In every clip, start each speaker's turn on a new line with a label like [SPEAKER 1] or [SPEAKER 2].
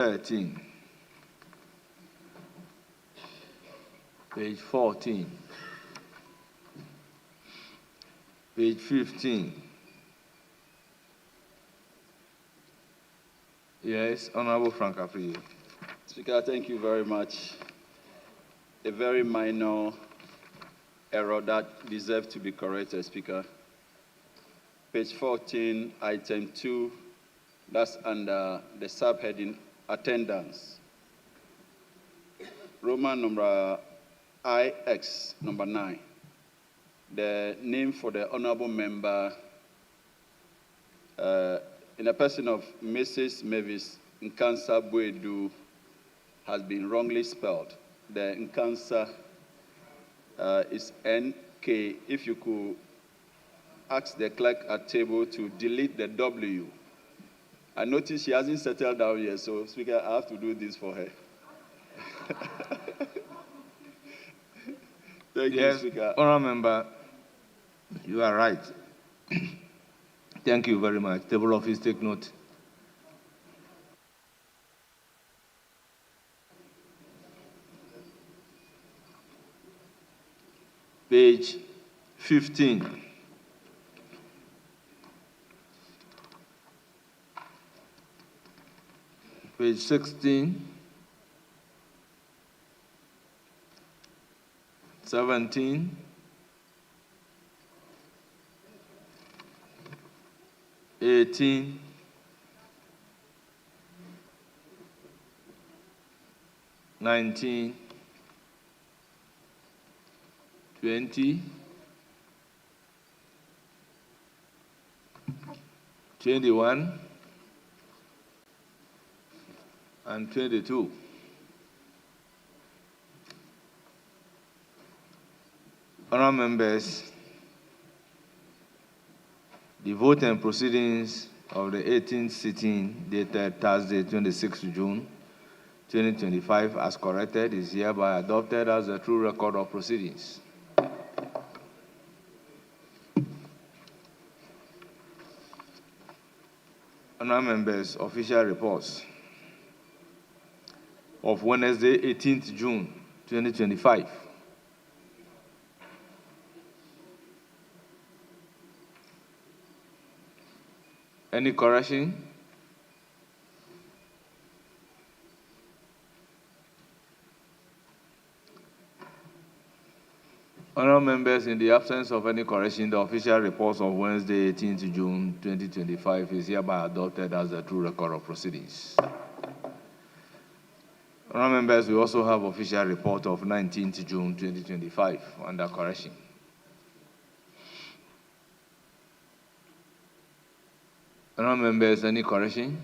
[SPEAKER 1] 13, page 14, page 15. Yes, Honorable Frank Afriye.
[SPEAKER 2] Speaker, thank you very much. A very minor error that deserves to be corrected, Speaker. Page 14, item 2, that's under the subheading attendance. Roman number IX, number 9. The name for the honorable member in the person of Mrs. Mavis Nkansa Buedu has been wrongly spelled. The Nkansa is NK. If you could ask the clerk at table to delete the W. I noticed she hasn't settled down yet, so Speaker, I have to do this for her. Thank you, Speaker.
[SPEAKER 1] Honorable Member, you are right. Thank you very much. Table office, take note. Page 15. Page 16. 17. 18. 19. 20. 21. And 22. Honourable members, the vote and proceedings of the 18th sitting dated Thursday, 26 June 2025, as corrected, is hereby adopted as a true record of proceedings. Honourable members, official reports of Wednesday, 18th June 2025. Any correction? Honourable members, in the absence of any correction, the official reports of Wednesday, 18th June 2025 is hereby adopted as the true record of proceedings. Honourable members, we also have official report of 19th June 2025 under correction. Honourable members, any correction?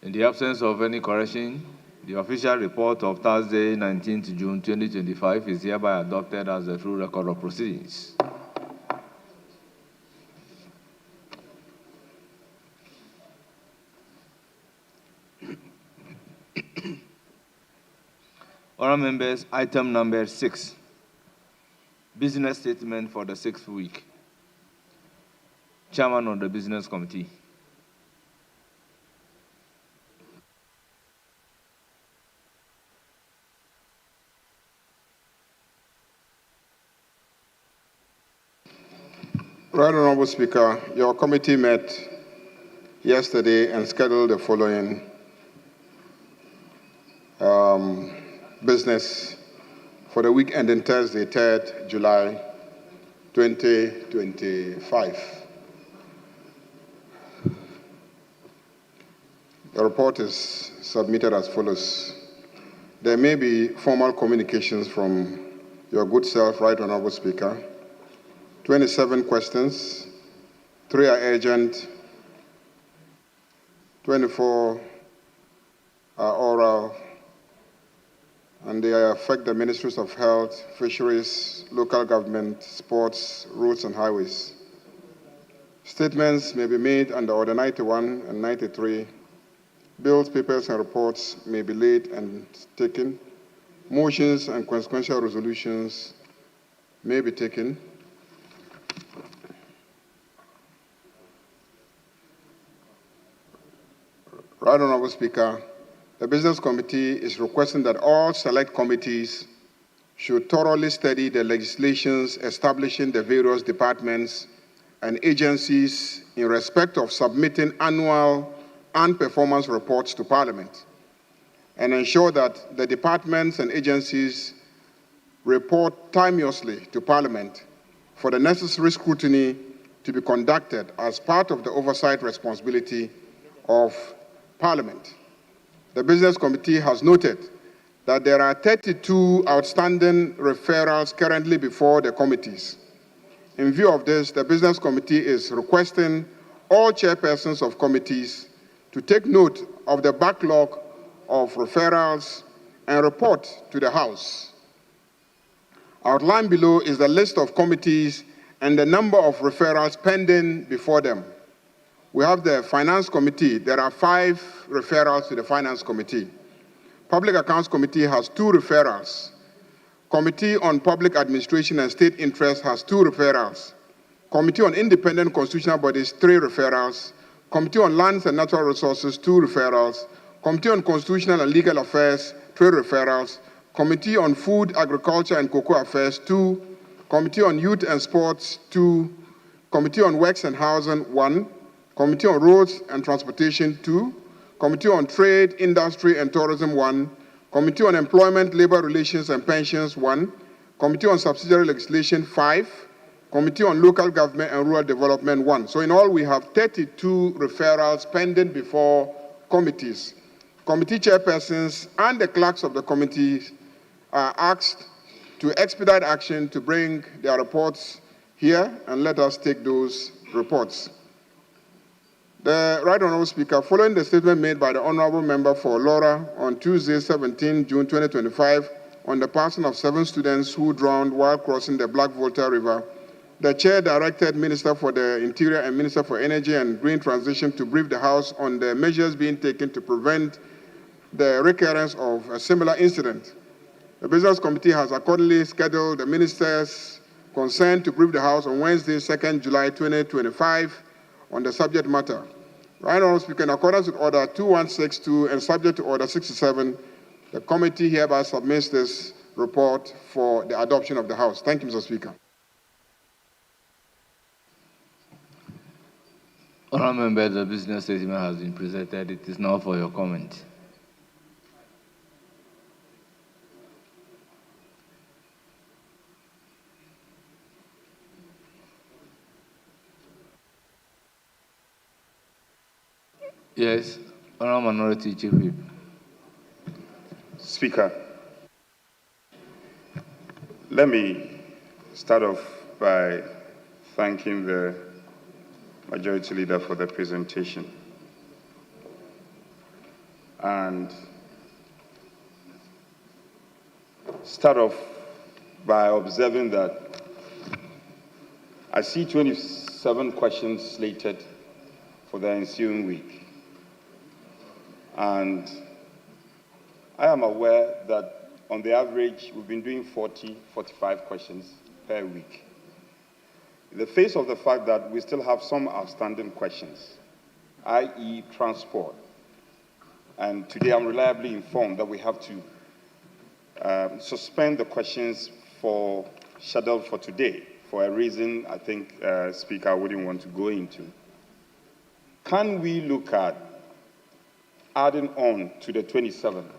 [SPEAKER 1] In the absence of any correction, the official report of Thursday, 19th June 2025 is hereby adopted as the true record of proceedings. Honourable members, item number 6, business statement for the 6th week. Chairman of the Business Committee.
[SPEAKER 3] Right Honorable Speaker, your committee met yesterday and scheduled the following business for the week ending Thursday, 3rd July 2025. The report is submitted as follows. There may be formal communications from your good self, Right Honorable Speaker. 27 questions, 3 are urgent, 24 are oral, and they affect the Ministries of Health, Fisheries, Local Government, Sports, Roads and Highways. Statements may be made under Order 91 and 93. Bills, papers, and reports may be laid and taken. Motions and consequential resolutions may be taken. Right Honorable Speaker, the Business Committee is requesting that all select committees should thoroughly study the legislations establishing the various departments and agencies in respect of submitting annual and performance reports to Parliament, and ensure that the departments and agencies report timeously to Parliament for the necessary scrutiny to be conducted as part of the oversight responsibility of Parliament. The Business Committee has noted that there are 32 outstanding referrals currently before the committees. In view of this, the Business Committee is requesting all chairpersons of committees to take note of the backlog of referrals and report to the House. Outlined below is the list of committees and the number of referrals pending before them. We have the Finance Committee. There are 5 referrals to the Finance Committee. Public Accounts Committee has 2 referrals. Committee on Public Administration and State Interest has 2 referrals. Committee on Independent Constitutional Bodies, 3 referrals. Committee on Lands and Natural Resources, 2 referrals. Committee on Constitutional and Legal Affairs, 3 referrals. Committee on Food, Agriculture and Cocoa Affairs, 2. Committee on Youth and Sports, 2. Committee on Works and Housing, 1. Committee on Roads and Transportation, 2. Committee on Trade, Industry and Tourism, 1. Committee on Employment, Labor Relations and Pensions, 1. Committee on Subsidiary Legislation, 5. Committee on Local Government and Rural Development, 1. So in all, we have 32 referrals pending before committees. Committee chairpersons and the clerks of the committees are asked to expedite action to bring their reports here, and let us take those reports. The Right Honourable Speaker, following the statement made by the Honourable Member for Laura on Tuesday, 17 June 2025, on the passing of 7 students who drowned while crossing the Black Volta River, the Chair directed Minister for the Interior and Minister for Energy and Green Transition to brief the House on the measures being taken to prevent the recurrence of a similar incident. The Business Committee has accordingly scheduled the Ministers concerned to brief the House on Wednesday, 2nd July 2025, on the subject matter. Right Honourable Speaker, in accordance with Order 2162 and subject to Order 67, the committee hereby submits this report for the adoption of the House. Thank you, Mr. Speaker.
[SPEAKER 1] Honourable Member, the business statement has been presented. It is now for your comment. Yes, Honourable Minority Chief Whip.
[SPEAKER 4] Speaker, let me start off by thanking the Majority Leader for the presentation. And start off by observing that I see 27 questions slated for the ensuing week. And I am aware that on the average, we've been doing 40, 45 questions per week. In the face of the fact that we still have some outstanding questions, i.e. transport, and today I'm reliably informed that we have to suspend the questions scheduled for today for a reason I think Speaker wouldn't want to go into. Can we look at adding on to the 27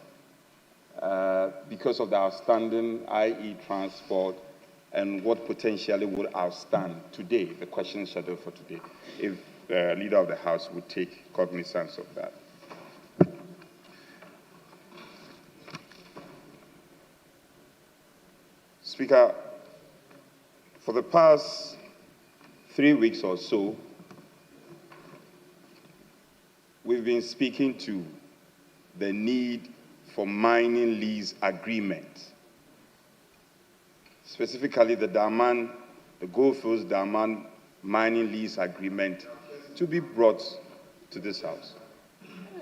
[SPEAKER 4] because of the outstanding, i.e. transport, and what potentially will outstand today, the question scheduled for today, if the Leader of the House would take cognizance of that. Speaker, for the past 3 weeks or so, we've been speaking to the need for mining lease agreement, specifically the Goldfields Daman mining lease agreement to be brought to this House.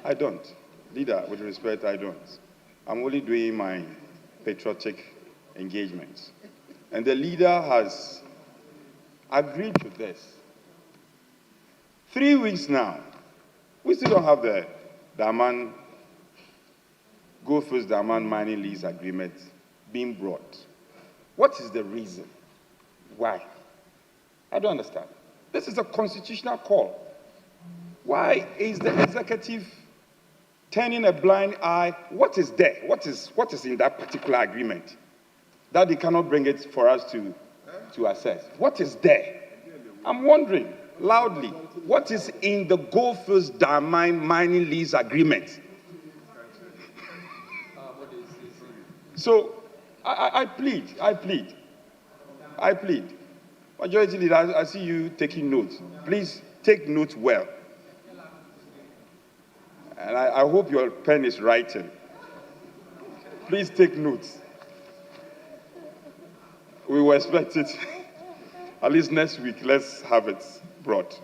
[SPEAKER 4] I don't. Leader, with respect, I don't. I'm only doing my patriotic engagements. And the Leader has agreed to this. 3 weeks now, we still don't have the Daman, Goldfields Daman mining lease agreement being brought. What is the reason? Why? I don't understand. This is a constitutional call. Why is the executive turning a blind eye? What is there? What is in that particular agreement that they cannot bring it for us to assess? What is there? I'm wondering loudly, what is in the Goldfields Daman mining lease agreement? So I plead. Majority Leader, I see you taking notes. Please take notes well. And I hope your pen is writing. Please take notes. We will expect it at least next week. Let's have it brought.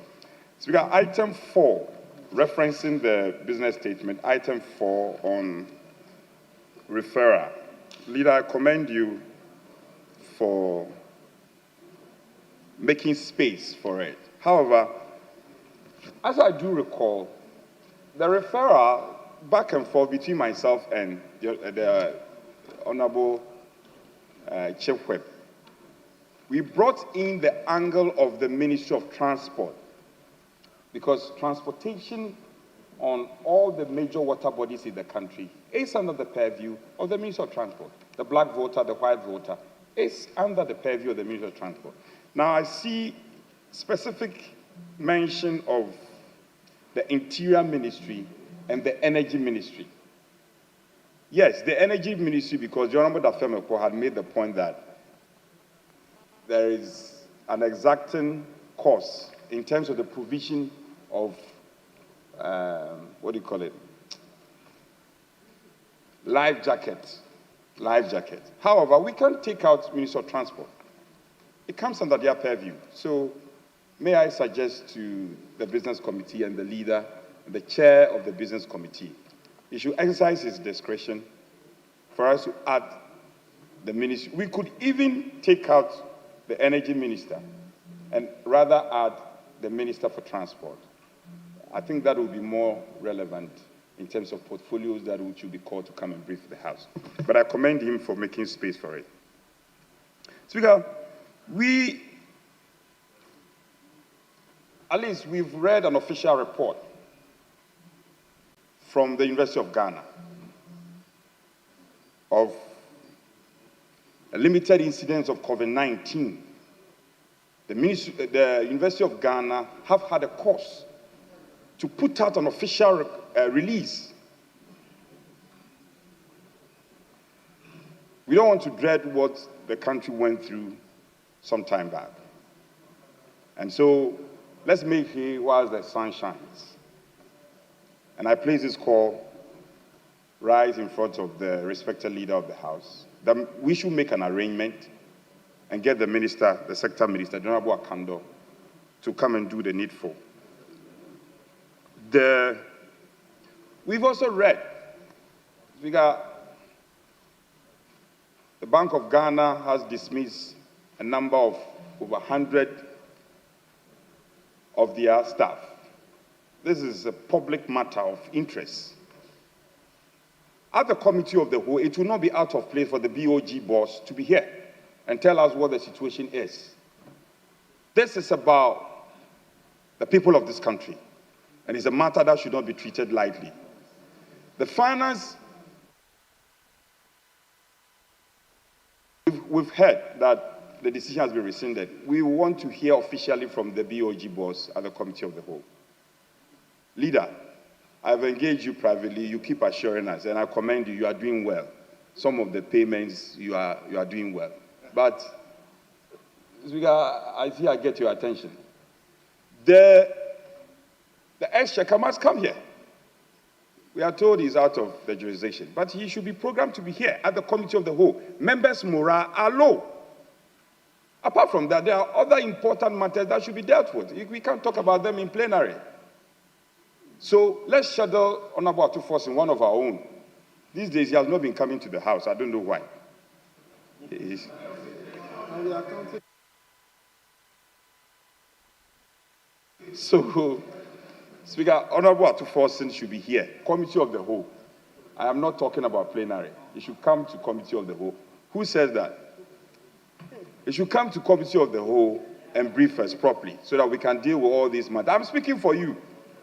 [SPEAKER 4] Speaker, item 4, referencing the business statement, item 4 on referral. Leader, I commend you for making space for it. However, as I do recall, the referral back and forth between myself and the Honorable Chief Whip, we brought in the angle of the Ministry of Transport, because transportation on all the major water bodies in the country is under the purview of the Ministry of Transport. The black voter, the white voter is under the purview of the Ministry of Transport. Now, I see specific mention of the Interior Ministry and the Energy Ministry. Yes, the Energy Ministry, because the Honorable Dafemeko had made the point that there is an exacting cost in terms of the provision of, life jackets. However, we can't take out Ministry of Transport. It comes under their purview. So may I suggest to the Business Committee and the leader, the chair of the Business Committee, he should exercise his discretion for us to add the ministry. We could even take out the Energy Minister and rather add the Minister for Transport. I think that would be more relevant in terms of portfolios that should be called to come and brief the House. But I commend him for making space for it. Speaker, we've read an official report from the University of Ghana of a limited incidence of COVID-19. The University of Ghana have had a course to put out an official release. We don't want to dread what the country went through some time back. And so let's make hay while the sun shines. And I place this call right in front of the respected leader of the House, that we should make an arrangement and get the minister, the sector minister, Honorable Akando, to come and do the needful. We've also read, the Bank of Ghana has dismissed a number of over 100 of their staff. This is a public matter of interest. At the committee of the whole, it will not be out of place for the BOG boss to be here and tell us what the situation is. This is about the people of this country, and it's a matter that should not be treated lightly. The finance, we've heard that the decision has been rescinded. We want to hear officially from the BOG boss at the committee of the whole. Leader, I've engaged you privately. You keep assuring us, and I commend you. You are doing well. Some of the payments, you are doing well. But, Speaker, I see I get your attention. The ex-checker must come here. We are told he's out of the jurisdiction, but he should be programmed to be here at the committee of the whole. Members' morale are low. Apart from that, there are other important matters that should be dealt with. We can't talk about them in plenary. So let's schedule Honorable Atufos in one of our own. These days, he has not been coming to the House. I don't know why. So Speaker, Honorable Atuforsen should be here. Committee of the whole. I am not talking about plenary. It should come to committee of the whole. Who says that? It should come to committee of the whole and brief us properly so that we can deal with all these matters. I'm speaking for you.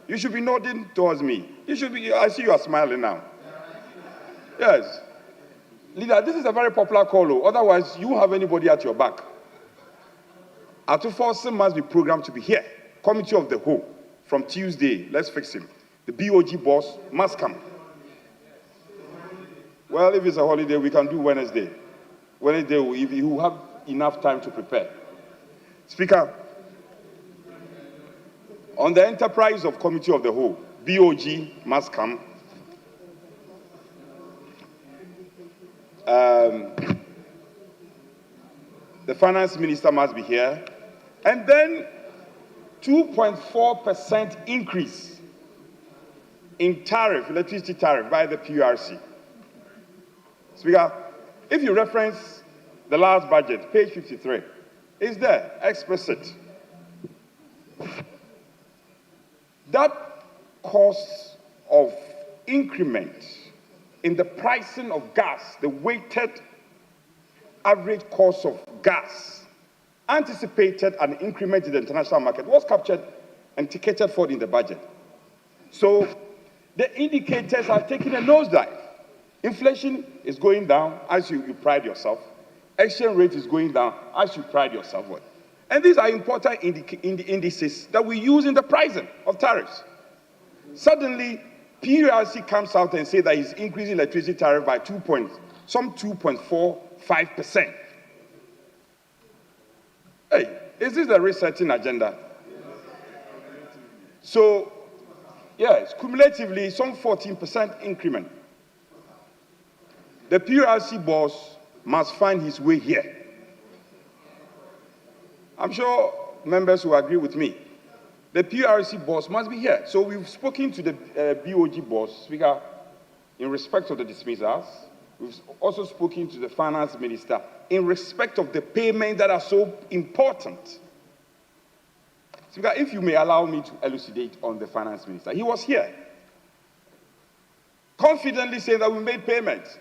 [SPEAKER 4] You should be nodding towards me. You should be, I see you are smiling now. Yes. Leader, this is a very popular call. Otherwise, you won't have anybody at your back. Atuforsen must be programmed to be here. Committee of the whole. From Tuesday, let's fix him. The BOG boss must come. Well, if it's a holiday, we can do Wednesday. Wednesday, if you have enough time to prepare. Speaker, on the enterprise of Committee of the Whole, BOG must come. The finance minister must be here. And then 2.4% increase in tariff, electricity tariff by the PRC. Speaker, if you reference the last budget, page 53, it's there, explicit. That cost of increment in the pricing of gas, the weighted average cost of gas, anticipated an increment in the international market, was captured and ticketed for in the budget. So the indicators are taking a nosedive. Inflation is going down as you pride yourself. Exchange rate is going down as you pride yourself with. And these are important indices that we use in the pricing of tariffs. Suddenly, PRC comes out and says that he's increasing electricity tariff by 2.45%. Hey, is this the resetting agenda? So, yes, cumulatively, some 14% increment. The PRC boss must find his way here. I'm sure members will agree with me. The PRC boss must be here. So we've spoken to the BOG boss, Speaker, in respect of the dismissals. We've also spoken to the finance minister in respect of the payments that are so important. Speaker, if you may allow me to elucidate on the finance minister. He was here, confidently saying that we made payments.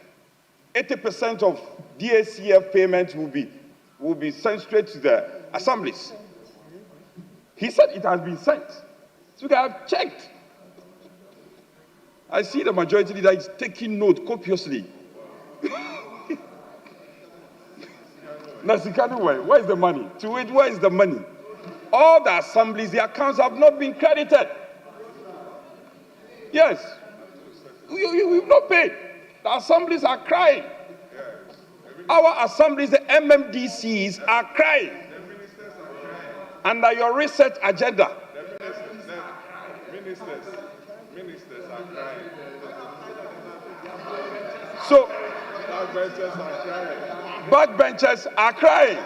[SPEAKER 4] 80% of DACF payments will be sent straight to the assemblies. He said it has been sent. So I have checked. I see the majority leader is taking note copiously. Nasikanu, where is the money? To it, where is the money? All the assemblies, the accounts have not been credited. Yes. We've not paid. The assemblies are crying. Our assemblies, the MMDCs, are crying. Under your research agenda.
[SPEAKER 3] Ministers are crying.
[SPEAKER 4] So,
[SPEAKER 3] Backbenchers are crying.
[SPEAKER 4] backbenchers are crying.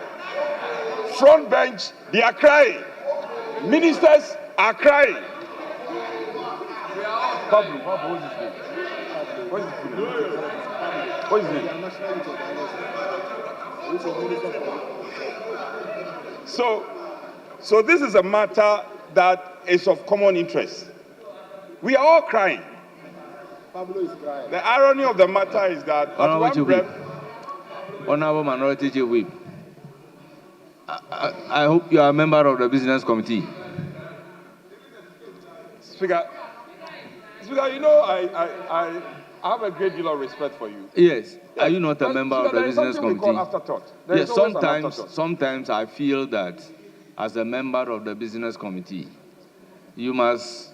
[SPEAKER 4] Front bench, they are crying. Ministers are crying. Pablo, what's his name? What's his name? So this is a matter that is of common interest. We are all crying.
[SPEAKER 3] Pablo is crying.
[SPEAKER 4] The irony of the matter is that
[SPEAKER 1] Honorable Minority Chief Whip, I hope you are a member of the business committee.
[SPEAKER 4] Speaker, you know, I have a great deal of respect for you.
[SPEAKER 1] Yes. Are you not a member of the
[SPEAKER 4] there is
[SPEAKER 1] business
[SPEAKER 4] something we
[SPEAKER 1] committee?
[SPEAKER 4] call afterthought. There
[SPEAKER 1] Yes,
[SPEAKER 4] is always an afterthought.
[SPEAKER 1] sometimes I feel that as a member of the business committee, you must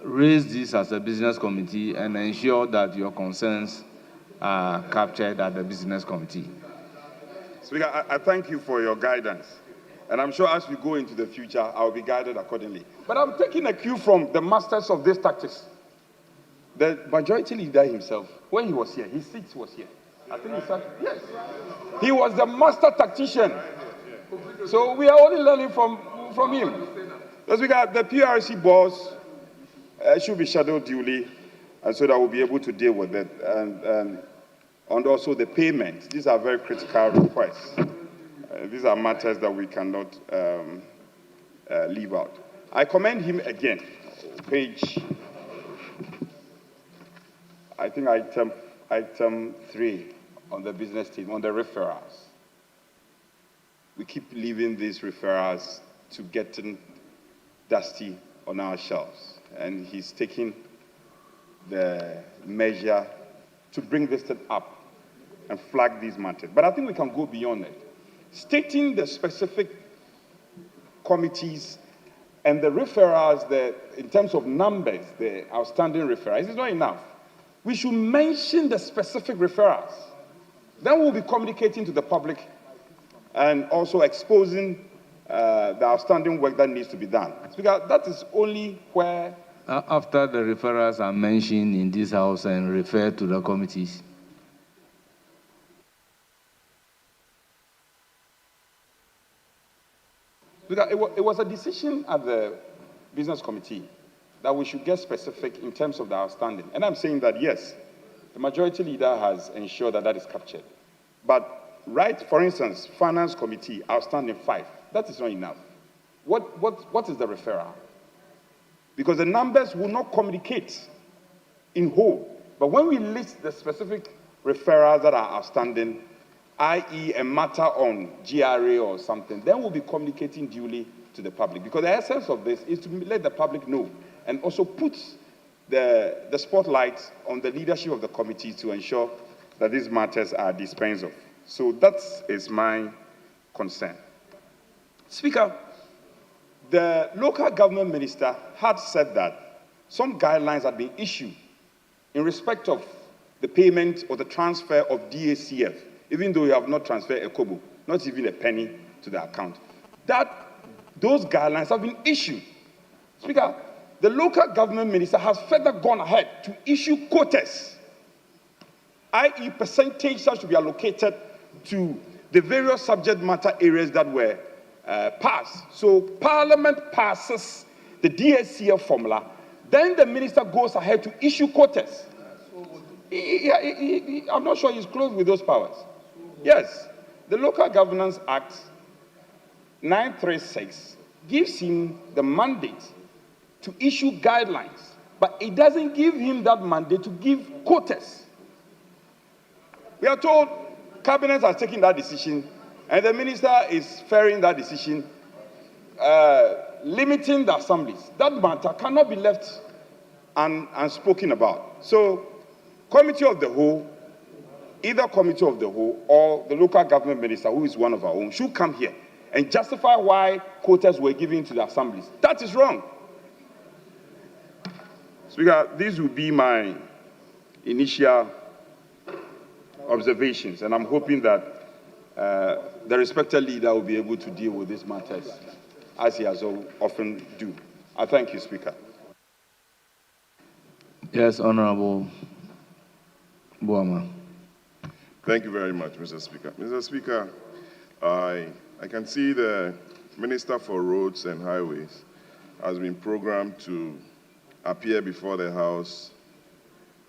[SPEAKER 1] raise this as a business committee and ensure that your concerns are captured at the business committee.
[SPEAKER 4] Speaker, I thank you for your guidance. And I'm sure as we go into the future, I'll be guided accordingly. But I'm taking a cue from the masters of these tactics. The majority leader himself, when he was here, his seat was here. I think he sat, yes. He was the master tactician. So we are only learning from him. Because we got the PRC boss should be shadowed duly, and so that we'll be able to deal with it. And also the payments. These are very critical requests. These are matters that we cannot leave out. I commend him again page, I think item 3 on the business team, on the referrals. We keep leaving these referrals to getting dusty on our shelves. And he's taking the measure to bring this thing up and flag these matters. But I think we can go beyond it. Stating the specific committees and the referrals, in terms of numbers, the outstanding referrals, is not enough. We should mention the specific referrals. Then we'll be communicating to the public and also exposing the outstanding work that needs to be done. Speaker, that is only where...
[SPEAKER 1] After the referrals are mentioned in this House and referred to the committees.
[SPEAKER 4] Speaker, it was a decision at the Business Committee that we should get specific in terms of the outstanding. And I'm saying that, yes, the majority leader has ensured that that is captured. But, right, for instance, Finance Committee, outstanding 5. That is not enough. What is the referral? Because the numbers will not communicate in whole. But when we list the specific referrals that are outstanding, i.e. a matter on GRA or something, then we'll be communicating duly to the public. Because the essence of this is to let the public know and also put the spotlight on the leadership of the committee to ensure that these matters are dispensed of. So that is my concern. Speaker, the local government minister had said that some guidelines had been issued in respect of the payment or the transfer of DACF, even though you have not transferred a kobo, not even a penny to the account. Those guidelines have been issued. Speaker, the local government minister has further gone ahead to issue quotas, i.e. percentages that should be allocated to the various subject matter areas that were passed. So Parliament passes the DACF formula, then the minister goes ahead to issue quotas. I'm not sure he's close with those powers. Yes, the Local Governance Act 936 gives him the mandate to issue guidelines, but it doesn't give him that mandate to give quotas. We are told Cabinet has taken that decision, and the minister is ferrying that decision, limiting the assemblies. That matter cannot be left unspoken about. So, Committee of the Whole, either Committee of the Whole or the local government minister, who is one of our own, should come here and justify why quotas were given to the assemblies. That is wrong. Speaker, these will be my initial observations, and I'm hoping that the respected leader will be able to deal with these matters as he has often do. I thank you, Speaker.
[SPEAKER 1] Yes, Honorable Buama.
[SPEAKER 5] Thank you very much, Mr. Speaker. Mr. Speaker, I can see the Minister for Roads and Highways has been programmed to appear before the House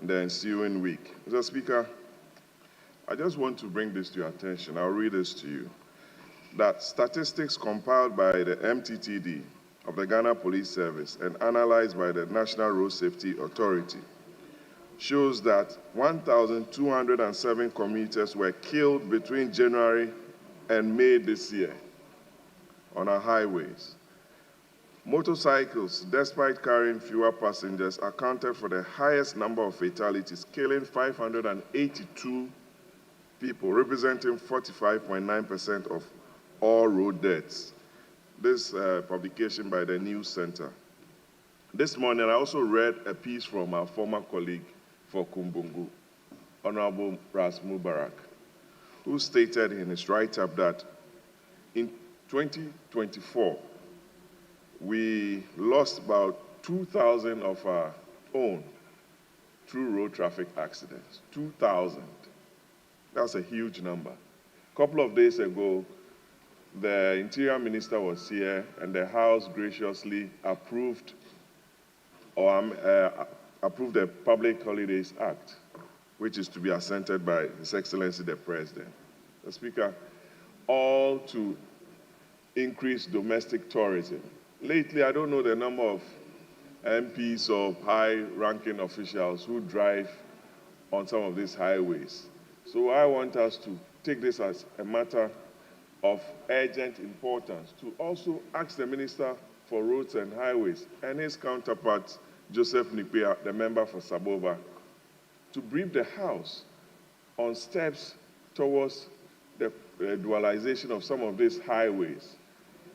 [SPEAKER 5] in the ensuing week. Mr. Speaker, I just want to bring this to your attention. I'll read this to you. That statistics compiled by the MTTD of the Ghana Police Service and analyzed by the National Road Safety Authority shows that 1,207 commuters were killed between January and May this year on our highways. Motorcycles, despite carrying fewer passengers, accounted for the highest number of fatalities, killing 582 people, representing 45.9% of all road deaths. This publication by the News Center. This morning, I also read a piece from our former colleague for Kumbungu, Honorable Ras Mubarak, who stated in his write-up that in 2024, we lost about 2,000 of our own through road traffic accidents. 2,000. That's a huge number. A couple of days ago, the Interior Minister was here, and the House graciously approved the Public Holidays Act, which is to be assented by His Excellency the President. The Speaker, all to increase domestic tourism. Lately, I don't know the number of MPs or high-ranking officials who drive on some of these highways. So I want us to take this as a matter of urgent importance to also ask the Minister for Roads and Highways and his counterpart, Joseph Nipia, the member for Saboba, to brief the House on steps towards the dualization of some of these highways,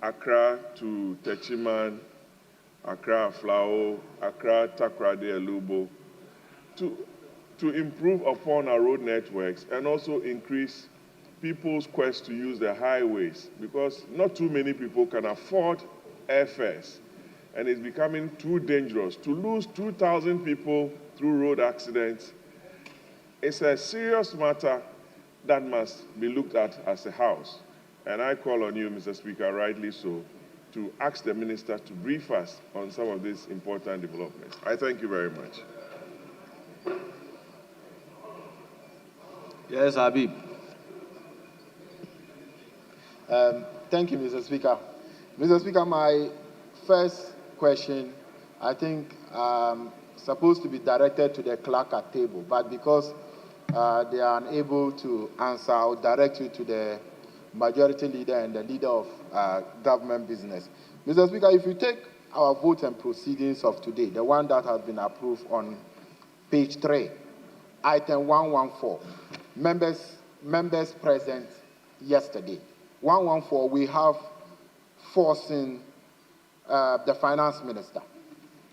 [SPEAKER 5] Accra to Techiman, Accra Flao, Accra Takrade Elubo, to improve upon our road networks and also increase people's quest to use the highways, because not too many people can afford airfares, and it's becoming too dangerous. To lose 2,000 people through road accidents is a serious matter that must be looked at as a House. And I call on you, Mr. Speaker, rightly so, to ask the Minister to brief us on some of these important developments. I thank you very much.
[SPEAKER 1] Yes, Habib.
[SPEAKER 6] Thank you, Mr. Speaker. Mr. Speaker, my first question, I think, supposed to be directed to the clerk at table, but because they are unable to answer, I'll direct you to the majority leader and the leader of government business. Mr. Speaker, if you take our vote and proceedings of today, the one that has been approved on page 3, item 114, members present yesterday. 114, we have forcing the finance minister.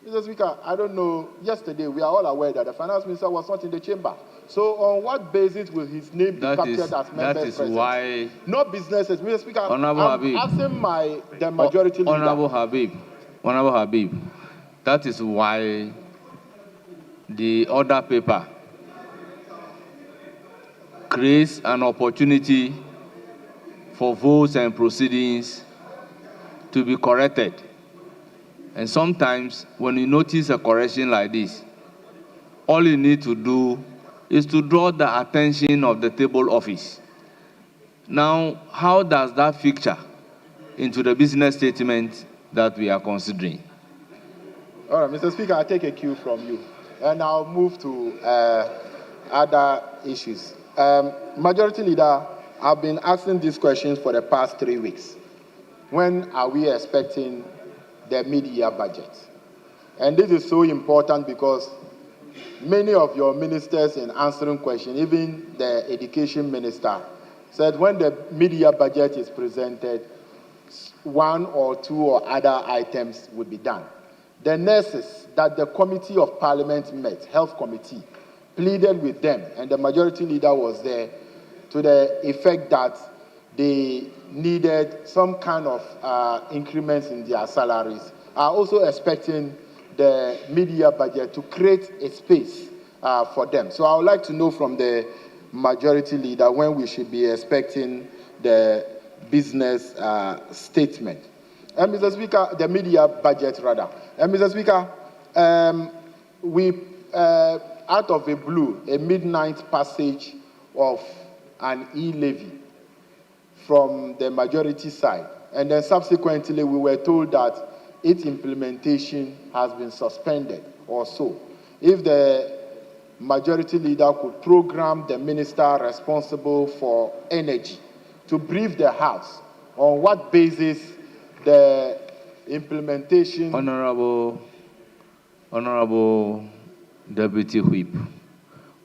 [SPEAKER 6] Mr. Speaker, I don't know, yesterday we are all aware that the finance minister was not in the chamber. So on what basis will his name be captured as members present?
[SPEAKER 1] That is why...
[SPEAKER 6] Not businesses. Mr. Speaker,
[SPEAKER 1] Honorable
[SPEAKER 6] I'm
[SPEAKER 1] Habib,
[SPEAKER 6] asking the majority leader.
[SPEAKER 1] Honorable Habib, that is why the order paper creates an opportunity for votes and proceedings to be corrected. And sometimes when you notice a correction like this, all you need to do is to draw the attention of the table office. Now, how does that feature into the business statement that we are considering?
[SPEAKER 6] All right, Mr. Speaker, I take a cue from you, and I'll move to other issues. Majority Leader, I've been asking these questions for the past 3 weeks. When are we expecting the mid-year budget? And this is so important because many of your ministers in answering questions, even the education minister, said when the mid-year budget is presented, 1 or 2 or other items would be done. The nurses that the Committee of Parliament met, Health Committee, pleaded with them, and the majority leader was there, to the effect that they needed some kind of increments in their salaries, are also expecting the mid-year budget to create a space for them. So I would like to know from the majority leader when we should be expecting the business statement. And Mr. Speaker, the mid-year budget rather. And Mr. Speaker, we, out of the blue, a midnight passage of an e-levy from the majority side. And then subsequently, we were told that its implementation has been suspended or so. If the majority leader could program the minister responsible for energy to brief the House on what basis the implementation...
[SPEAKER 1] Honorable Deputy Whip,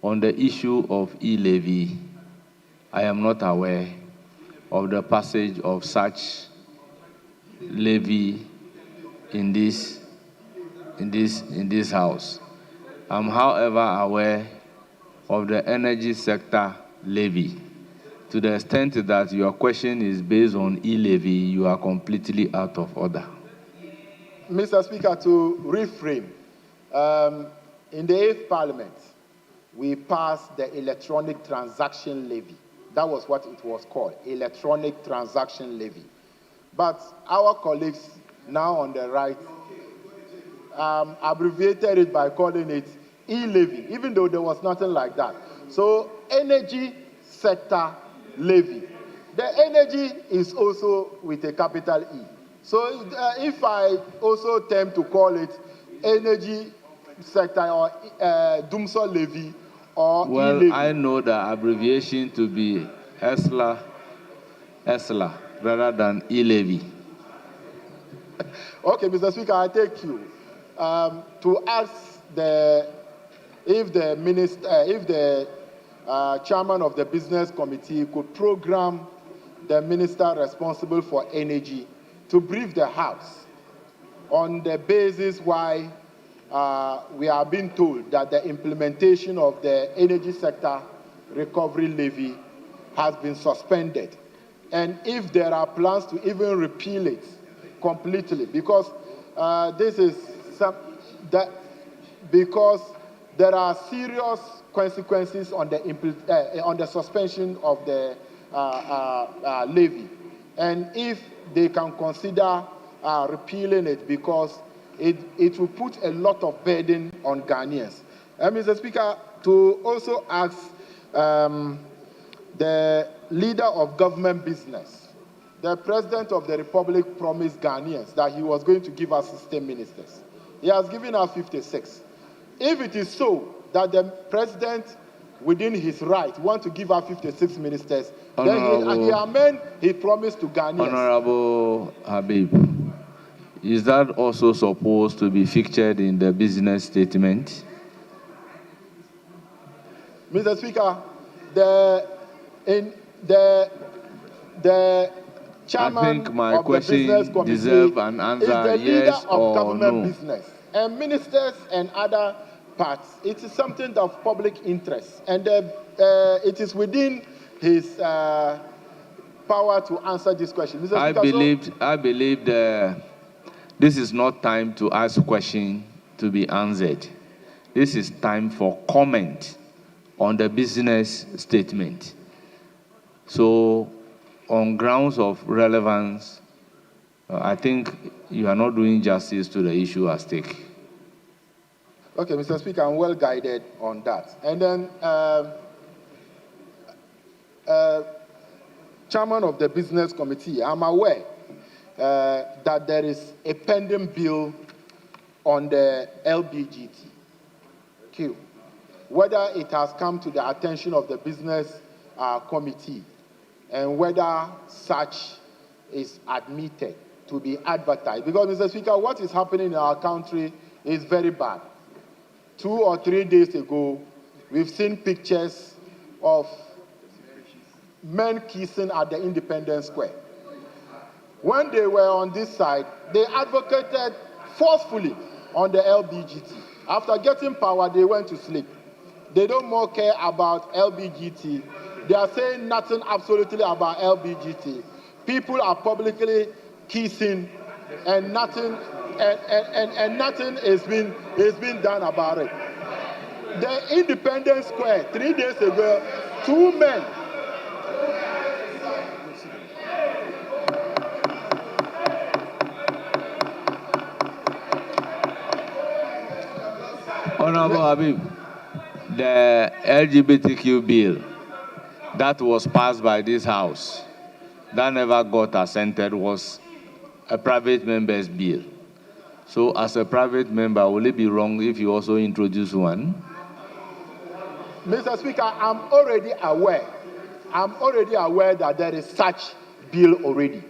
[SPEAKER 1] on the issue of e-levy, I am not aware of the passage of such levy in this House. I'm, however, aware of the energy sector levy. To the extent that your question is based on e-levy, you are completely out of order.
[SPEAKER 6] Mr. Speaker, to reframe, in the 8th Parliament, we passed the electronic transaction levy. That was what it was called, electronic transaction levy. But our colleagues now on the right abbreviated it by calling it e-levy, even though there was nothing like that. So energy sector levy. The energy is also with a capital E. So if I also attempt to call it energy sector or Dumso levy or
[SPEAKER 1] Well,
[SPEAKER 6] e-levy?
[SPEAKER 1] I know the abbreviation to be ESLA, rather than e-levy.
[SPEAKER 6] Okay, Mr. Speaker, I take you to ask if the chairman of the business committee could program the minister responsible for energy to brief the House on the basis why we are being told that the implementation of the energy sector recovery levy has been suspended, and if there are plans to even repeal it completely, because because there are serious consequences on the suspension of the levy, and if they can consider repealing it, because it will put a lot of burden on Ghanaians. Mr. Speaker, to also ask the leader of government business, the President of the Republic promised Ghanaians that he was going to give us 16 ministers. He has given us 56. If it is so that the President, within his right, wants to give us 56 ministers, then he amend his promise to Ghanaians.
[SPEAKER 1] Honorable Habib, is that also supposed to be featured in the business statement?
[SPEAKER 6] Mr. Speaker, the chairman
[SPEAKER 1] I think my
[SPEAKER 6] of the business
[SPEAKER 1] question
[SPEAKER 6] committee
[SPEAKER 1] deserves an answer,
[SPEAKER 6] is the leader
[SPEAKER 1] yes
[SPEAKER 6] of
[SPEAKER 1] or
[SPEAKER 6] government
[SPEAKER 1] no.
[SPEAKER 6] business, and ministers and other parts. It is something of public interest, and it is within his power to answer this question. Mr. Speaker,
[SPEAKER 1] I believe this is not time to ask questions to be answered. This is time for comment on the business statement. So, on grounds of relevance, I think you are not doing justice to the issue at stake.
[SPEAKER 6] Okay, Mr. Speaker, I'm well guided on that. And then, Chairman of the Business Committee, I'm aware that there is a pending bill on the LGBTQ. Whether it has come to the attention of the Business Committee, and whether such is admitted to be advertised. Because, Mr. Speaker, what is happening in our country is very bad. 2 or 3 days ago, we've seen pictures of men kissing at the Independence Square. When they were on this side, they advocated forcefully on the LGBT. After getting power, they went to sleep. They don't more care about LGBT. They are saying nothing absolutely about LGBT. People are publicly kissing, and nothing is being done about it. The Independence Square, 3 days ago, 2 men.
[SPEAKER 1] Honorable Habib, the LGBTQ bill that was passed by this House, that never got assented, was a private member's bill. So as a private member, will it be wrong if you also introduce one?
[SPEAKER 6] Mr. Speaker, I'm already aware that there is such bill already.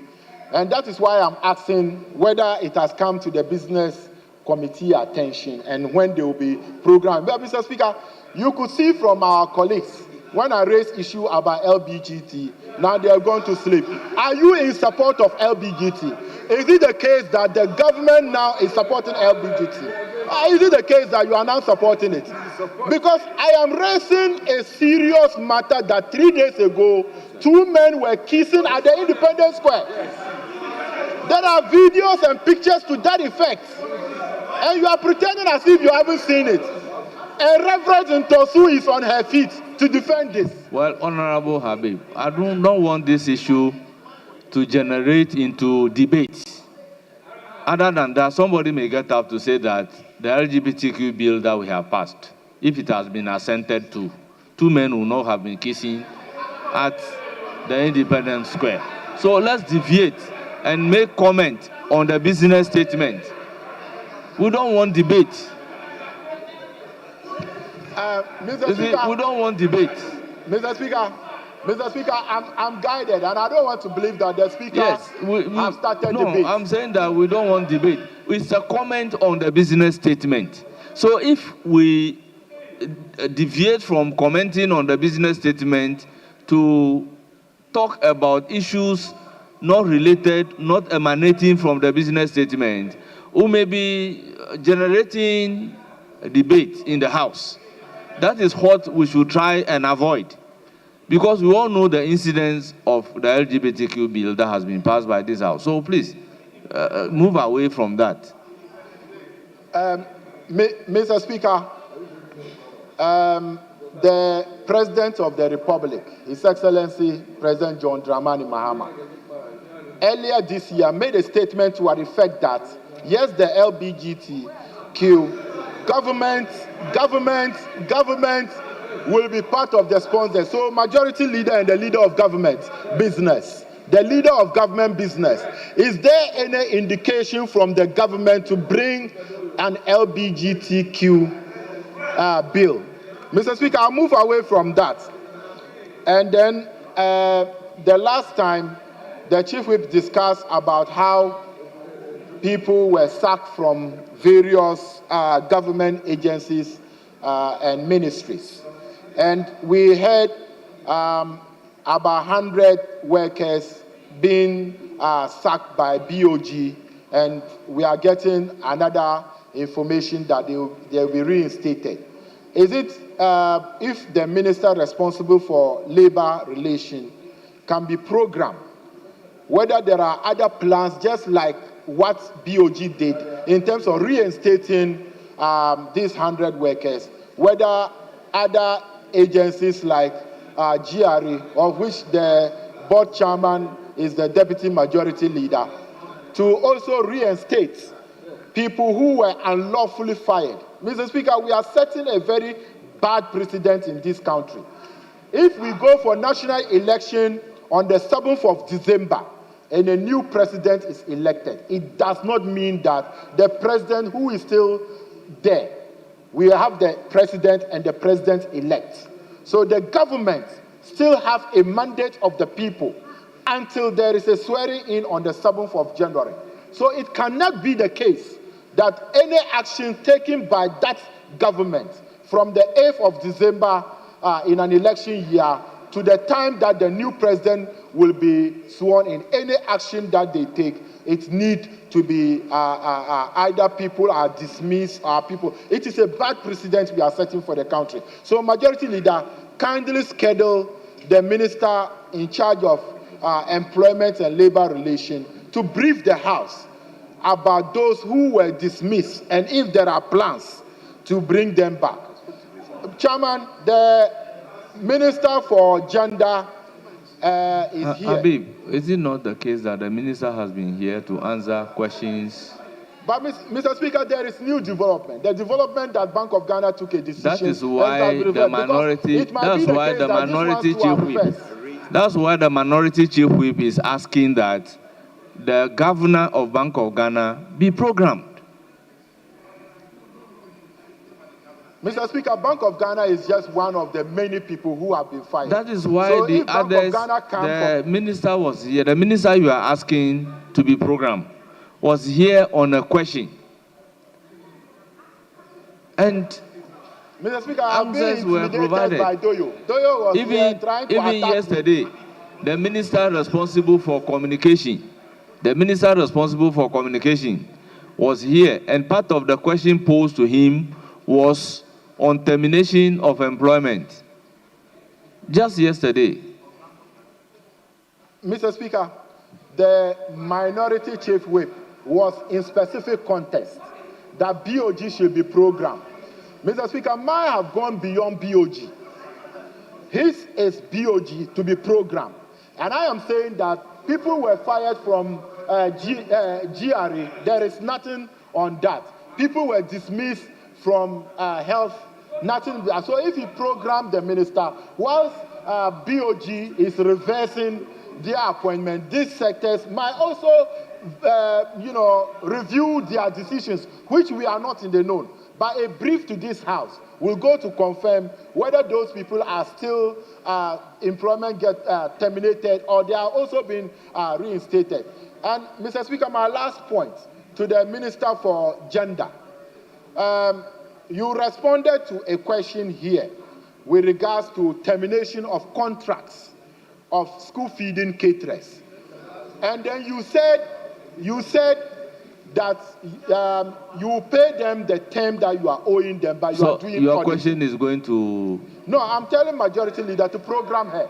[SPEAKER 6] And that is why I'm asking whether it has come to the Business Committee attention and when they will be programmed. But, Mr. Speaker, you could see from our colleagues, when I raise issue about LGBT, now they are going to sleep. Are you in support of LGBT? Is it the case that the government now is supporting LGBT? Or is it the case that you are now supporting it? Because I am raising a serious matter that 3 days ago, 2 men were kissing at the Independence Square. There are videos and pictures to that effect. And you are pretending as if you haven't seen it. And Reverend Ntosu is on her feet to defend this.
[SPEAKER 1] Well, Honorable Habib, I do not want this issue to generate into debate. Other than that, somebody may get up to say that the LGBTQ bill that we have passed, if it has been assented to, 2 men will not have been kissing at the Independence Square. So let's deviate and make comment on the business statement. We don't want debate.
[SPEAKER 6] Mr.
[SPEAKER 1] You see,
[SPEAKER 6] Speaker,
[SPEAKER 1] we don't want debate.
[SPEAKER 6] Mr. Speaker, I'm guided, and I don't want to believe that the Speaker
[SPEAKER 1] Yes,
[SPEAKER 6] have started
[SPEAKER 1] no,
[SPEAKER 6] debate.
[SPEAKER 1] I'm saying that we don't want debate. It's a comment on the business statement. So if we deviate from commenting on the business statement to talk about issues not related, not emanating from the business statement, we may be generating a debate in the House. That is what we should try and avoid. Because we all know the incidents of the LGBTQ bill that has been passed by this House. So please, move away from that.
[SPEAKER 6] Mr. Speaker, the President of the Republic, His Excellency President John Dramani Mahama, earlier this year made a statement to the effect that, yes, the LGBTQ government will be part of the sponsor. So majority leader and the leader of government business. The leader of government business. Is there any indication from the government to bring an LGBTQ bill? Mr. Speaker, I'll move away from that. And then the last time, the Chief Whip discussed about how people were sacked from various government agencies and ministries. And we heard about 100 workers being sacked by BOG, and we are getting another information that they'll be reinstated. Is it if the minister responsible for labor relations can be programmed, whether there are other plans just like what BOG did in terms of reinstating these 100 workers, whether other agencies like GRE, of which the board chairman is the deputy majority leader, to also reinstate people who were unlawfully fired. Mr. Speaker, we are setting a very bad precedent in this country. If we go for national election on the 7th of December and a new president is elected, it does not mean that the president who is still there, we have the president and the president-elect. So the government still have a mandate of the people until there is a swearing in on the 7th of January. So it cannot be the case that any action taken by that government from the 8th of December in an election year to the time that the new president will be sworn in, any action that they take, it needs to be either people are dismissed or people. It is a bad precedent we are setting for the country. So Majority Leader, kindly schedule the minister in charge of employment and labor relations to brief the House about those who were dismissed and if there are plans to bring them back. Chairman, the Minister for Gender is here.
[SPEAKER 1] Habib, is it not the case that the minister has been here to answer questions?
[SPEAKER 6] But Mr. Speaker, there is new development. The development that Bank of Ghana took a decision.
[SPEAKER 1] That is why the minority. That's why the minority chief whip. That's why the minority chief whip is asking that the governor of Bank of Ghana be programmed.
[SPEAKER 6] Mr. Speaker, Bank of Ghana is just one of the many people who have been fired.
[SPEAKER 1] That is why
[SPEAKER 6] so
[SPEAKER 1] the others, the minister was here. The minister you are asking to be programmed was here on a question. And
[SPEAKER 6] Mr. Speaker, I'm being
[SPEAKER 1] were provided
[SPEAKER 6] by Doyo. Doyo was here trying to
[SPEAKER 1] even
[SPEAKER 6] attack
[SPEAKER 1] yesterday,
[SPEAKER 6] me.
[SPEAKER 1] the minister responsible for communication, was here, and part of the question posed to him was on termination of employment. Just yesterday.
[SPEAKER 6] Mr. Speaker, the minority chief whip was in specific context that BOG should be programmed. Mr. Speaker, mine have gone beyond BOG. His is BOG to be programmed. And I am saying that people were fired from GRE. There is nothing on that. People were dismissed from health, nothing. So if you program the minister, whilst BOG is reversing their appointment, these sectors might also review their decisions, which we are not in the know. But a brief to this House will go to confirm whether those people are still employment get terminated or they are also being reinstated. And Mr. Speaker, my last point to the Minister for Gender. You responded to a question here with regards to termination of contracts of school feeding caterers. And then you said that you pay them the term that you are owing them, but you are doing
[SPEAKER 1] your question is going to...
[SPEAKER 6] No, I'm telling Majority Leader to program her.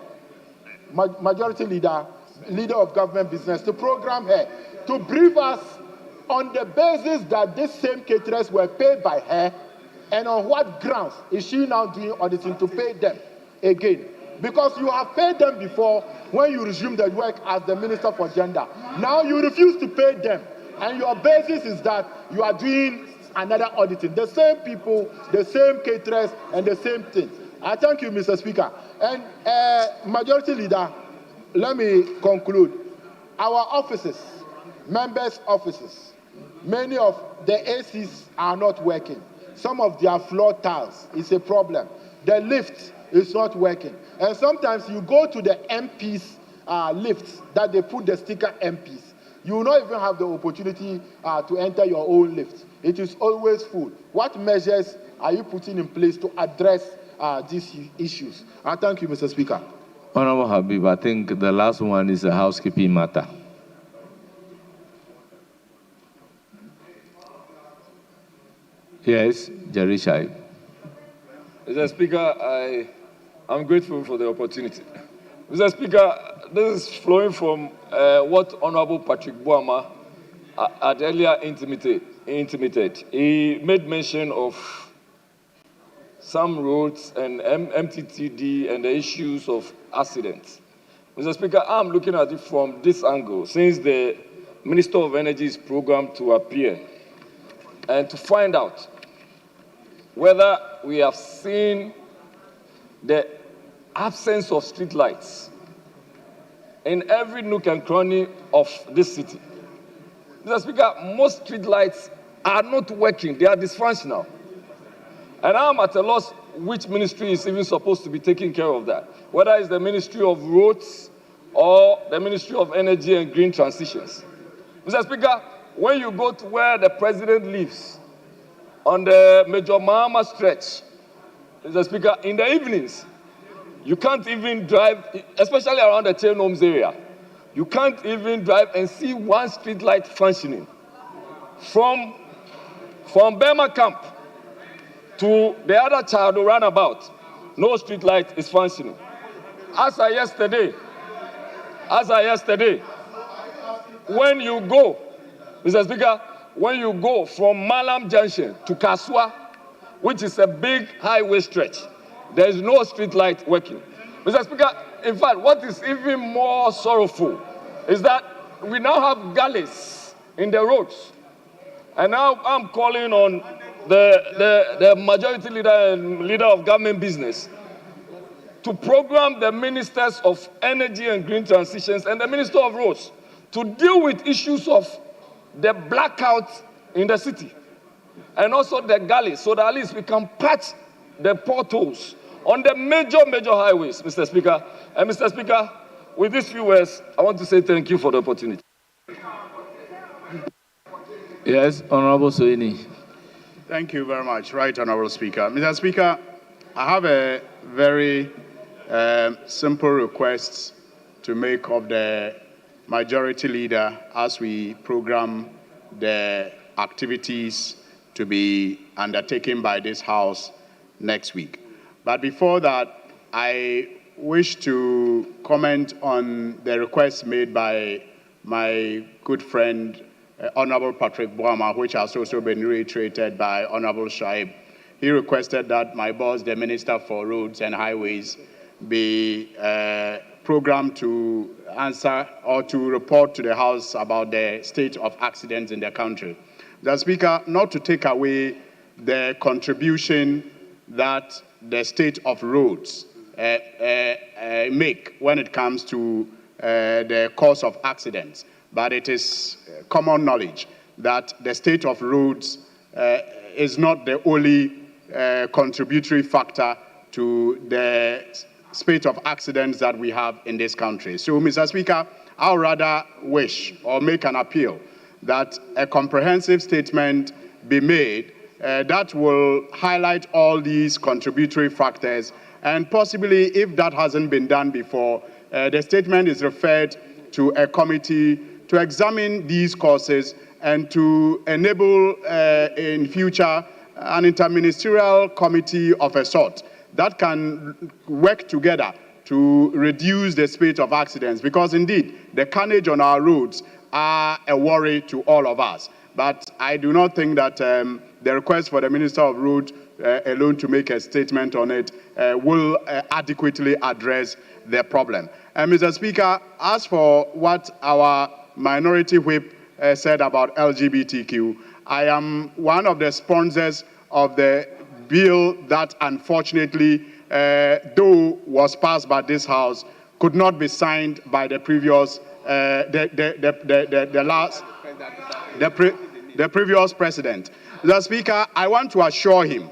[SPEAKER 6] Majority Leader of Government Business, to program her, to brief us on the basis that these same caterers were paid by her, and on what grounds is she now doing auditing to pay them again? Because you have paid them before when you resumed the work as the Minister for Gender. Now you refuse to pay them, and your basis is that you are doing another auditing. The same people, the same caterers, and the same thing. I thank you, Mr. Speaker. And Majority Leader, let me conclude. Our offices, members' offices, many of the ACs are not working. Some of their floor tiles is a problem. The lift is not working. And sometimes you go to the MPs' lifts that they put the sticker MPs. You will not even have the opportunity to enter your own lift. It is always full. What measures are you putting in place to address these issues? I thank you, Mr. Speaker.
[SPEAKER 1] Honorable Habib, I think the last one is a housekeeping matter. Yes, Jerry Shai.
[SPEAKER 7] Mr. Speaker, I'm grateful for the opportunity. Mr. Speaker, this is flowing from what Honorable Patrick Boama had earlier intimated. He made mention of some roads and MTTD and the issues of accidents. Mr. Speaker, I'm looking at it from this angle, since the Minister of Energy is programmed to appear and to find out whether we have seen the absence of street lights in every nook and cranny of this city. Mr. Speaker, most street lights are not working, they are dysfunctional. And I'm at a loss which ministry is even supposed to be taking care of that, whether it's the Ministry of Roads or the Ministry of Energy and Green Transitions. Mr. Speaker, when you go to where the president lives, on the Major Mahama stretch, Mr. Speaker, in the evenings, you can't even drive, especially around the Chain Homes area, you can't even drive and see one street light functioning. From Burma Camp to the other child runabout, no street light is functioning. As I yesterday, when you go, Mr. Speaker, when you go from Malam Junction to Kaswa, which is a big highway stretch, there is no street light working. Mr. Speaker, in fact, what is even more sorrowful is that we now have gullies in the roads. And now I'm calling on the Majority Leader and Leader of Government Business to program the Ministers of Energy and Green Transitions and the Minister of Roads to deal with issues of the blackouts in the city and also the gullies, so that at least we can patch the potholes on the major highways, Mr. Speaker. And Mr. Speaker, with these few words, I want to say thank you for the opportunity.
[SPEAKER 1] Yes, Honorable Soini.
[SPEAKER 8] Thank you very much. Right, Honorable Speaker. Mr. Speaker, I have a very simple request to make of the Majority Leader as we program the activities to be undertaken by this House next week. But before that, I wish to comment on the request made by my good friend, Honorable Patrick Boama, which has also been reiterated by Honorable Shaib. He requested that my boss, the Minister for Roads and Highways, be programmed to answer or to report to the House about the state of accidents in the country. The Speaker, not to take away the contribution that the state of roads make when it comes to the cause of accidents, but it is common knowledge that the state of roads is not the only contributory factor to the spate of accidents that we have in this country. So, Mr. Speaker, I would rather wish or make an appeal that a comprehensive statement be made that will highlight all these contributory factors, and possibly, if that hasn't been done before, the statement is referred to a committee to examine these causes and to enable in future an interministerial committee of a sort that can work together to reduce the spate of accidents, because indeed the carnage on our roads are a worry to all of us. But I do not think that the request for the Minister of Roads alone to make a statement on it will adequately address the problem. Mr. Speaker, as for what our minority whip said about LGBTQ, I am one of the sponsors of the bill that unfortunately, though was passed by this House, could not be signed by the previous, the previous president. Mr. Speaker, I want to assure him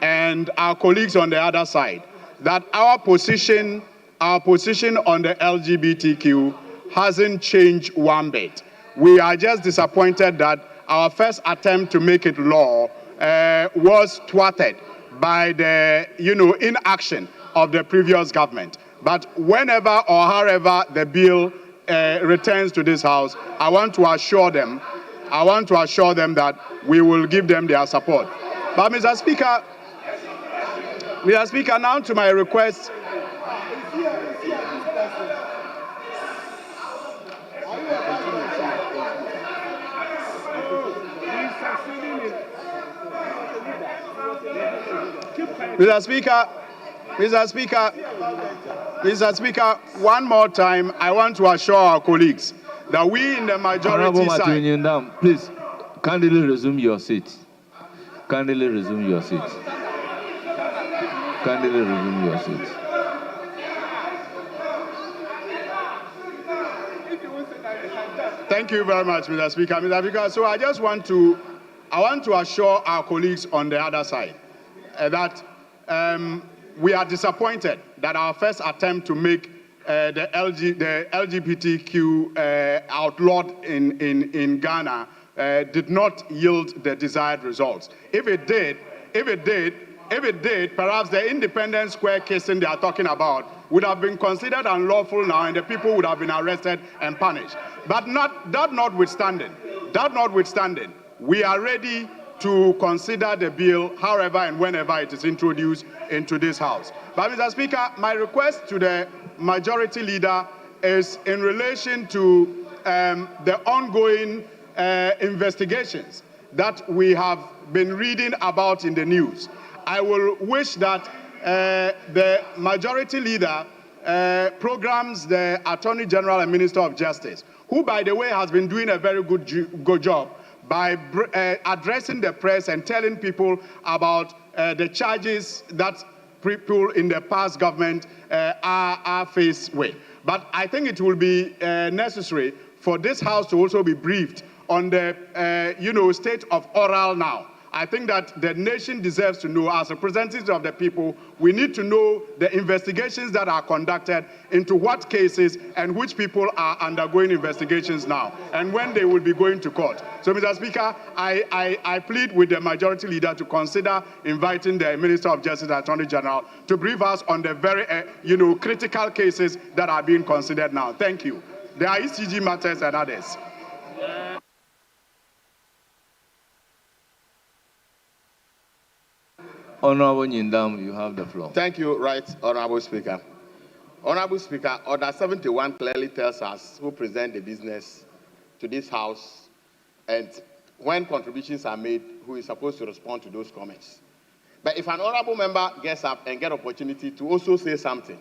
[SPEAKER 8] and our colleagues on the other side that our position on the LGBTQ hasn't changed one bit. We are just disappointed that our first attempt to make it law was thwarted by the, inaction of the previous government. But whenever or however the bill returns to this House, I want to assure them that we will give them their support. But Mr. Speaker, now to my request. Mr. Speaker, one more time, I want to assure our colleagues that we in the majority side...
[SPEAKER 1] Please, kindly resume your seat. Kindly resume your seat. Kindly resume your seat.
[SPEAKER 8] Thank you very much, Mr. Speaker. Mr. Speaker, so I just want to assure our colleagues on the other side that we are disappointed that our first attempt to make the LGBTQ outlawed in Ghana did not yield the desired results. If it did, perhaps the Independence Square casing they are talking about would have been considered unlawful now, and the people would have been arrested and punished. But that notwithstanding, we are ready to consider the bill however and whenever it is introduced into this House. But Mr. Speaker, my request to the majority leader is in relation to the ongoing investigations that we have been reading about in the news. I will wish that the majority leader programs the Attorney General and Minister of Justice, who, by the way, has been doing a very good job by addressing the press and telling people about the charges that people in the past government are faced with. But I think it will be necessary for this House to also be briefed on the state of oral now. I think that the nation deserves to know, as representatives of the people, we need to know the investigations that are conducted, into what cases, and which people are undergoing investigations now, and when they will be going to court. So, Mr. Speaker, I plead with the majority leader to consider inviting the Minister of Justice and Attorney General to brief us on the very, critical cases that are being considered now. Thank you. There are ECG matters and others.
[SPEAKER 1] Honorable Nyindam, you have the floor.
[SPEAKER 6] Thank you, Right Honorable Speaker. Honorable Speaker, Order 71 clearly tells us who present the business to this House, and when contributions are made, who is supposed to respond to those comments. But if an honorable member gets up and gets opportunity to also say something,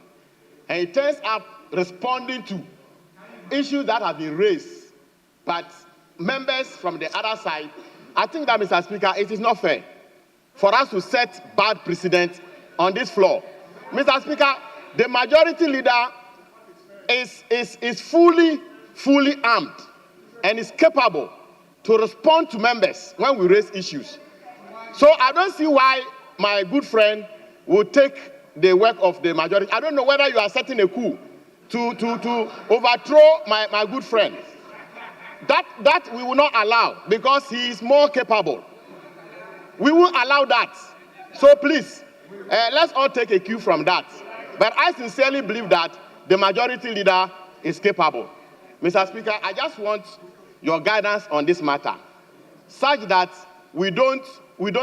[SPEAKER 6] and he turns up responding to issues that have been raised, but members from the other side, I think that, Mr. Speaker, it is not fair for us to set bad precedent on this floor. Mr. Speaker, the majority leader is fully armed and is capable to respond to members when we raise issues. So I don't see why my good friend will take the work of the majority. I don't know whether you are setting a coup to overthrow my good friend. That we will not allow because he is more capable. We won't allow that. So please, let's all take a cue from that. But I sincerely believe that the majority leader is capable. Mr. Speaker, I just want your guidance on this matter, such that we don't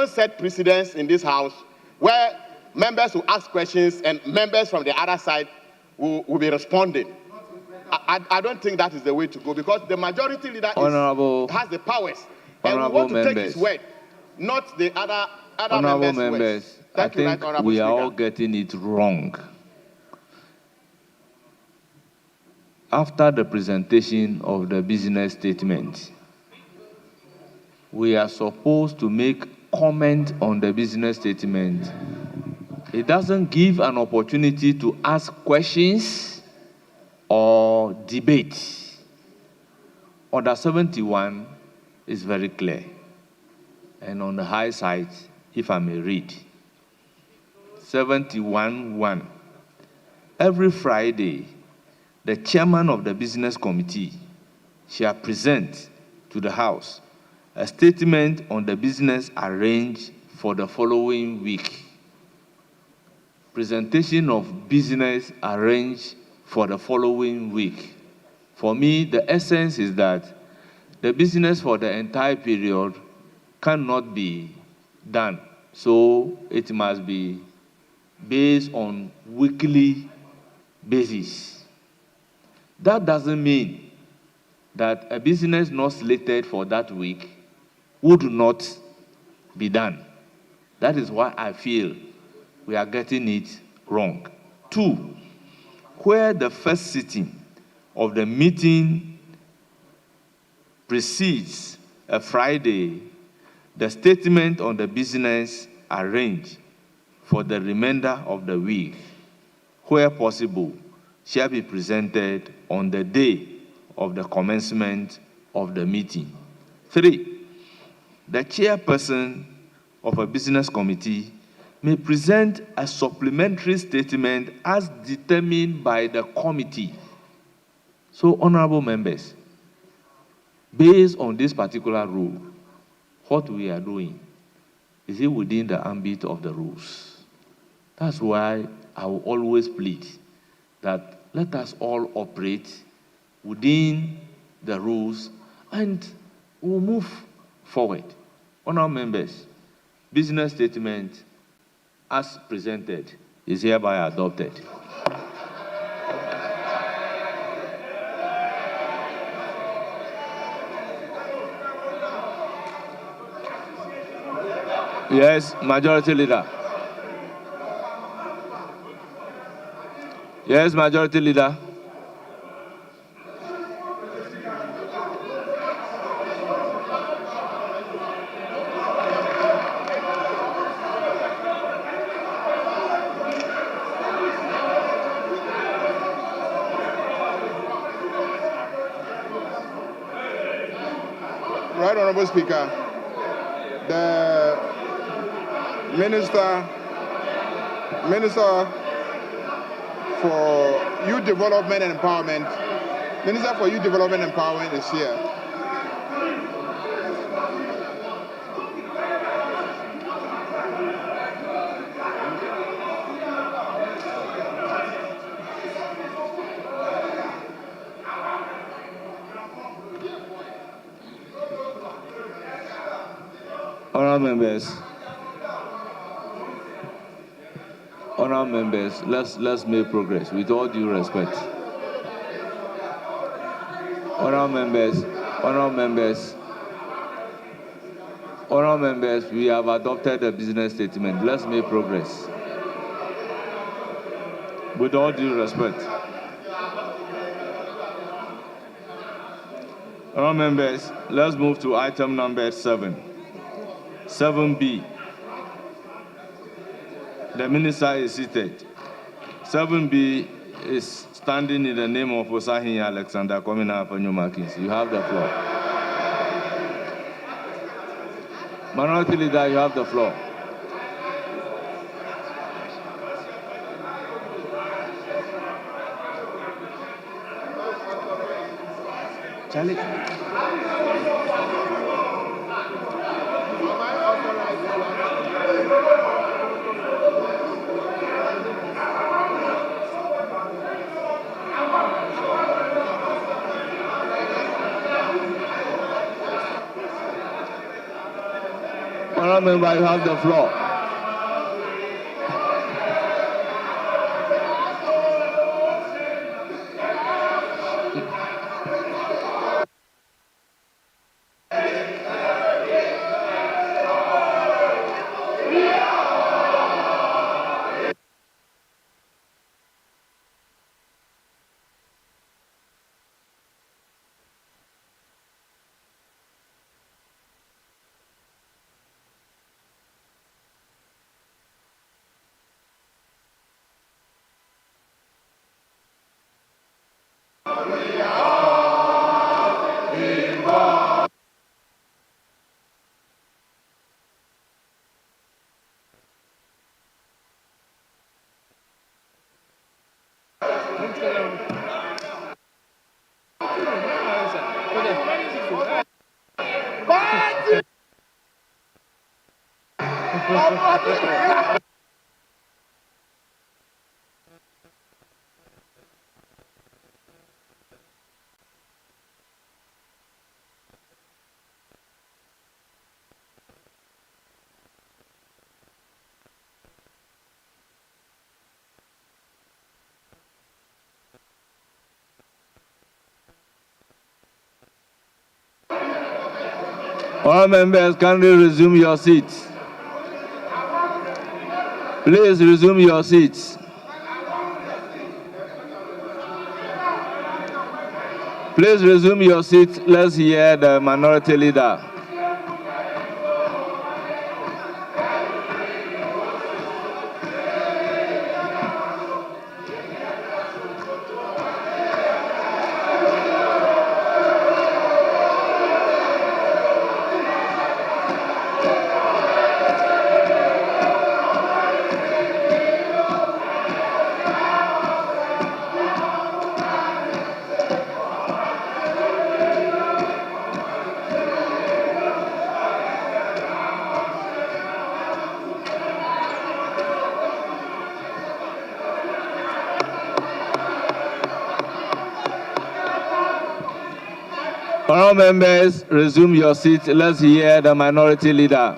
[SPEAKER 6] set precedents in this House where members will ask questions and members from the other side will be responding. I don't think that is the way to go because the majority leader has the powers and we want to take his word, not the other members' words.
[SPEAKER 1] I think we are all getting it wrong. After the presentation of the business statement, we are supposed to make comment on the business statement. It doesn't give an opportunity to ask questions or debate. Order 71 is very clear. And on the high side, if I may read, 71.1. Every Friday, the chairman of the business committee shall present to the House a statement on the business arranged for the following week. Presentation of business arranged for the following week. For me, the essence is that the business for the entire period cannot be done. So it must be based on weekly basis. That doesn't mean that a business not slated for that week would not be done. That is why I feel we are getting it wrong. 2, where the first sitting of the meeting precedes a Friday, the statement on the business arranged for the remainder of the week, where possible, shall be presented on the day of the commencement of the meeting. 3, the chairperson of a business committee may present a supplementary statement as determined by the committee. So, honorable members, based on this particular rule, what we are doing, is it within the ambit of the rules? That's why I will always plead that let us all operate within the rules and we'll move forward. Honorable members, business statement as presented is hereby adopted. Yes, Majority Leader. Yes, Majority Leader.
[SPEAKER 3] Right, Honorable Speaker, the Minister for Youth Development and Empowerment, Minister for Youth Development and Empowerment is here.
[SPEAKER 1] Honourable members, let's make progress with all due respect. Honourable members, we have adopted a business statement. Let's make progress. With all due respect. Honourable members, let's move to item number 7. 7B. The minister is seated. 7B is standing in the name of Osahin Alexander Komina Afanyo Markins. You have the floor. Minority Leader, you have the floor. Charlie. Honourable Member, you have the floor. All members, kindly resume your seats. Please resume your seats. Please resume your seats. Let's hear the Minority Leader. All members, resume your seats. Let's hear the Minority Leader.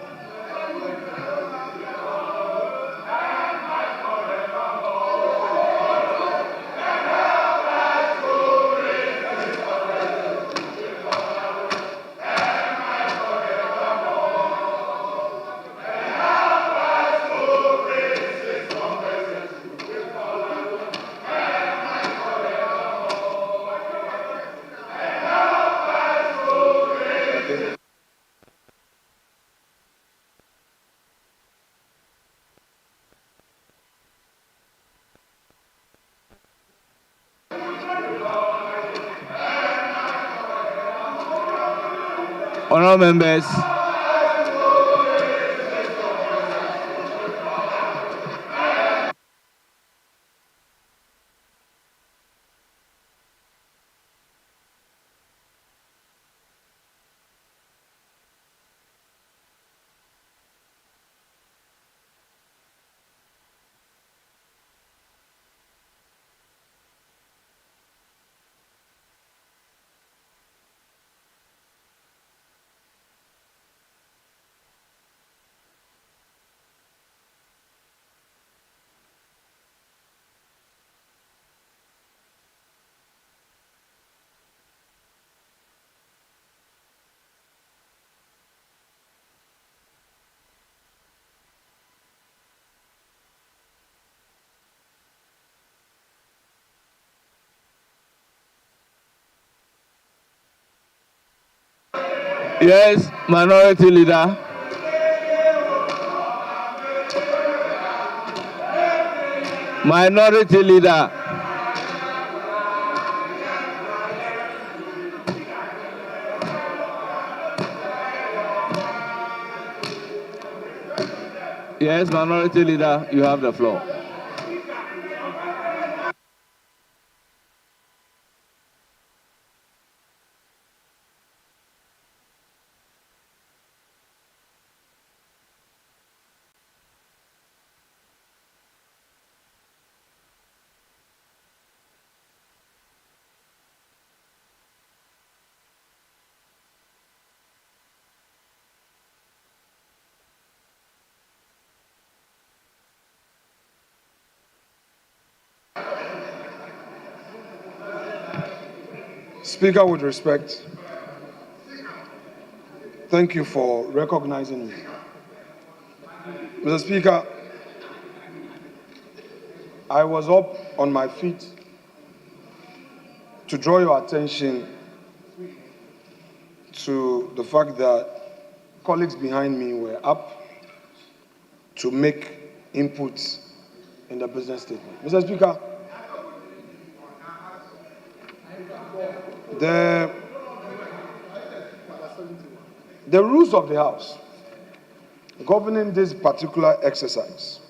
[SPEAKER 1] Honourable members, yes, Minority Leader. Minority Leader. Yes, Minority Leader, you have the floor.
[SPEAKER 9] Speaker, with respect, thank you for recognizing me. Mr. Speaker, I was up on my feet to draw your attention to the fact that colleagues behind me were up to make inputs in the business statement. Mr. Speaker, the rules of the House governing this particular exercise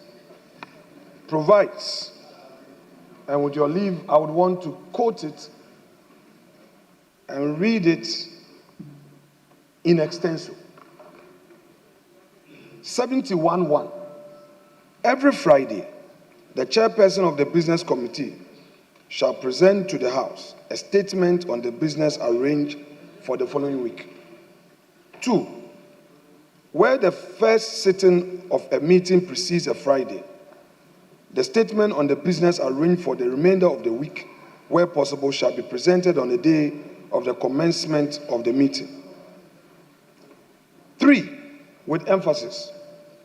[SPEAKER 9] provides, and with your leave, I would want to quote it and read it in extenso. 71.1. Every Friday, the chairperson of the business committee shall present to the House a statement on the business arranged for the following week. 2, where the first sitting of a meeting precedes a Friday, the statement on the business arranged for the remainder of the week, where possible, shall be presented on the day of the commencement of the meeting. 3, with emphasis,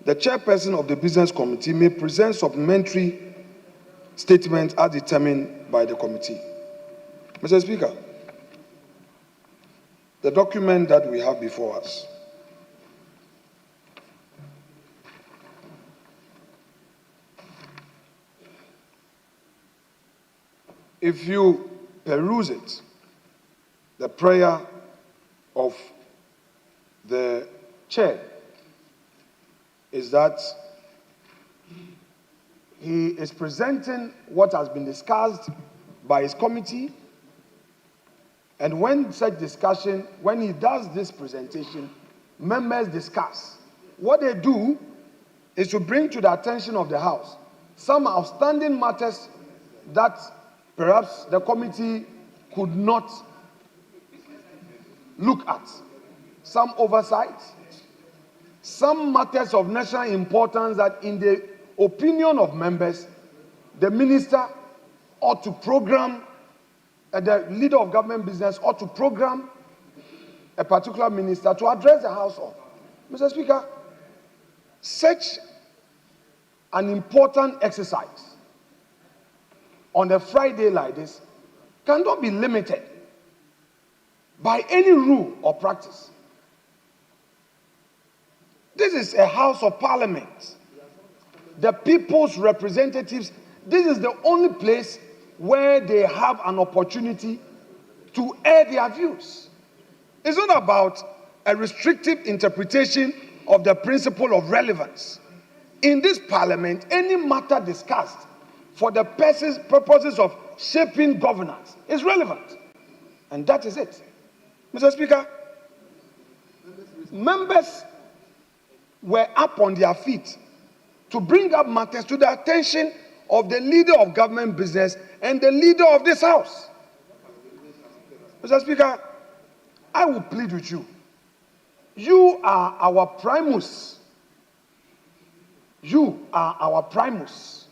[SPEAKER 9] the chairperson of the business committee may present supplementary statements as determined by the committee. Mr. Speaker, the document that we have before us if you peruse it, the prayer of the chair is that he is presenting what has been discussed by his committee, and when such discussion, when he does this presentation, members discuss. What they do is to bring to the attention of the House some outstanding matters that perhaps the committee could not look at, some oversight, some matters of national importance that in the opinion of members, the minister ought to program, the leader of government business ought to program a particular minister to address the House on. Mr. Speaker, such an important exercise on a Friday like this cannot be limited by any rule or practice. This is a House of Parliament. The people's representatives, this is the only place where they have an opportunity to air their views. It's not about a restrictive interpretation of the principle of relevance. In this parliament, any matter discussed for the purposes of shaping governance is relevant. And that is it. Mr. Speaker, members were up on their feet to bring up matters to the attention of the leader of government business and the leader of this House. Mr. Speaker, I will plead with you. You are our primus. You are our primus.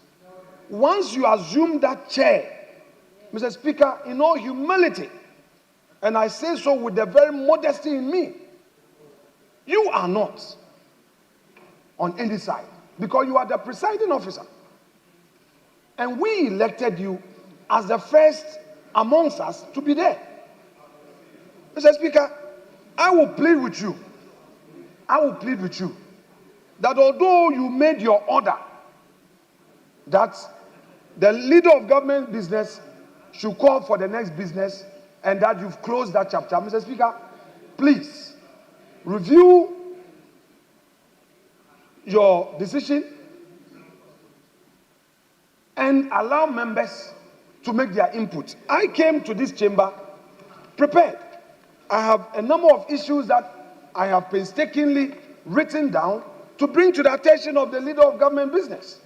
[SPEAKER 9] Once you assume that chair, Mr. Speaker, in all humility, and I say so with the very modesty in me, you are not on any side because you are the presiding officer. And we elected you as the first amongst us to be there. Mr. Speaker, I will plead with you. I will plead with you that although you made your order that the leader of government business should call for the next business and that you've closed that chapter, Mr. Speaker, please review your decision and allow members to make their input. I came to this chamber prepared. I have a number of issues that I have painstakingly written down to bring to the attention of the leader of government business.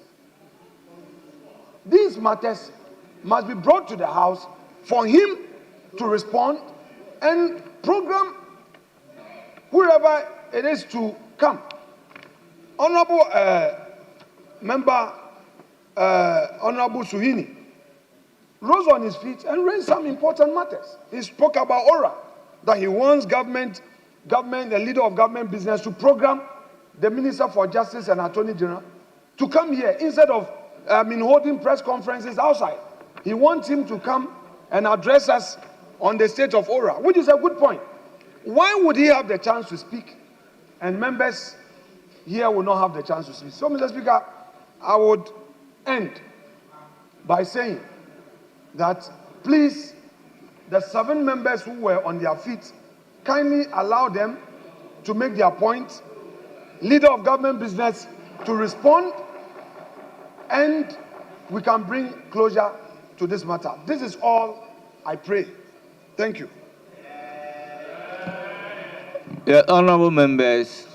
[SPEAKER 9] These matters must be brought to the House for him to respond and program whoever it is to come. Honorable Member Honorable Suhini rose on his feet and raised some important matters. He spoke about ORA, that he wants government, the leader of government business, to program the Minister for Justice and Attorney General to come here instead of holding press conferences outside. He wants him to come and address us on the state of ORA, which is a good point. Why would he have the chance to speak and members here will not have the chance to speak? So, Mr. Speaker, I would end by saying that please, the 7 members who were on their feet, kindly allow them to make their point, leader of government business to respond, and we can bring closure to this matter. This is all I pray. Thank you.
[SPEAKER 1] Yeah, honorable members,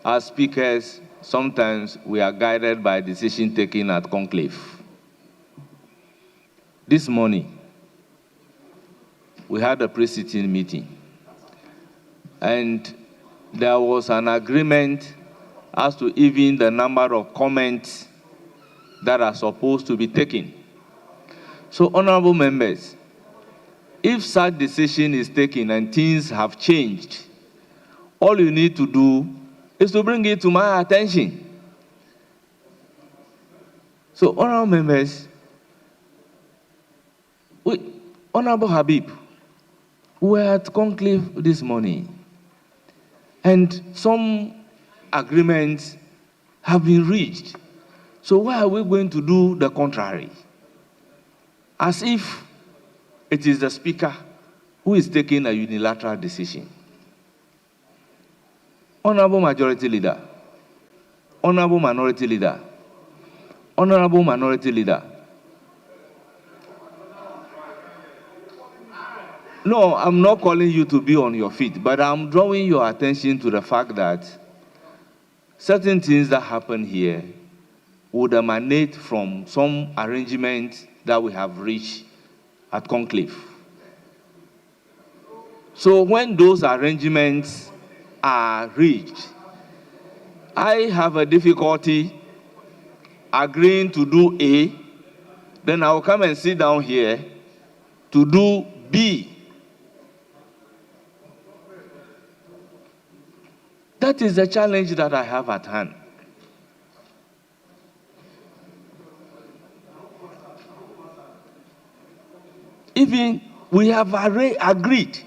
[SPEAKER 1] as speakers, sometimes we are guided by decision taken at conclave. This morning, we had a pre-sitting meeting, and there was an agreement as to even the number of comments that are supposed to be taken. So, honorable members, if such decision is taken and things have changed, all you need to do is to bring it to my attention. So, honorable members, Honorable Habib, we were at conclave this morning, and some agreements have been reached. So why are we going to do the contrary? As if it is the Speaker who is taking a unilateral decision. Honorable Majority Leader, Honorable Minority Leader, Honorable Minority Leader. No, I'm not calling you to be on your feet, but I'm drawing your attention to the fact that certain things that happen here would emanate from some arrangement that we have reached at conclave. So when those arrangements are reached, I have a difficulty agreeing to do A, then I'll come and sit down here to do B. That is the challenge that I have at hand. Even we have agreed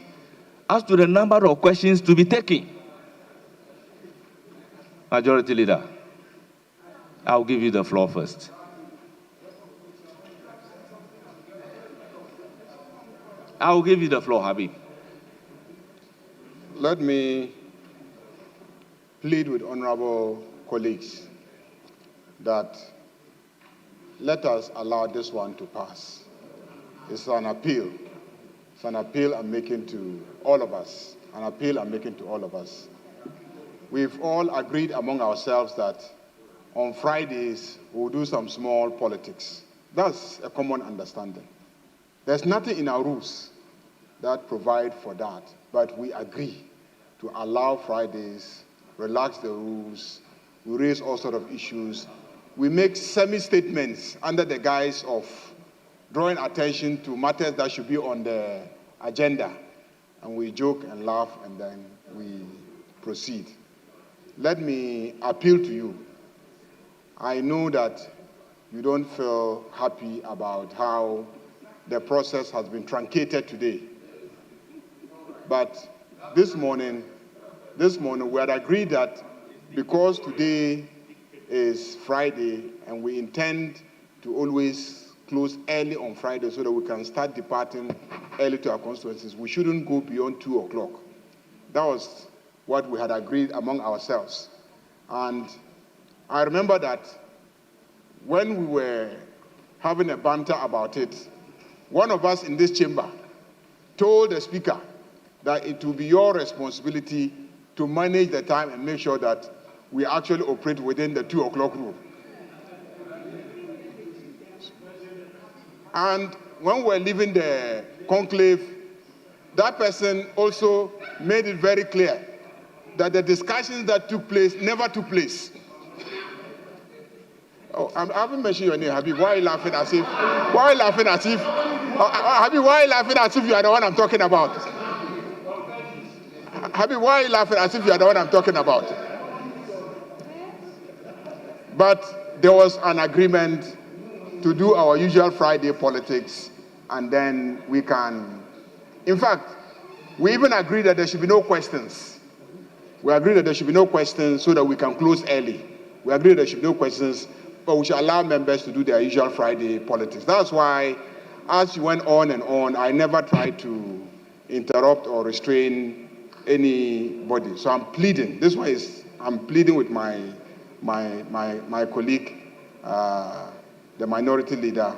[SPEAKER 1] as to the number of questions to be taken. Majority Leader, I'll give you the floor first. I'll give you the floor, Habib.
[SPEAKER 3] Let me plead with honorable colleagues that let us allow this one to pass. It's an appeal. It's an appeal I'm making to all of us. An appeal I'm making to all of us. We've all agreed among ourselves that on Fridays we'll do some small politics. That's a common understanding. There's nothing in our rules that provide for that, but we agree to allow Fridays, relax the rules, we raise all sorts of issues. We make semi-statements under the guise of drawing attention to matters that should be on the agenda. And we joke and laugh, and then we proceed. Let me appeal to you. I know that you don't feel happy about how the process has been truncated today. But this morning we had agreed that because today is Friday and we intend to always close early on Friday so that we can start departing early to our constituencies, we shouldn't go beyond 2 o'clock. That was what we had agreed among ourselves. And
[SPEAKER 6] I remember that when we were having a banter about it, one of us in this chamber told the Speaker that it will be your responsibility to manage the time and make sure that we actually operate within the 2 o'clock rule. And when we were leaving the conclave, that person also made it very clear that the discussions that took place never took place. Oh, I haven't mentioned your name, Habib. Why are you laughing as if? Why are you laughing as if? Habib, why are you laughing as if you are the one I'm talking about? Habib, why are you laughing as if you are the one I'm talking about? But there was an agreement to do our usual Friday politics, and then we can. In fact, we even agreed that there should be no questions. We agreed that there should be no questions so that we can close early. We agreed there should be no questions, but we should allow members to do their usual Friday politics. That's why, as you went on and on, I never tried to interrupt or restrain anybody. So I'm pleading. This one is, I'm pleading with my colleague, the minority leader,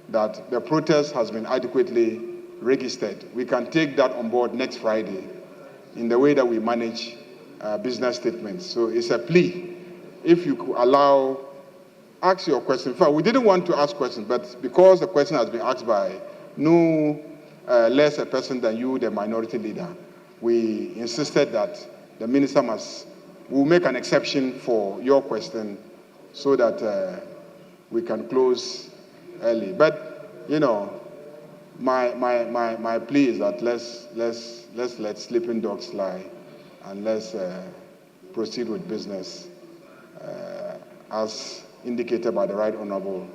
[SPEAKER 6] that the protest has been adequately registered. We can take that on board next Friday in the way that we manage business statements. So it's a plea. If you could allow, ask your question. In fact, we didn't want to ask questions, but because the question has been asked by no less a person than you, the minority leader, we insisted that the minister will make an exception for your question so that we can close early. But, you know, my plea is that let's let sleeping dogs lie and let's proceed with business as indicated by the Right Honorable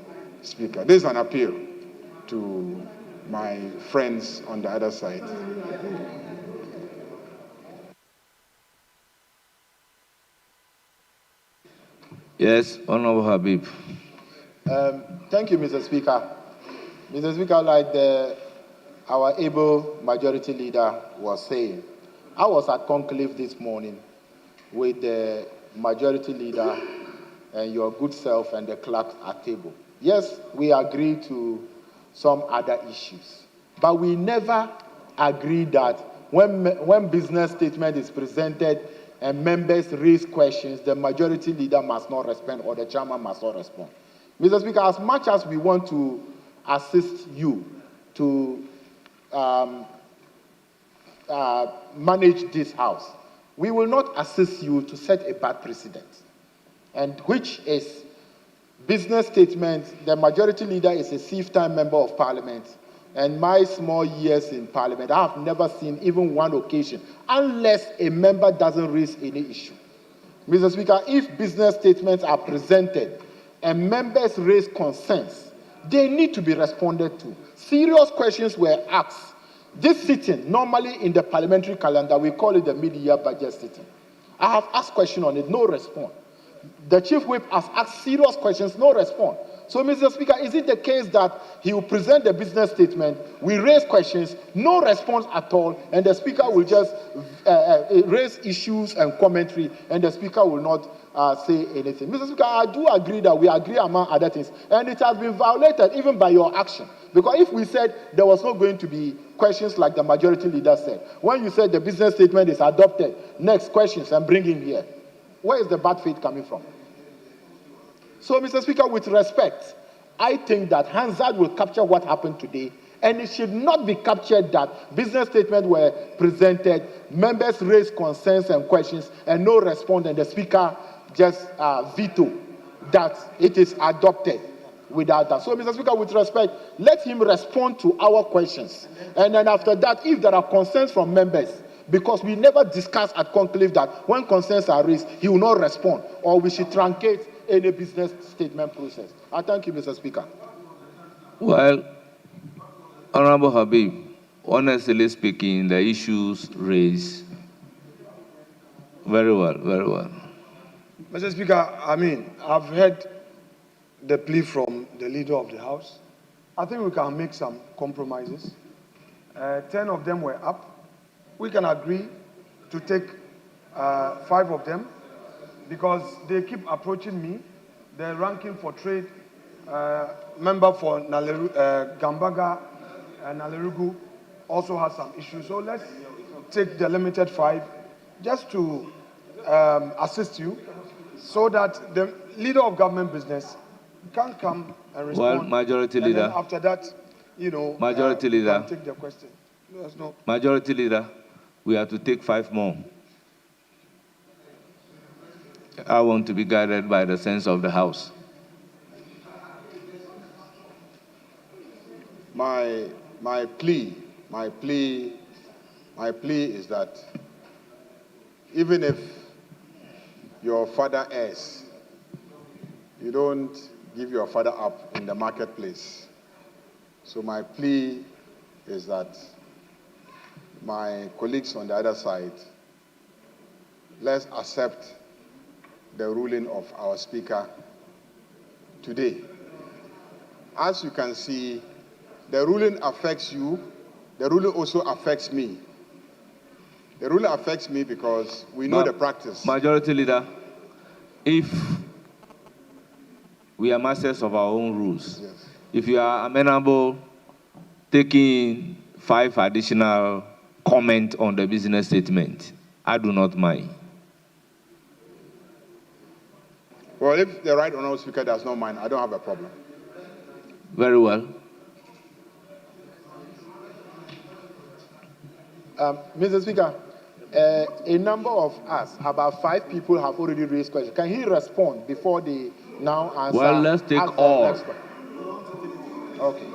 [SPEAKER 6] Speaker. This is an appeal to my friends on the other side.
[SPEAKER 1] Yes, Honorable Habib.
[SPEAKER 6] Thank you, Mr. Speaker. Mr. Speaker, like our able majority leader was saying, I was at conclave this morning with the majority leader and your good self and the clerks at table. Yes, we agreed to some other issues, but we never agreed that when business statement is presented and members raise questions, the majority leader must not respond or the chairman must not respond. Mr. Speaker, as much as we want to assist you to manage this house, we will not assist you to set a bad precedent, and which is business statement. The majority leader is a six-time member of parliament, and my small years in parliament, I have never seen even one occasion, unless a member doesn't raise any issue. Mr. Speaker, if business statements are presented and members raise concerns, they need to be responded to. Serious questions were asked. This sitting, normally in the parliamentary calendar, we call it the mid-year budget sitting. I have asked questions on it, no response. The chief whip has asked serious questions, no response. So, Mr. Speaker, is it the case that he will present the business statement, we raise questions, no response at all, and the speaker will just raise issues and commentary, and the speaker will not say anything? Mr. Speaker, I do agree that we agree among other things, and it has been violated even by your action. Because if we said there was not going to be questions like the majority leader said, when you said the business statement is adopted, next questions and bring him here, where is the bad faith coming from? So, Mr. Speaker, with respect, I think that Hansard will capture what happened today, and it should not be captured that business statements were presented, members raised concerns and questions, and no response, and the speaker just veto that it is adopted without that. So, Mr. Speaker, with respect, let him respond to our questions. And then after that, if there are concerns from members, because we never discussed at conclave that when concerns are raised, he will not respond, or we should truncate any business statement process. I thank you, Mr. Speaker.
[SPEAKER 1] Well, Honorable Habib, honestly speaking, the issues raised very well, very well.
[SPEAKER 9] Mr. Speaker, I've heard the plea from the leader of the House. I think we can make some compromises. 10 of them were up. We can agree to take 5 of them because they keep approaching me. The ranking for trade member for Gambaga and Nalerugu also has some issues. So let's take the limited 5 just to assist you so that the leader of government business can come and respond.
[SPEAKER 1] Well, Majority
[SPEAKER 9] and
[SPEAKER 1] Leader.
[SPEAKER 9] then after that,
[SPEAKER 1] Majority Leader.
[SPEAKER 9] can take the question. There's no.
[SPEAKER 1] Majority Leader, we have to take 5 more. I want to be guided by the sense of the House.
[SPEAKER 6] My plea is that even if your father errs, you don't give your father up in the marketplace. So my plea is that my colleagues on the other side, let's accept the ruling of our Speaker today. As you can see, the ruling affects you, the ruling also affects me. The ruling affects me because we know the practice.
[SPEAKER 1] Majority Leader, if we are masters of our own rules,
[SPEAKER 6] Yes.
[SPEAKER 1] if you are amenable taking 5 additional comments on the business statement, I do not mind.
[SPEAKER 6] Well, if the Right Honourable Speaker does not mind, I don't have a problem.
[SPEAKER 1] Very well.
[SPEAKER 6] Mr. Speaker, a number of us, about 5 people, have already raised questions. Can he respond before they now answer?
[SPEAKER 1] Well, let's take all.
[SPEAKER 6] Okay.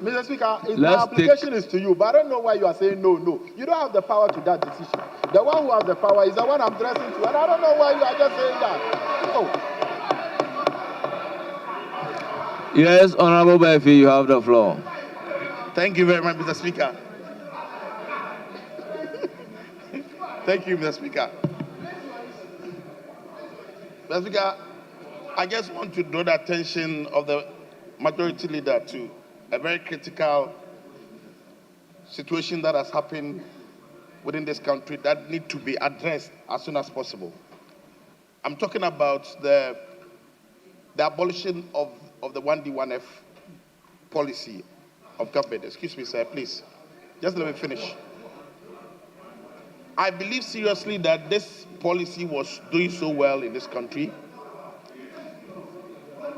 [SPEAKER 6] Mr. Speaker,
[SPEAKER 1] Let's
[SPEAKER 6] my application is to you, but I don't know why you are saying no. You don't have the power to that decision. The one who has the power is the one I'm addressing to, and I don't know why you are just saying that. No.
[SPEAKER 1] Yes, Honorable Befi, you have the floor.
[SPEAKER 10] Thank you very much, Mr. Speaker. Thank you, Mr. Speaker. Mr. Speaker, I just want to draw the attention of the Majority Leader to a very critical situation that has happened within this country that need to be addressed as soon as possible. I'm talking about the abolition of the 1D1F policy of government. Excuse me, sir, please. Just let me finish. I believe seriously that this policy was doing so well in this country,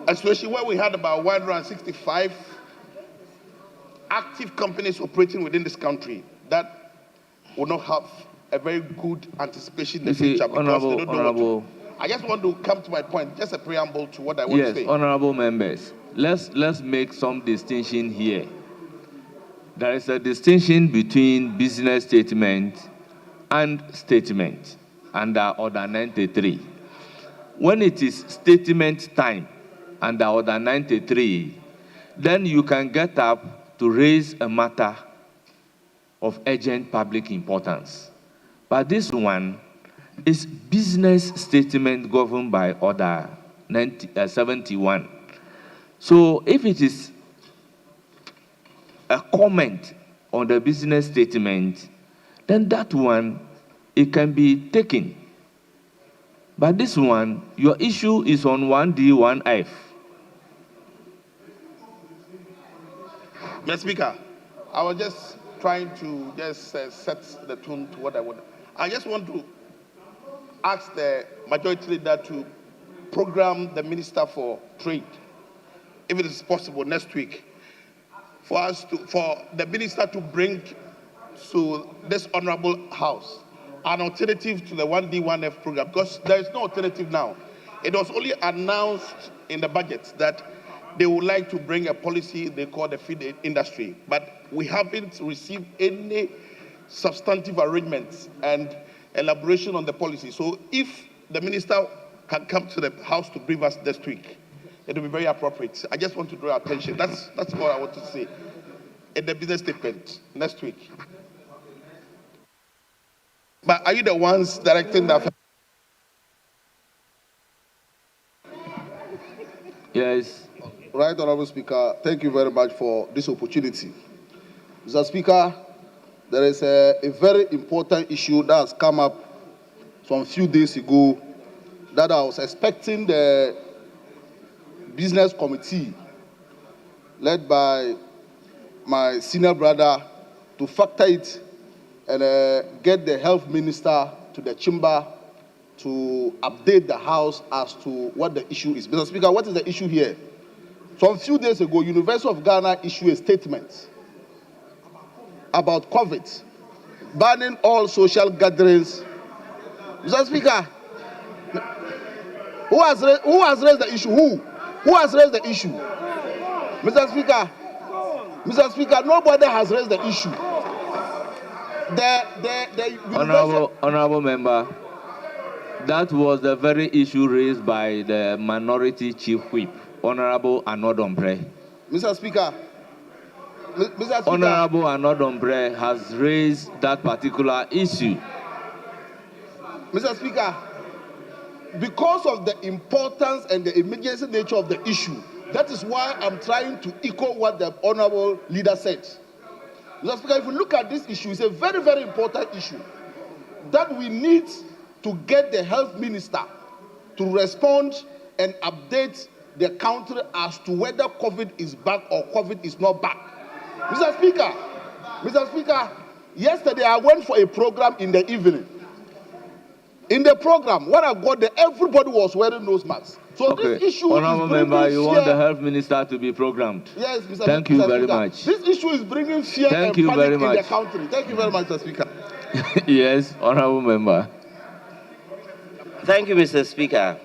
[SPEAKER 10] especially where we had about 165 active companies operating within this country that will not have a very good anticipation in the future because they don't know what to. I just want to come to my point, just a preamble to what I want to say.
[SPEAKER 1] Yes, honorable members, let's make some distinction here. There is a distinction between business statement and statement under Order 93. When it is statement time under Order 93, then you can get up to raise a matter of urgent public importance. But this one is business statement governed by Order 71. So if it is a comment on the business statement, then that one, it can be taken. But this one, your issue is on 1D1F.
[SPEAKER 10] Mr. Speaker, I was just trying to set the tone to what I want. I just want to ask the Majority Leader to program the Minister for Trade, if it is possible, next week, for the Minister to bring to this honorable House an alternative to the 1D1F program, because there is no alternative now. It was only announced in the budget that they would like to bring a policy they call the feed industry, but we haven't received any substantive arrangements and elaboration on the policy. So if the Minister can come to the House to brief us next week, it will be very appropriate. I just want to draw attention. That's all I want to say in the business statement next week. But are you the ones directing that?
[SPEAKER 1] Yes.
[SPEAKER 11] Right, Honorable Speaker, thank you very much for this opportunity. Mr. Speaker, there is a very important issue that has come up some few days ago that I was expecting the business committee led by my senior brother to factor it and get the health minister to the chamber to update the House as to what the issue is. Mr. Speaker, what is the issue here? Some few days ago, University of Ghana issued a statement about COVID, banning all social gatherings. Mr. Speaker, who has raised the issue? Who has raised the issue? Mr. Speaker, nobody has raised the issue.
[SPEAKER 1] Honorable member, that was the very issue raised by the minority chief whip, Honorable Anodombre.
[SPEAKER 11] Mr. Speaker,
[SPEAKER 1] Honorable Anodombre has raised that particular issue.
[SPEAKER 11] Mr. Speaker, because of the importance and the emergency nature of the issue, that is why I'm trying to echo what the honorable leader said. Mr. Speaker, if you look at this issue, it's a very, very important issue that we need to get the health minister to respond and update the country as to whether COVID is back or COVID is not back. Mr. Speaker, yesterday I went for a program in the evening. In the program, when I got there, everybody was wearing nose masks. So
[SPEAKER 1] okay.
[SPEAKER 11] This issue
[SPEAKER 1] Honorable
[SPEAKER 11] is bringing
[SPEAKER 1] member, you
[SPEAKER 11] fear.
[SPEAKER 1] want the health minister to be programmed.
[SPEAKER 11] Yes, Mr.
[SPEAKER 1] Thank you very
[SPEAKER 11] Speaker.
[SPEAKER 1] much.
[SPEAKER 11] This issue is bringing fear and panic in the country. Thank you very much, Mr. Speaker.
[SPEAKER 1] Yes, honorable member.
[SPEAKER 12] Thank you, Mr. Speaker.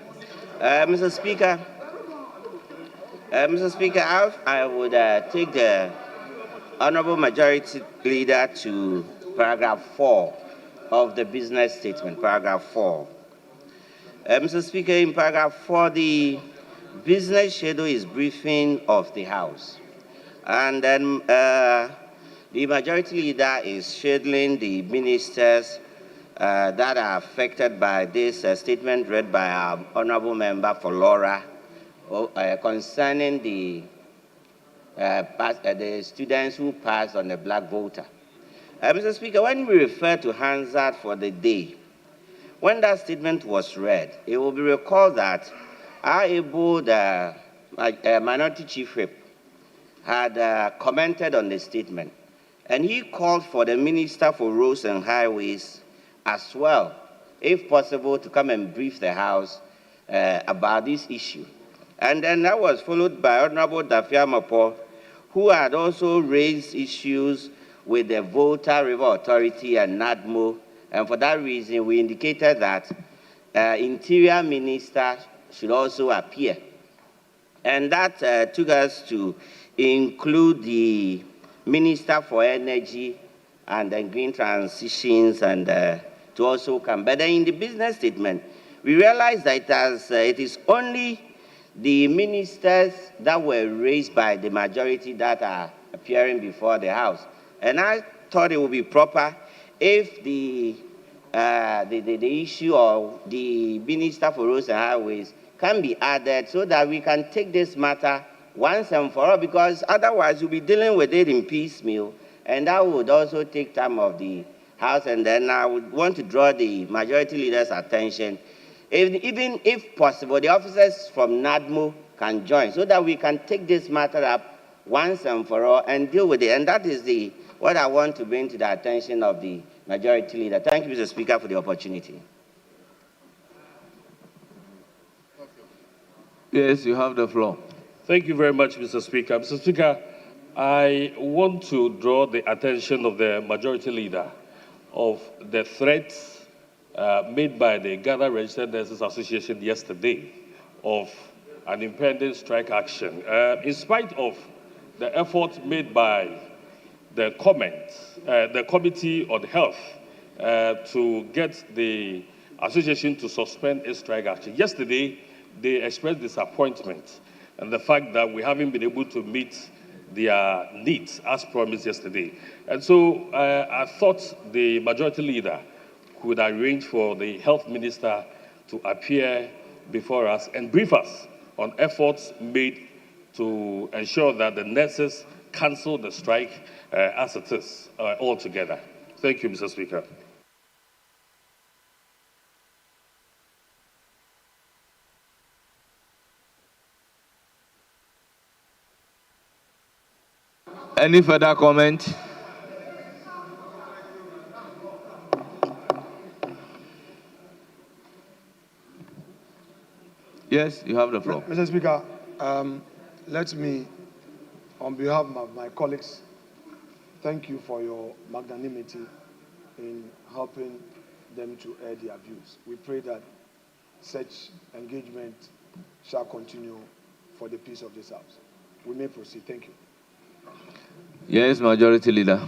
[SPEAKER 12] Mr. Speaker, I would take the honorable majority leader to paragraph 4 of the business statement, paragraph 4. Mr. Speaker, in paragraph 4, the business schedule is briefing of the House. And then the majority leader is scheduling the ministers that are affected by this statement read by our honorable member for Laura concerning the students who passed on the black voter. Mr. Speaker, when we refer to Hansard for the day, when that statement was read, it will be recalled that our able minority chief whip had commented on the statement, and he called for the Minister for Roads and Highways as well, if possible, to come and brief the House about this issue. And then that was followed by Honorable Dafia Mapo, who had also raised issues with the Volta River Authority and NADMO, and for that reason, we indicated that Interior Minister should also appear. And that took us to include the Minister for Energy and then Green Transitions and to also come. But then in the business statement, we realized that it is only the ministers that were raised by the majority that are appearing before the House. And I thought it would be proper if the issue of the Minister for Roads and Highways can be added so that we can take this matter once and for all, because otherwise we'll be dealing with it in piecemeal, and that would also take time of the House. And then I would want to draw the majority leader's attention, even if possible, the officers from NADMO can join so that we can take this matter up once and for all and deal with it. And that is what I want to bring to the attention of the majority leader. Thank you, Mr. Speaker, for the opportunity.
[SPEAKER 1] Yes, you have the floor.
[SPEAKER 13] Thank you very much, Mr. Speaker. Mr. Speaker, I want to draw the attention of the majority leader of the threats made by the Ghana Registered Nurses Association yesterday of an impending strike action. In spite of the effort made by the Committee on Health to get the association to suspend its strike action, yesterday they expressed disappointment and the fact that we haven't been able to meet their needs as promised yesterday. And so I thought the majority leader could arrange for the health minister to appear before us and brief us on efforts made to ensure that the nurses cancel the strike as it is altogether. Thank you, Mr. Speaker.
[SPEAKER 1] Any further comment? Yes, you have the floor.
[SPEAKER 9] Mr. Speaker, let me, on behalf of my colleagues, thank you for your magnanimity in helping them to air their views. We pray that such engagement shall continue for the peace of this House. We may proceed. Thank you.
[SPEAKER 1] Yes, Majority Leader.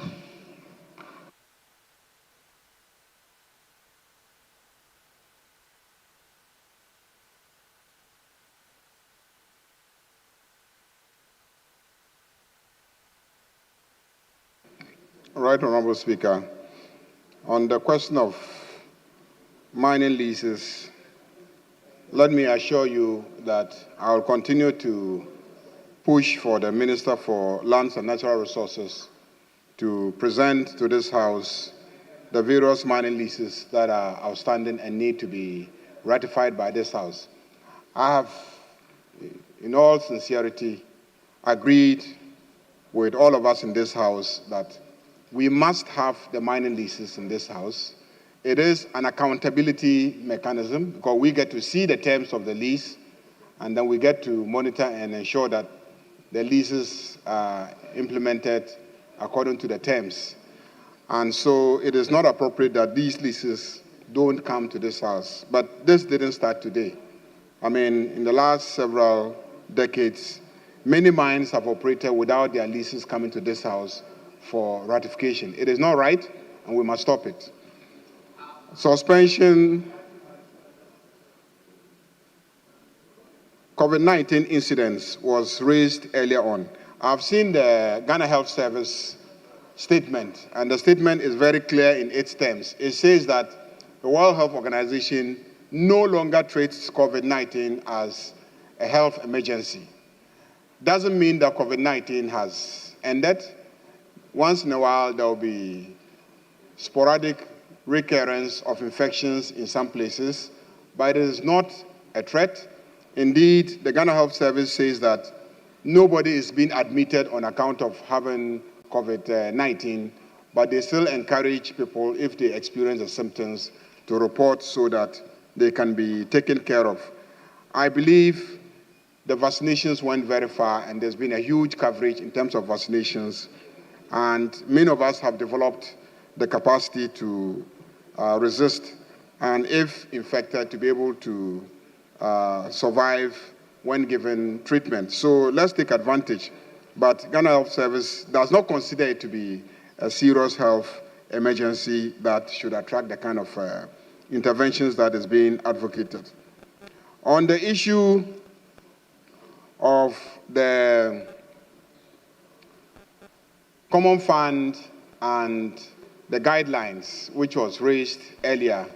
[SPEAKER 3] Right, Honorable Speaker. On the question of mining leases, let me assure you that I will continue to push for the Minister for Lands and Natural Resources to present to this House the various mining leases that are outstanding and need to be ratified by this House. I have, in all sincerity, agreed with all of us in this House that we must have the mining leases in this House. It is an accountability mechanism because we get to see the terms of the lease and then we get to monitor and ensure that the leases are implemented according to the terms. And so it is not appropriate that these leases don't come to this House. But this didn't start today. I mean, in the last several decades, many mines have operated without their leases coming to this House for ratification. It is not right, and we must stop it. Suspension, COVID-19 incidents was raised earlier on. I've seen the Ghana Health Service statement, and the statement is very clear in its terms. It says that the World Health Organization no longer treats COVID-19 as a health emergency. Doesn't mean that COVID-19 has ended. Once in a while, there will be sporadic recurrence of infections in some places, but it is not a threat. Indeed, the Ghana Health Service says that nobody is being admitted on account of having COVID-19, but they still encourage people, if they experience the symptoms, to report so that they can be taken care of. I believe the vaccinations went very far, and there's been a huge coverage in terms of vaccinations. And many of us have developed the capacity to resist, and if infected, to be able to survive when given treatment. So let's take advantage. But Ghana Health Service does not consider it to be a serious health emergency that should attract the kind of interventions that is being advocated. On the issue of the Common Fund and the guidelines, which was raised earlier.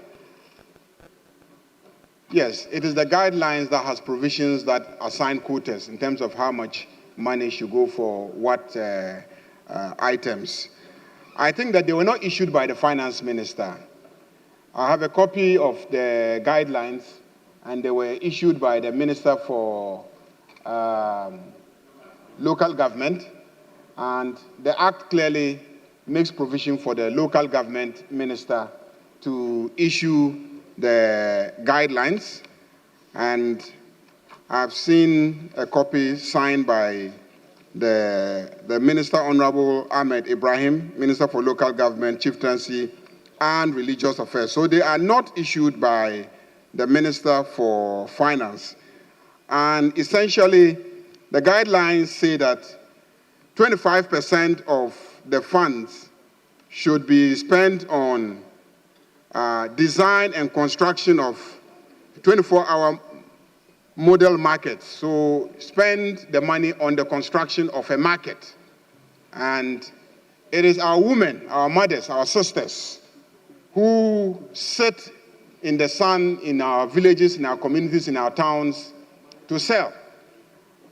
[SPEAKER 3] Yes, it is the guidelines that has provisions that assign quotas in terms of how much money should go for what items. I think that they were not issued by the finance minister. I have a copy of the guidelines, and they were issued by the Minister for Local Government. And the Act clearly makes provision for the local government minister to issue the guidelines. And I've seen a copy signed by the Minister Honorable Ahmed Ibrahim, Minister for Local Government, Chieftaincy, and Religious Affairs. So they are not issued by the Minister for Finance. And essentially, the guidelines say that 25% of the funds should be spent on design and construction of 24-hour model markets. So spend the money on the construction of a market. And it is our women, our mothers, our sisters, who sit in the sun in our villages, in our communities, in our towns to sell.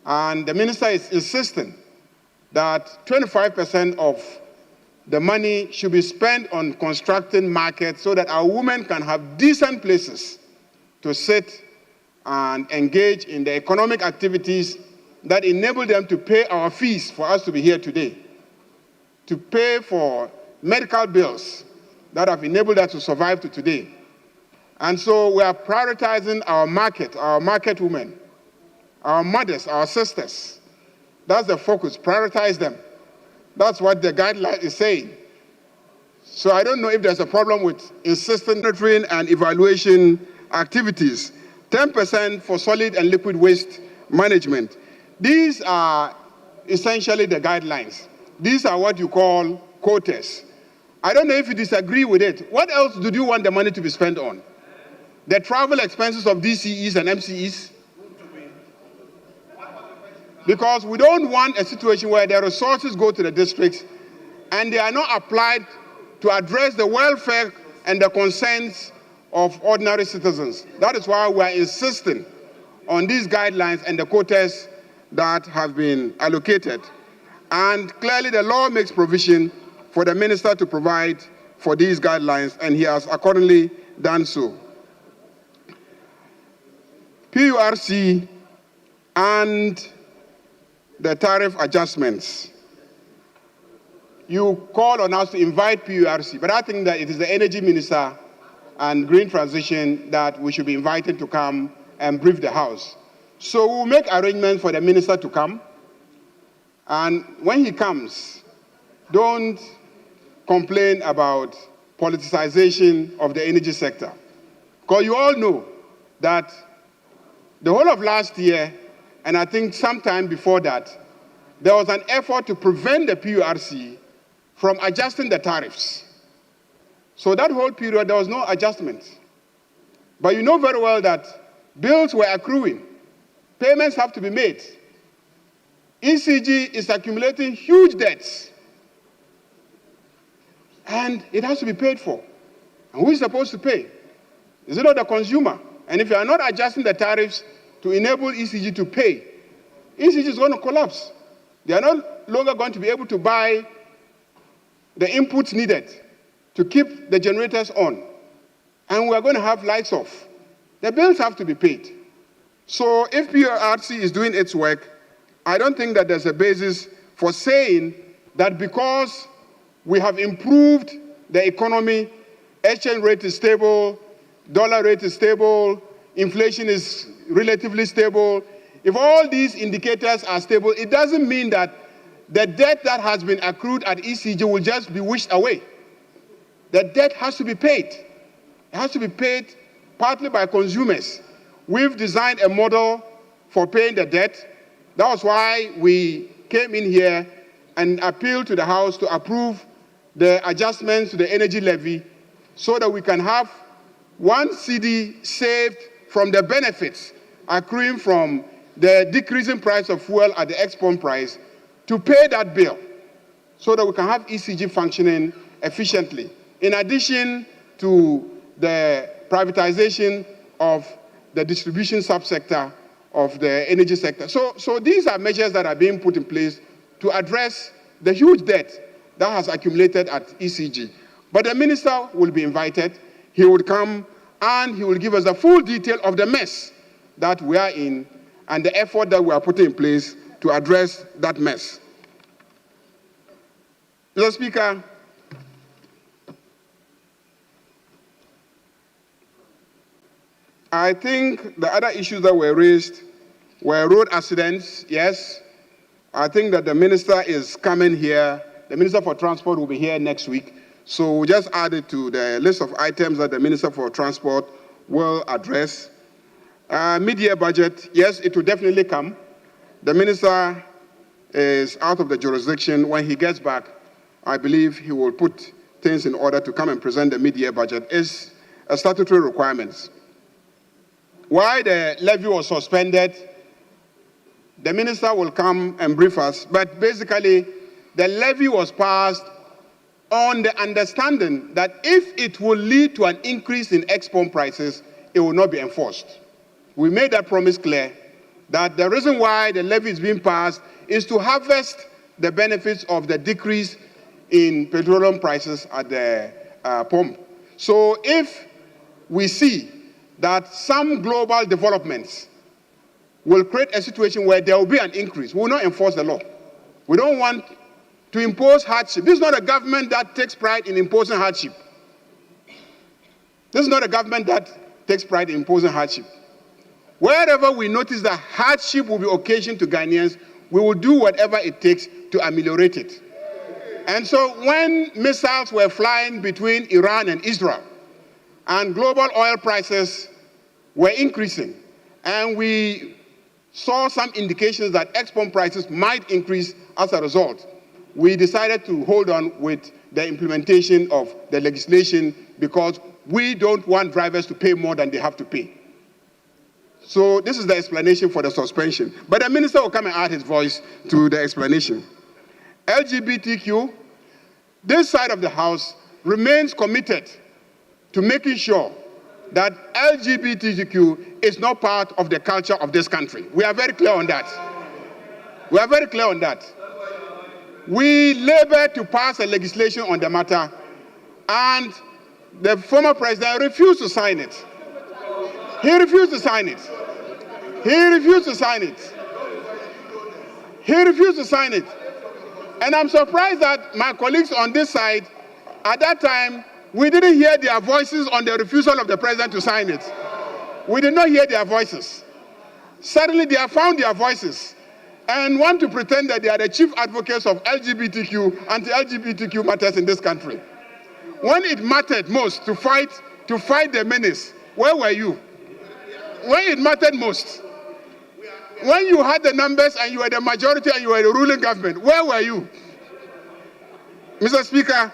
[SPEAKER 3] And the minister is insisting that 25% of the money should be spent on constructing markets so that our women can have decent places to sit and engage in the economic activities that enable them to pay our fees for us to be here today. to pay for medical bills that have enabled us to survive to today. And so we are prioritizing our market women, our mothers, our sisters. That's the focus, prioritize them. That's what the guideline is saying. So I don't know if there's a problem with insistent monitoring and evaluation activities. 10% for solid and liquid waste management. These are essentially the guidelines. These are what you call quotas. I don't know if you disagree with it. What else do you want the money to be spent on? The travel expenses of DCEs and MCEs? Because we don't want a situation where the resources go to the districts and they are not applied to address the welfare and the concerns of ordinary citizens. That is why we are insisting on these guidelines and the quotas that have been allocated. And clearly the law makes provision for the minister to provide for these guidelines, and he has accordingly done so. PURC and the tariff adjustments. You call on us to invite PURC, but I think that it is the energy minister and green transition that we should be invited to come and brief the House. So we'll make arrangements for the minister to come. And when he comes, don't complain about politicization of the energy sector. Because you all know that the whole of last year, and I think sometime before that, there was an effort to prevent the PURC from adjusting the tariffs. So that whole period, there was no adjustment. But you know very well that bills were accruing. Payments have to be made. ECG is accumulating huge debts. And it has to be paid for. And who is supposed to pay? Is it not the consumer? And if you are not adjusting the tariffs to enable ECG to pay, ECG is going to collapse. They are no longer going to be able to buy the inputs needed to keep the generators on. And we are going to have lights off. The bills have to be paid. So if PURC is doing its work, I don't think that there's a basis for saying that because we have improved the economy, exchange rate is stable, dollar rate is stable, inflation is relatively stable. If all these indicators are stable, it doesn't mean that the debt that has been accrued at ECG will just be wished away. The debt has to be paid. It has to be paid partly by consumers. We've designed a model for paying the debt. That was why we came in here and appealed to the House to approve the adjustments to the energy levy so that we can have 1 CD saved from the benefits accruing from the decreasing price of fuel at the export price to pay that bill so that we can have ECG functioning efficiently. In addition to the privatization of the distribution subsector of the energy sector. So these are measures that are being put in place to address the huge debt that has accumulated at ECG. But the minister will be invited. He will come and he will give us the full detail of the mess that we are in and the effort that we are putting in place to address that mess. Mr. Speaker, I think the other issues that were raised were road accidents. Yes, I think that the minister is coming here. The Minister for Transport will be here next week. So we just added to the list of items that the Minister for Transport will address. Mid-year budget, yes, it will definitely come. The minister is out of the jurisdiction. When he gets back, I believe he will put things in order to come and present the mid-year budget. It's a statutory requirement. Why the levy was suspended, the minister will come and brief us, but basically the levy was passed on the understanding that if it will lead to an increase in export prices, it will not be enforced. We made that promise clear that the reason why the levy is being passed is to harvest the benefits of the decrease in petroleum prices at the pump. So if we see that some global developments will create a situation where there will be an increase, we will not enforce the law. We don't want
[SPEAKER 8] to impose hardship. This is not a government that takes pride in imposing hardship. This is not a government that takes pride in imposing hardship. Wherever we notice that hardship will be occasioned to Ghanaians, we will do whatever it takes to ameliorate it. And so when missiles were flying between Iran and Israel, and global oil prices were increasing, and we saw some indications that export prices might increase as a result, we decided to hold on with the implementation of the legislation because we don't want drivers to pay more than they have to pay. So this is the explanation for the suspension. But the minister will come and add his voice to the explanation. LGBTQ, this side of the House remains committed to making sure that LGBTQ is not part of the culture of this country. We are very clear on that. We are very clear on that. We labored to pass a legislation on the matter, and the former president refused to sign it. He refused to sign it. He refused to sign it. He refused to sign it. And I'm surprised that my colleagues on this side, at that time, we didn't hear their voices on the refusal of the president to sign it. We did not hear their voices. Suddenly, they have found their voices and want to pretend that they are the chief advocates of LGBTQ, anti-LGBTQ matters in this country. When it mattered most to fight the menace, where were you? When it mattered most, when you had the numbers and you were the majority and you were the ruling government, where were you? Mr. Speaker,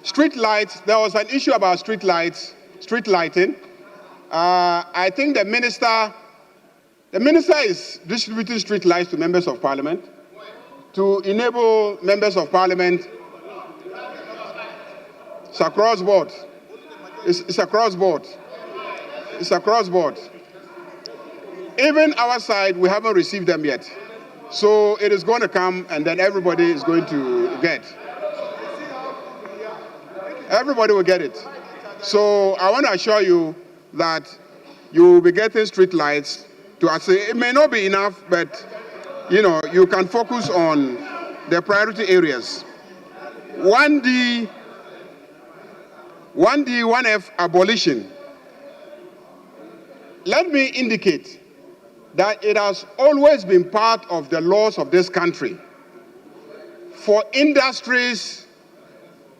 [SPEAKER 8] street lights, there was an issue about street lighting. I think the minister is distributing street lights to members of parliament to enable members of parliament. It's across board. It's across board. It's across board. Even our side, we haven't received them yet. So it is going to come, and then everybody is going to get. Everybody will get it. So I want to assure you that you will be getting street lights to assist. It may not be enough, but you can focus on the priority areas. 1D, 1F abolition. Let me indicate that it has always been part of the laws of this country for industries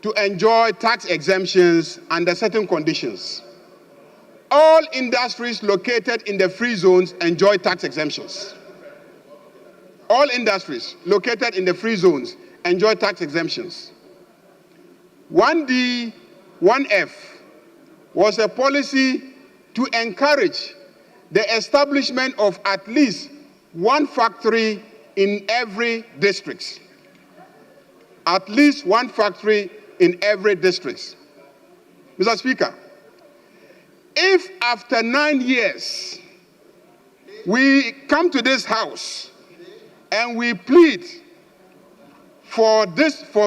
[SPEAKER 8] to enjoy tax exemptions under certain conditions. All industries located in the free zones enjoy tax exemptions. All industries located in the free zones enjoy tax exemptions. 1D, 1F was a policy to encourage the establishment of at least one factory in every district. At least one factory in every district. Mr. Speaker, if after 9 years we come to this House and we plead for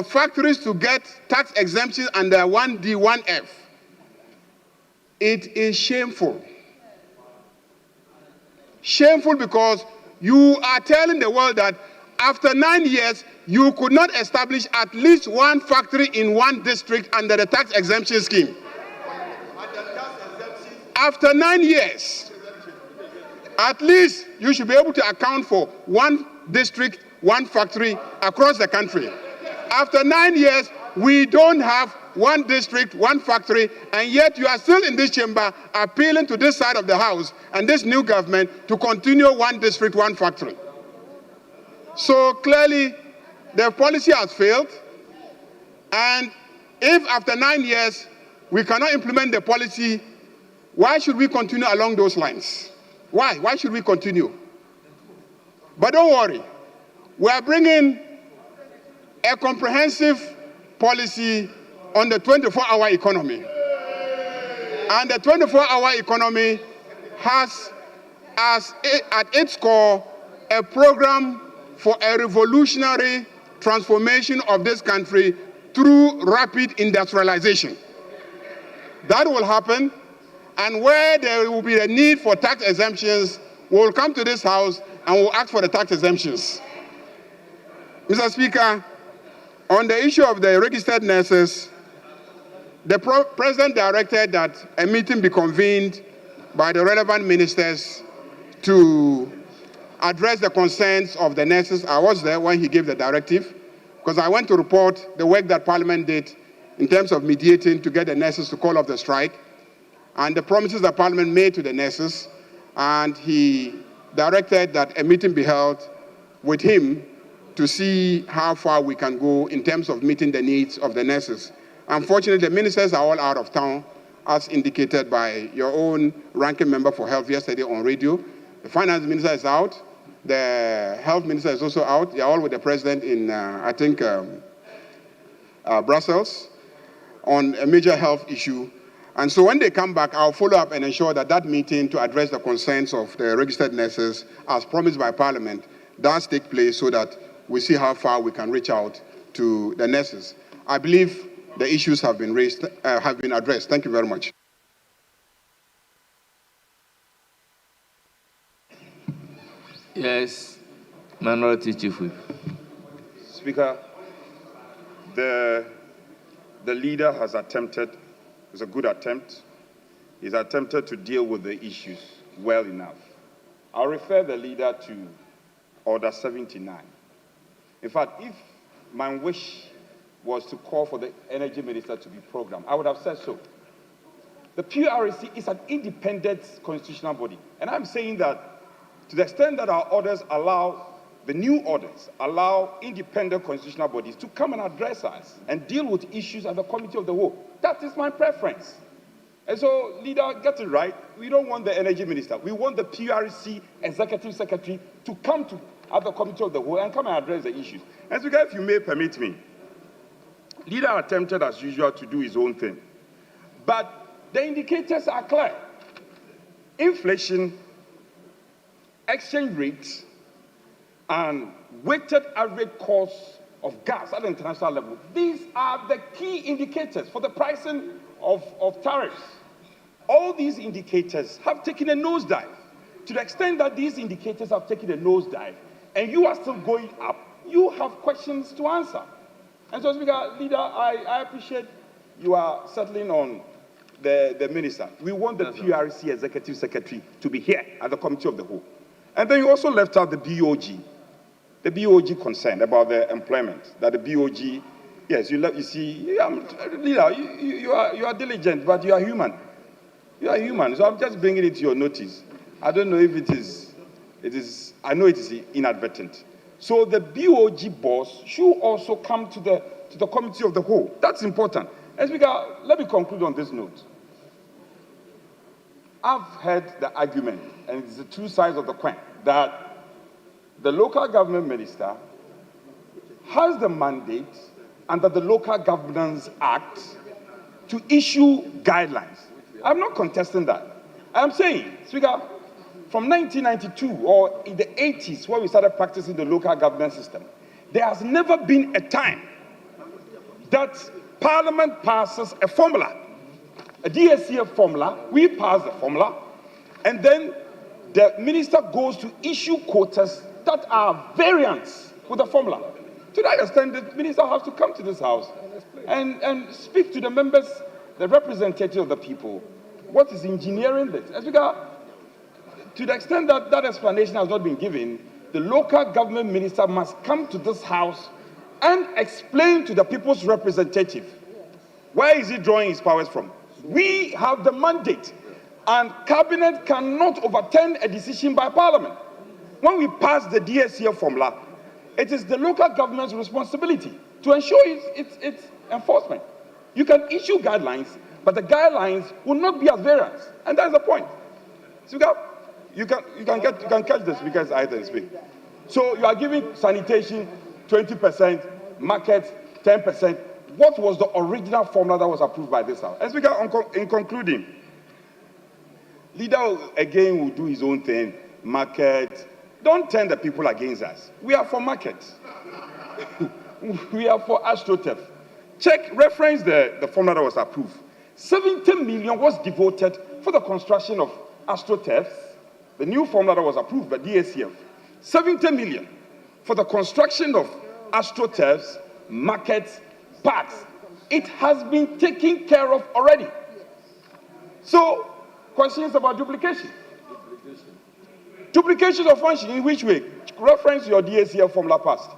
[SPEAKER 8] factories to get tax exemptions under 1D, 1F, it is shameful. Shameful because you are telling the world that after 9 years, you could not establish at least one factory in one district under the tax exemption scheme. After 9 years, at least you should be able to account for one district, one factory across the country. After 9 years, we don't have one district, one factory, and yet you are still in this chamber appealing to this side of the House and this new government to continue one district, one factory. So clearly, the policy has failed, and if after 9 years we cannot implement the policy, why should we continue along those lines? Why? Why should we continue? But don't worry, we are bringing a comprehensive policy on the 24-hour economy. And the 24-hour economy has at its core a program for a revolutionary transformation of this country through rapid industrialization. That will happen, and where there will be a need for tax exemptions, we will come to this House
[SPEAKER 3] and will ask for the tax exemptions. Mr. Speaker, on the issue of the registered nurses, the President directed that a meeting be convened by the relevant ministers to address the concerns of the nurses. I was there when he gave the directive, because I went to report the work that Parliament did in terms of mediating to get the nurses to call off the strike, and the promises that Parliament made to the nurses, and he directed that a meeting be held with him to see how far we can go in terms of meeting the needs of the nurses. Unfortunately, the ministers are all out of town, as indicated by your own ranking member for health yesterday on radio. The finance minister is out. The health minister is also out. They are all with the president in, I think, Brussels on a major health issue. And so when they come back, I'll follow up and ensure that that meeting to address the concerns of the registered nurses, as promised by Parliament, does take place so that we see how far we can reach out to the nurses. I believe the issues have been raised, have been addressed. Thank you very much.
[SPEAKER 1] Yes, Minority Chief Whip.
[SPEAKER 4] Speaker, the leader has attempted, it's a good attempt, he's attempted to deal with the issues well enough. I'll refer the leader to Order 79. In fact, if my wish was to call for the energy minister to be programmed, I would have said so. The PRC is an independent constitutional body, and I'm saying that to the extent that our orders allow, the new orders allow independent constitutional bodies to come and address us and deal with issues at the Committee of the Whole. That is my preference. And so, leader, get it right. We don't want the energy minister. We want the PRC executive secretary to come to at the Committee of the Whole and come and address the issues. And so, if you may permit me, leader attempted as usual to do his own thing. But the indicators are clear. Inflation, exchange rates, and weighted average cost of gas at the international level. These are the key indicators for the pricing of tariffs. All these indicators have taken a nosedive. To the extent that these indicators have taken a nosedive, and you are still going up, you have questions to answer. And so, Speaker, leader, I appreciate you are settling on the minister. We want the PRC executive secretary to be here at the Committee of the Whole. And then you also left out the BOG concern about the employment, that the BOG, yes, you see, leader, you are diligent, but you are human. You are human, so I'm just bringing it to your notice. I don't know if it is, I know it is inadvertent. So the BOG boss should also come to the Committee of the Whole. That's important. And Speaker, let me conclude on this note. I've heard the argument, and it's the two sides of the coin, that the local government minister has the mandate under the Local Governance Act to issue guidelines. I'm not contesting that. I'm saying, Speaker, from 1992 or in the 80s, when we started practicing the local governance system, there has never been a time that Parliament passes a formula, a DACF formula, we pass the formula, and then the minister goes to issue quotas that are variants with the formula. To that extent, the minister has to come to this house and speak to the members, the representatives of the people. What is engineering this? As regard, to the extent that that explanation has not been given, the local government minister must come to this house and explain to the people's representative, where is he drawing his powers from? We have the mandate, and cabinet cannot overturn a decision by parliament. When we pass the DACF formula, it is the local government's responsibility to ensure its enforcement. You can issue guidelines, but the guidelines will not be as variants, and that's the point. Speaker, you can catch the speaker's eye and speak. So you are giving sanitation 20%, market 10%. What was the original formula that was approved by this house? And Speaker, in concluding, leader again will do his own thing, market. Don't turn the people against us. We are for market. We are for AstroTurf. Check, reference the formula that was approved. 70 million was devoted for the construction of AstroTurfs, the new formula that was approved by DACF. 70 million for the construction of astroturfs, markets, parks. It has been taken care of already. So, questions about duplication. Duplication of function in which way? Reference your DACF formula past.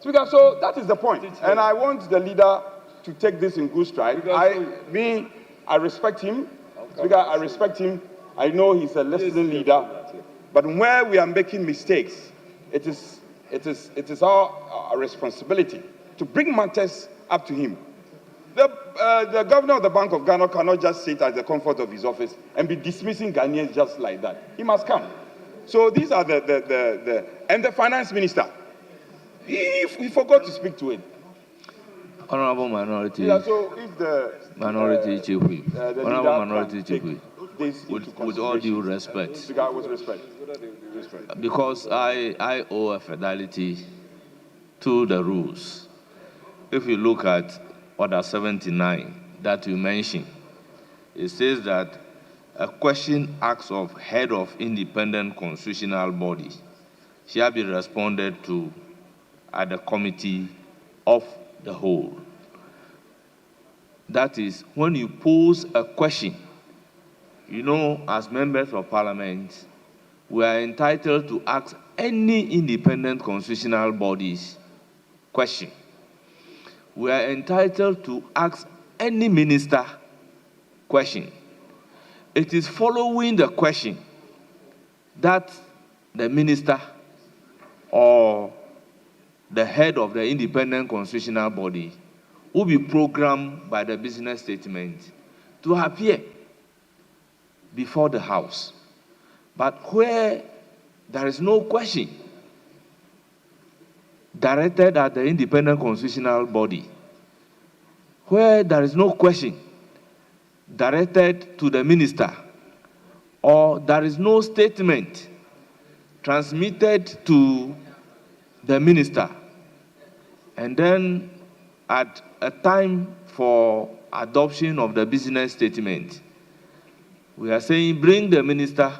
[SPEAKER 4] Speaker, so that is the point. And I want the leader to take this in good stride. I respect him. Speaker, I respect him. I know he's a listening leader. But where we are making mistakes, it is our responsibility to bring matters up to him. The governor of the Bank of Ghana cannot just sit at the comfort of his office and be dismissing Ghanaians just like that. He must come. So these are and the finance minister, he forgot to speak to it.
[SPEAKER 1] Honorable Minority.
[SPEAKER 4] Yeah, so if the
[SPEAKER 1] Minority Chief Whip. Honorable Minority Chief Whip. With all due respect.
[SPEAKER 4] With respect.
[SPEAKER 1] Because I owe a fidelity to the rules. If you look at Order 79 that you mentioned, it says that a question asked of head of independent constitutional body shall be responded to at the committee of the whole. That is, when you pose a question, you know, as members of parliament, we are entitled to ask any independent constitutional body's question. We are entitled to ask any minister question. It is following the question that the minister or the head of the independent constitutional body will be programmed by the business statement to appear before the House. But where there is no question directed at the independent constitutional body, where there is no question directed to the minister, or there is no statement transmitted to the minister, and then at a time for adoption of the business statement, we are saying bring the minister,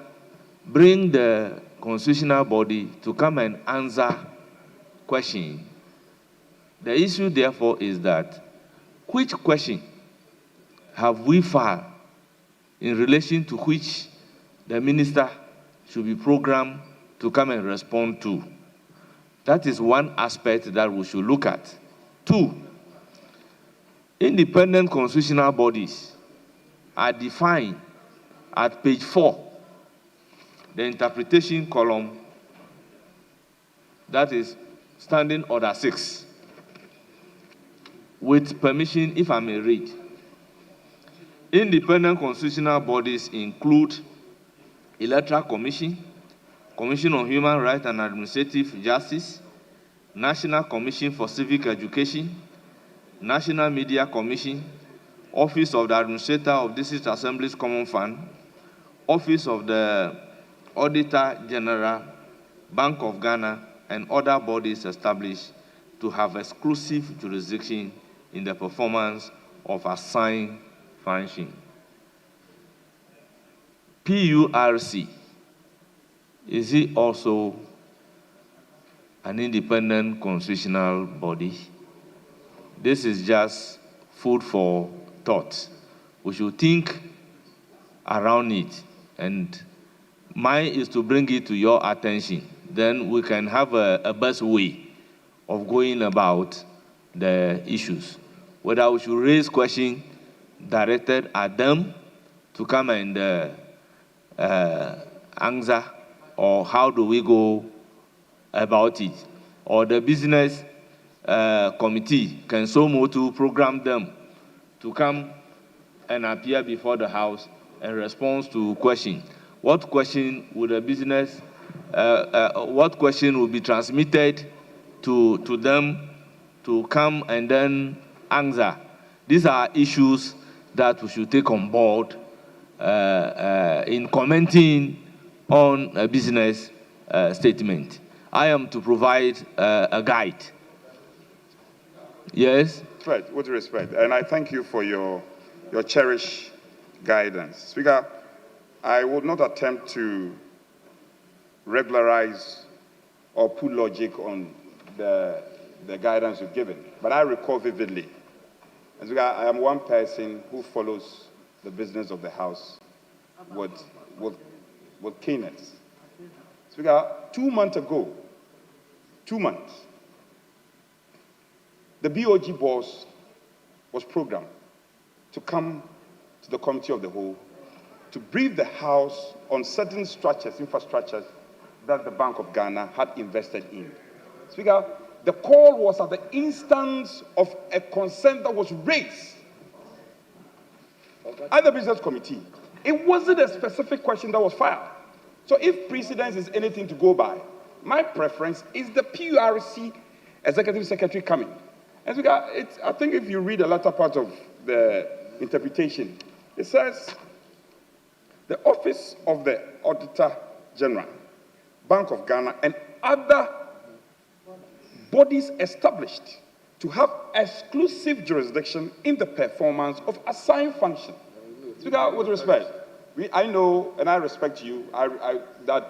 [SPEAKER 1] bring the constitutional body to come and answer question. The issue, therefore, is that which question have we filed in relation to which the minister should be programmed to come and respond to? That is one aspect that we should look at. Two, independent constitutional bodies are defined at page 4, the interpretation column, that is Standing Order 6. With permission, if I may read. Independent constitutional bodies include Electoral Commission, Commission on Human Rights and Administrative Justice, National Commission for Civic Education, National Media Commission, Office of the Administrator of District Assemblies Common Fund, Office of the Auditor General, Bank of Ghana, and other bodies established to have exclusive jurisdiction in the performance of assigned function. PURC, is it also an independent constitutional body? This is just food for thought. We should think around it, and mine is to bring it to your attention. Then we can have a best way of going about the issues. Whether we should raise questions directed at them to come and answer, or how do we go about it? Or the business committee can so move to program them to come and appear before the House and respond to questions. What question would the business, what question will be transmitted to them to come and then answer? These are issues that we should take on board in commenting on a business statement. I am to provide a guide. Yes?
[SPEAKER 4] Right, with respect. And I thank you for your cherished guidance. Speaker, I would not attempt to regularize or put logic on the guidance you've given. But I recall vividly, as I am one person who follows the business of the House with keenness. Speaker, 2 months ago, 2 months, the BOG boss was programmed to come to the Committee of the Whole to brief the House on certain structures, infrastructures that the Bank of Ghana had invested in. Speaker, the call was at the instance of a concern that was raised at the Business Committee. It wasn't a specific question that was filed. So if precedence is anything to go by, my preference is the PURC Executive Secretary coming. And Speaker, I think if you read the latter part of the interpretation, it says, the Office of the Auditor General, Bank of Ghana, and other bodies established to have exclusive jurisdiction in the performance of assigned function. Speaker, with respect, I know and I respect you that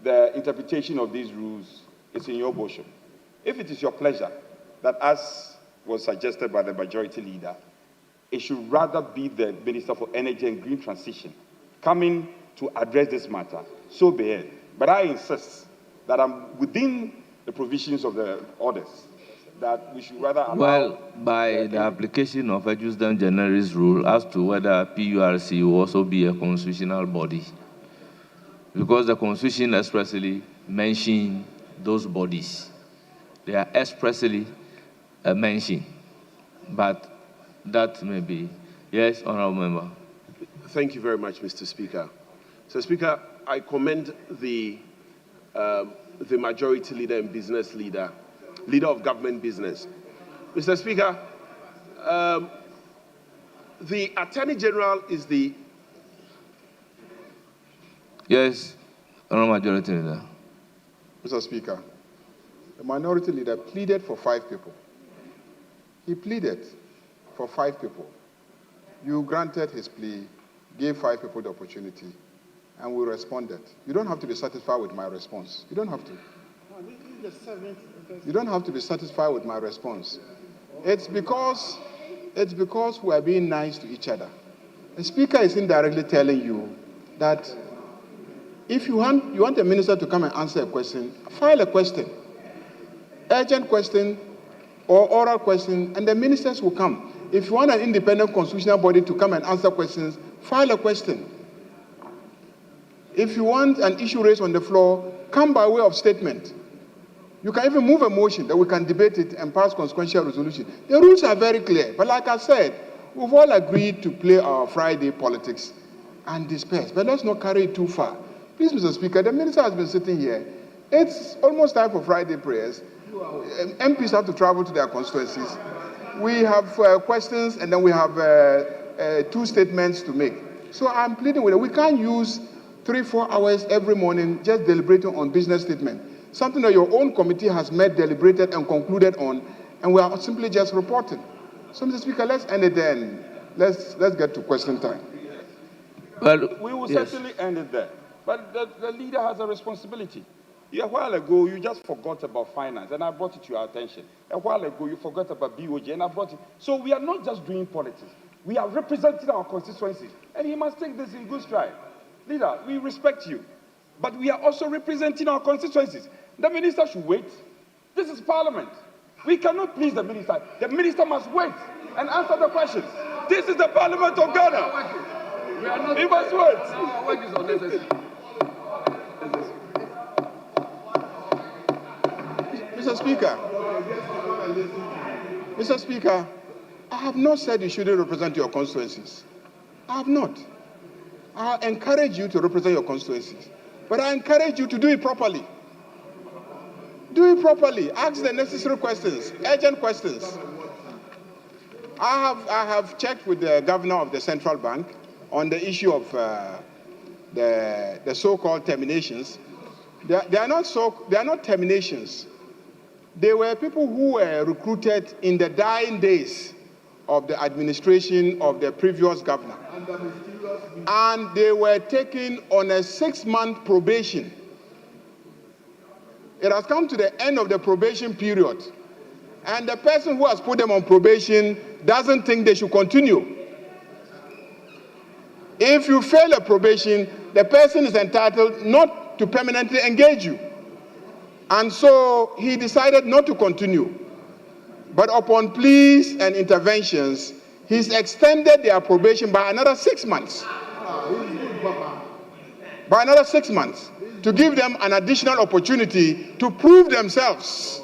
[SPEAKER 4] the interpretation of these rules is in your bosom. If it is your pleasure that, as was suggested by the majority leader, it should rather be the Minister for Energy and Green Transition coming to address this matter, so be it. But I insist that I'm within the provisions of the orders, that we should rather allow...
[SPEAKER 1] Well, by the application of Adjutant General's rule as to whether PURC will also be a constitutional body, because the Constitution expressly mentioned those bodies. They are expressly mentioned, but that may be... Yes, Honourable Member.
[SPEAKER 14] Thank you very much, Mr. Speaker. So, Speaker, I commend the majority leader and business leader of government business. Mr. Speaker, the Attorney General is the...
[SPEAKER 1] Yes, Honourable Majority Leader.
[SPEAKER 6] Mr. Speaker, the minority leader pleaded for 5 people. He pleaded for 5 people. You granted his plea, gave 5 people the opportunity, and we responded. You don't have to be satisfied with my response. You don't have to. You don't have to be satisfied with my response. It's because we are being nice to each other. The Speaker is indirectly telling you that if you want a minister to come and answer a question, file a question, urgent question or oral question, and the ministers will come. If you want an independent constitutional body to come and answer questions, file a question. If you want an issue raised on the floor, come by way of statement. You can even move a motion that we can debate it and pass consequential resolution. The rules are very clear. But like I said, we've all agreed to play our Friday politics and disperse. But let's not carry it too far. Please, Mr. Speaker, the minister has been sitting here. It's almost time for Friday prayers. MPs have to travel to their constituencies. We have questions, and then we have 2 statements to make. So I'm pleading with it. We can't use 3-4 hours every morning just deliberating on business statement. Something that your own committee has met, deliberated, and concluded on, and we are simply just reporting. So, Mr. Speaker, let's end it then. Let's get to question time.
[SPEAKER 4] Well, we will certainly end it there. But the leader has a responsibility. A while ago, you just forgot about finance, and I brought it to your attention. A while ago, you forgot about BOJ, and I brought it. So we are not just doing politics. We are representing our constituencies, and he must take this in good stride. Leader, we respect you, but we are also representing our constituencies. The minister should wait. This is Parliament. We cannot please the minister. The minister must wait and answer the questions. This is the Parliament of Ghana. He must wait.
[SPEAKER 7] Our work is unnecessary.
[SPEAKER 6] Mr. Speaker, I have not said you shouldn't represent your constituencies. I have not. I encourage you to represent your constituencies, but I encourage you to do it properly. Do it properly. Ask the necessary questions, urgent questions. I have checked with the governor of the central bank on the issue of the so-called terminations. They are not terminations. They were people who were recruited in the dying days of the administration of the previous governor. And they were taken on a 6-month probation. It has come to the end of the probation period. And the person who has put them on probation doesn't think they should continue. If you fail a probation, the person is entitled not to permanently engage you. And so he decided not to continue. But upon pleas and interventions, he's extended their probation by another 6 months. By another 6 months, to give them an additional opportunity to prove themselves.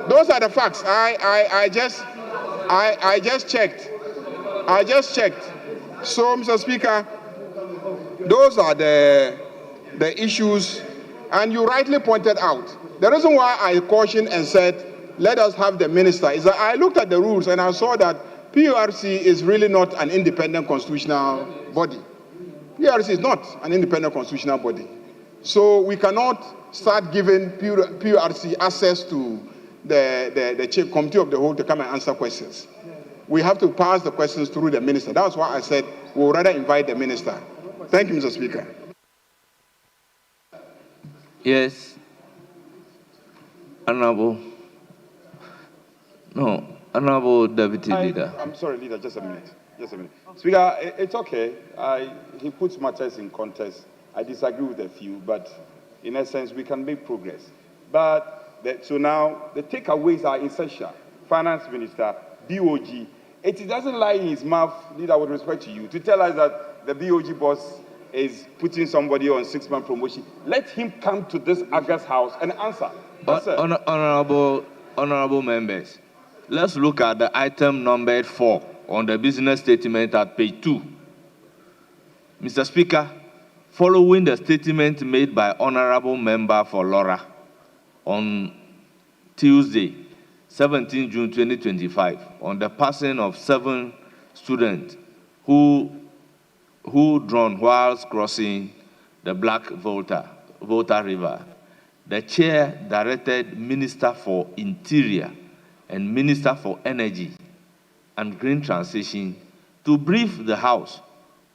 [SPEAKER 6] Those are the facts. I just checked. I just checked. So, Mr. Speaker, those are the issues, and you rightly pointed out. The reason why I cautioned and said, let us have the minister, is that I looked at the rules and I saw that PURC is really not an independent constitutional body. PURC is not an independent constitutional body. So we cannot start giving PURC access to the committee of the whole to come and answer questions. We have to pass the questions through the minister. That's why I said we'll rather invite the minister. Thank you, Mr. Speaker.
[SPEAKER 1] Yes. Honorable Deputy Leader.
[SPEAKER 4] I'm sorry, Leader, just a minute. Speaker, it's okay. He puts matters in context. I disagree with a few, but in essence, we can make progress. So now, the takeaways are essential. Finance Minister, BOG, it doesn't lie in his mouth, Leader, with respect to you, to tell us that the BOG boss is putting somebody on 6-month promotion. Let him come to this August house and answer.
[SPEAKER 1] Honorable members, let's look at the item numbered 4 on the business statement at page 2. Mr. Speaker, following the statement made by Honorable Member for Laura on Tuesday, 17 June 2025, on the passing of 7 students who drowned whilst crossing the Black Volta River, the chair directed Minister for Interior and Minister for Energy and Green Transition to brief the House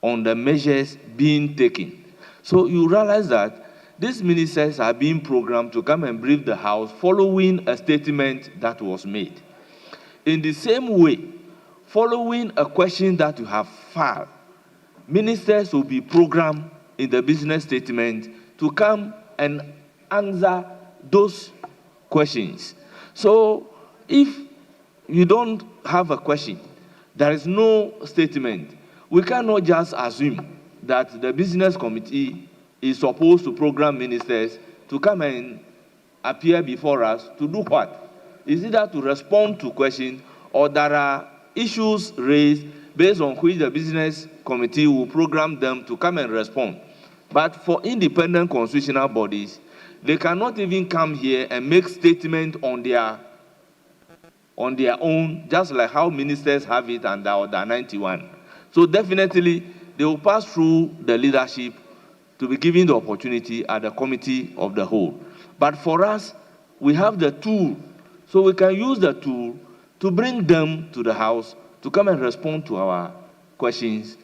[SPEAKER 1] on the measures being taken. So you realize that these ministers are being programmed to come and brief the House following a statement that was made. In the same way, following a question that you have filed, ministers will be programmed in the business statement to come and answer those questions. So if you don't have a question, there is no statement, we cannot just assume that the business committee is supposed to program ministers to come and appear before us to do what? Is either to respond to questions, or there are issues raised based on which the business committee will program them to come and respond. But for independent constitutional bodies, they cannot even come here and make statements on their own, just like how ministers have it under Order 91. So definitely, they will pass through the leadership to be given the opportunity at the committee of the whole. But for us, we have the tool, so we can use the tool to bring them to the House to come and respond to our questions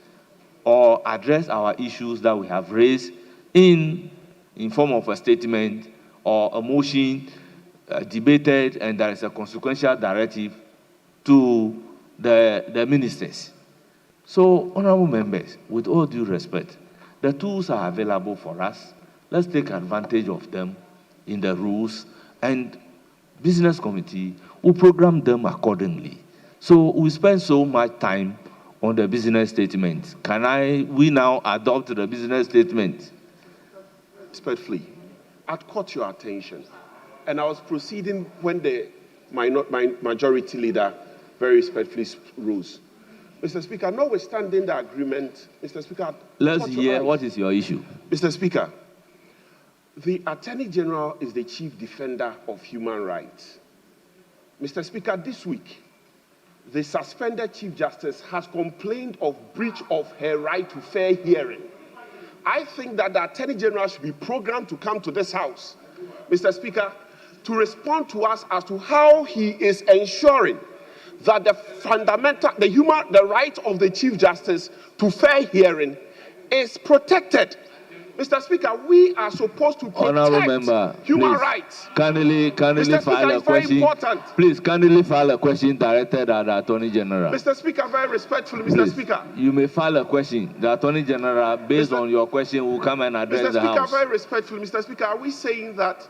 [SPEAKER 1] or address our issues that we have raised in form of a statement or a motion debated, and there is a consequential directive to the ministers. So, honorable members, with all due respect, the tools are available for us. Let's take advantage of them in the rules, and business committee will program them accordingly. So we spend so much time on the business statement. We now adopt the business statement?
[SPEAKER 14] Respectfully, I'd caught your attention, and I was proceeding when the majority leader very respectfully rose. Mr. Speaker, notwithstanding the agreement, Mr. Speaker,
[SPEAKER 1] let's hear what is your issue.
[SPEAKER 14] Mr. Speaker, the Attorney General is the chief defender of human rights. Mr. Speaker, this week, the suspended Chief Justice has complained of breach of her right to fair hearing. I think that the Attorney General should be programmed to come to this House, Mr. Speaker, to respond to us as to how he is ensuring that the right of the Chief Justice to fair hearing is protected. Mr. Speaker, we are supposed to
[SPEAKER 1] Honorable
[SPEAKER 14] protect
[SPEAKER 1] member,
[SPEAKER 14] human
[SPEAKER 1] please,
[SPEAKER 14] rights.
[SPEAKER 1] kindly
[SPEAKER 14] Mr.
[SPEAKER 1] file
[SPEAKER 14] Speaker,
[SPEAKER 1] a
[SPEAKER 14] it's very
[SPEAKER 1] question.
[SPEAKER 14] important.
[SPEAKER 1] Please, kindly file a question directed at the Attorney General.
[SPEAKER 14] Mr. Speaker, very respectfully, Mr.
[SPEAKER 1] Please,
[SPEAKER 14] Speaker.
[SPEAKER 1] you may file a question. The Attorney General, based on your question, will come and address
[SPEAKER 14] Mr.
[SPEAKER 1] the
[SPEAKER 14] Speaker,
[SPEAKER 1] House.
[SPEAKER 14] very respectfully, Mr. Speaker, are we saying that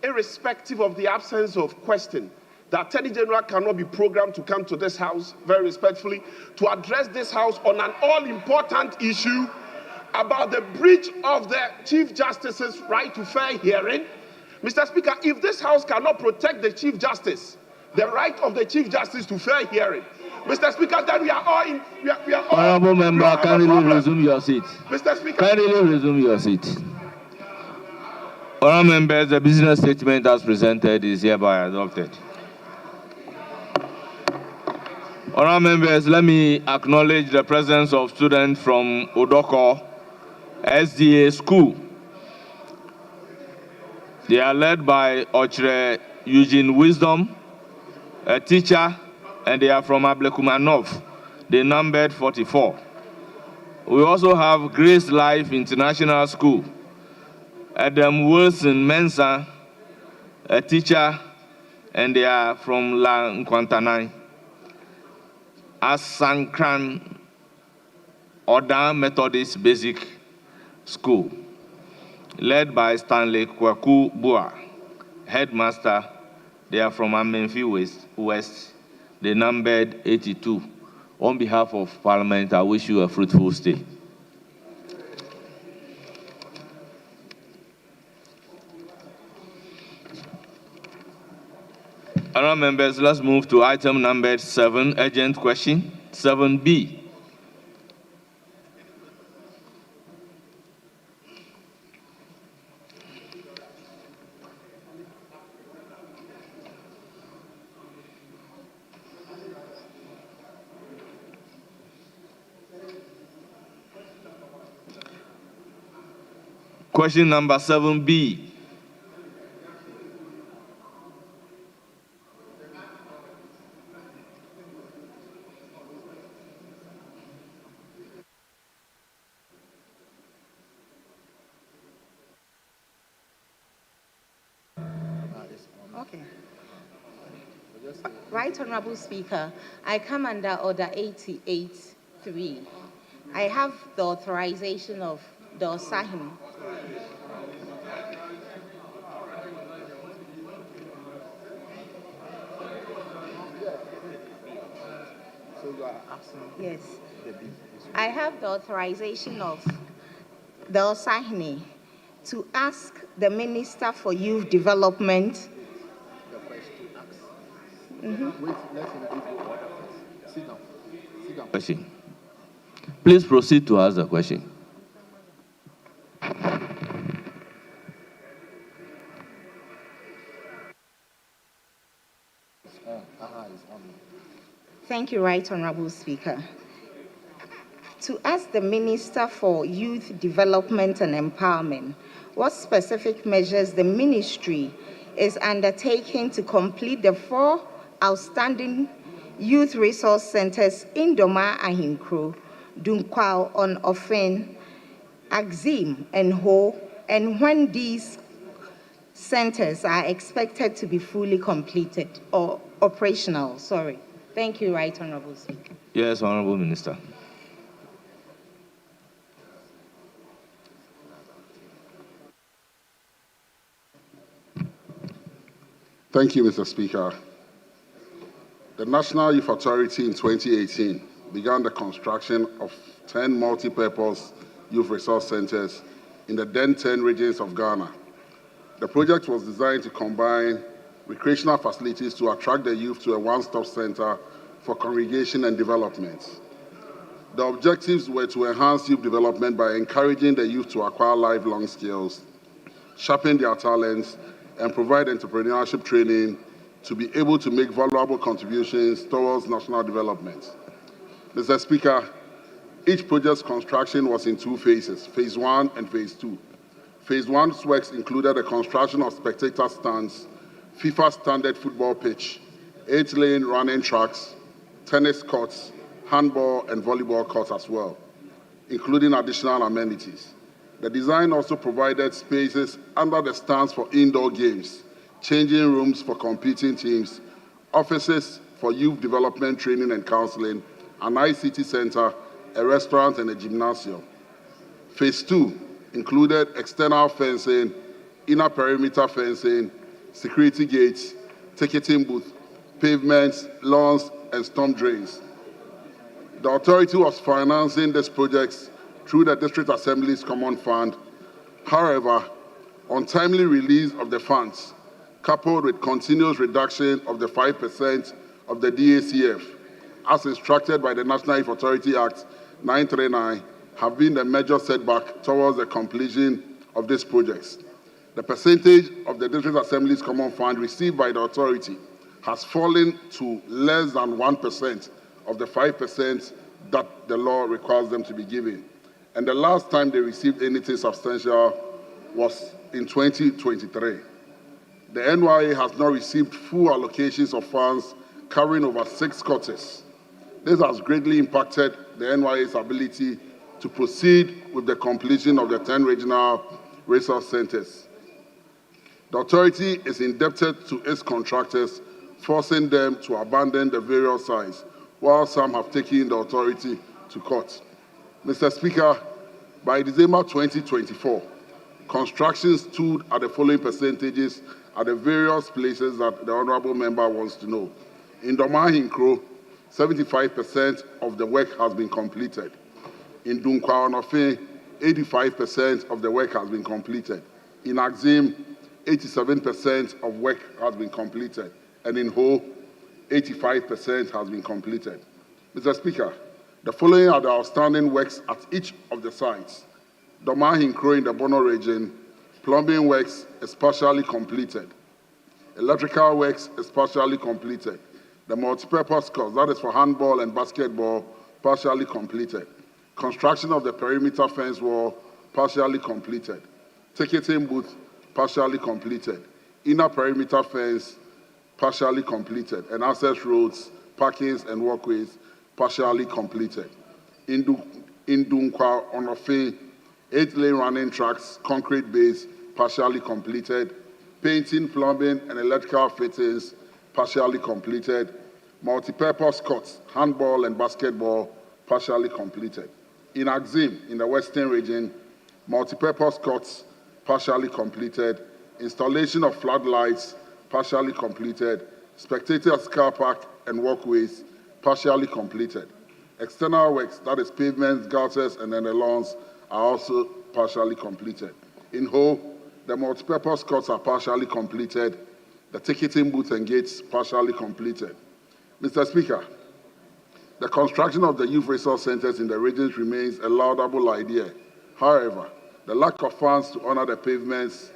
[SPEAKER 14] irrespective of the absence of question, the Attorney General cannot be programmed to come to this House, very respectfully, to address this House on an all-important issue about the breach of the Chief Justice's right to fair hearing? Mr. Speaker, if this House cannot protect the Chief Justice, the right of the Chief Justice to fair hearing, Mr. Speaker, then we are all in.
[SPEAKER 1] Honorable member, kindly resume your seat.
[SPEAKER 14] Mr. Speaker,
[SPEAKER 1] kindly resume your seat. Honorable members, the business statement as presented is hereby adopted. Honorable members, let me acknowledge the presence of students from Odoko SDA School. They are led by Ochre Eugene Wisdom, a teacher, and they are from Ablekumanov. They numbered 44. We also have Grace Life International School. Adam Wilson Mensah, a teacher, and they are from La Nkwantanai. Asankran Oda Methodist Basic School, led by Stanley Kwaku Bua, headmaster. They are from Amenfi West. They numbered 82. On behalf of Parliament, I wish you a fruitful stay. Honourable members, let's move to item number 7, urgent question, 7B. Question number 7B.
[SPEAKER 15] Okay. Right Honorable Speaker, I come under Order 88.3. I have the authorization of the Osahim.
[SPEAKER 6] So you are asking?
[SPEAKER 15] Yes. I have the authorization of the Osahini to ask the Minister for Youth Development.
[SPEAKER 6] Wait, let him give you order first. Sit down. Sit down.
[SPEAKER 1] Question. Please proceed to ask the question.
[SPEAKER 15] Thank you, Right Honorable Speaker. To ask the Minister for Youth Development and Empowerment what specific measures the Ministry is undertaking to complete the 4 outstanding youth resource centers in Doma Ahinkro, Dunkwao on Ofen, Axim, and Ho, and when these centers are expected to be fully completed or operational. Sorry. Thank you, Right Honorable Speaker.
[SPEAKER 1] Yes, Honorable Minister.
[SPEAKER 3] Thank you, Mr. Speaker. The National Youth Authority in 2018 began the construction of 10 multi-purpose youth resource centers in the then 10 regions of Ghana. The project was designed to combine recreational facilities to attract the youth to a one-stop center for congregation and development. The objectives were to enhance youth development by encouraging the youth to acquire lifelong skills, sharpen their talents, and provide entrepreneurship training to be able to make valuable contributions towards national development. Mr. Speaker, each project's construction was in 2 phases, Phase 1 and Phase 2. Phase 1's works included the construction of spectator stands, FIFA standard football pitch, 8-lane running tracks, tennis courts, handball and volleyball courts as well, including additional amenities. The design also provided spaces under the stands for indoor games, changing rooms for competing teams, offices for youth development training and counseling, an ICT center, a restaurant, and a gymnasium. Phase 2 included external fencing, inner perimeter fencing, security gates, ticketing booth, pavements, lawns, and storm drains. The authority was financing these projects through the District Assembly's Common Fund. However, untimely release of the funds, coupled with continuous reduction of the 5% of the DACF, as instructed by the National Youth Authority Act 939, have been the major setback towards the completion of these projects. The percentage of the District Assembly's Common Fund received by the authority has fallen to less than 1% of the 5% that the law requires them to be given. And the last time they received anything substantial was in 2023. The NYA has not received full allocations of funds covering over 6 quarters. This has greatly impacted the NYA's ability to proceed with the completion of the 10 regional resource centers. The authority is indebted to its contractors, forcing them to abandon the various sites, while some have taken the authority to court. Mr. Speaker, by December 2024, construction stood at the following percentages at the various places that the honorable member wants to know. In Domahinkro, 75% of the work has been completed. In Dunkwa Onofe, 85% of the work has been completed. In Axim, 87% of work has been completed. And in Ho, 85% has been completed. Mr. Speaker, the following are the outstanding works at each of the sites. Domahinkro in the Bono region, plumbing works is partially completed. Electrical works is partially completed. The multipurpose course, that is for handball and basketball, partially completed. Construction of the perimeter fence wall, partially completed. Ticketing booth, partially completed. Inner perimeter fence, partially completed. And access roads, parkings, and walkways, partially completed. In Dunkwa Onofe, 8-lane running tracks, concrete base, partially completed. Painting, plumbing, and electrical fittings, partially completed. Multipurpose courts, handball and basketball, partially completed. In Axim, in the Western region, multipurpose courts, partially completed. Installation of floodlights, partially completed. Spectators car park and walkways, partially completed. External works, that is pavements, gutters, and then the lawns, are also partially completed. In Ho, the multipurpose courts are partially completed. The ticketing booth and gates, partially completed. Mr. Speaker, the construction of the youth resource centers in the regions remains a laudable idea. However, the lack of funds to honor the payments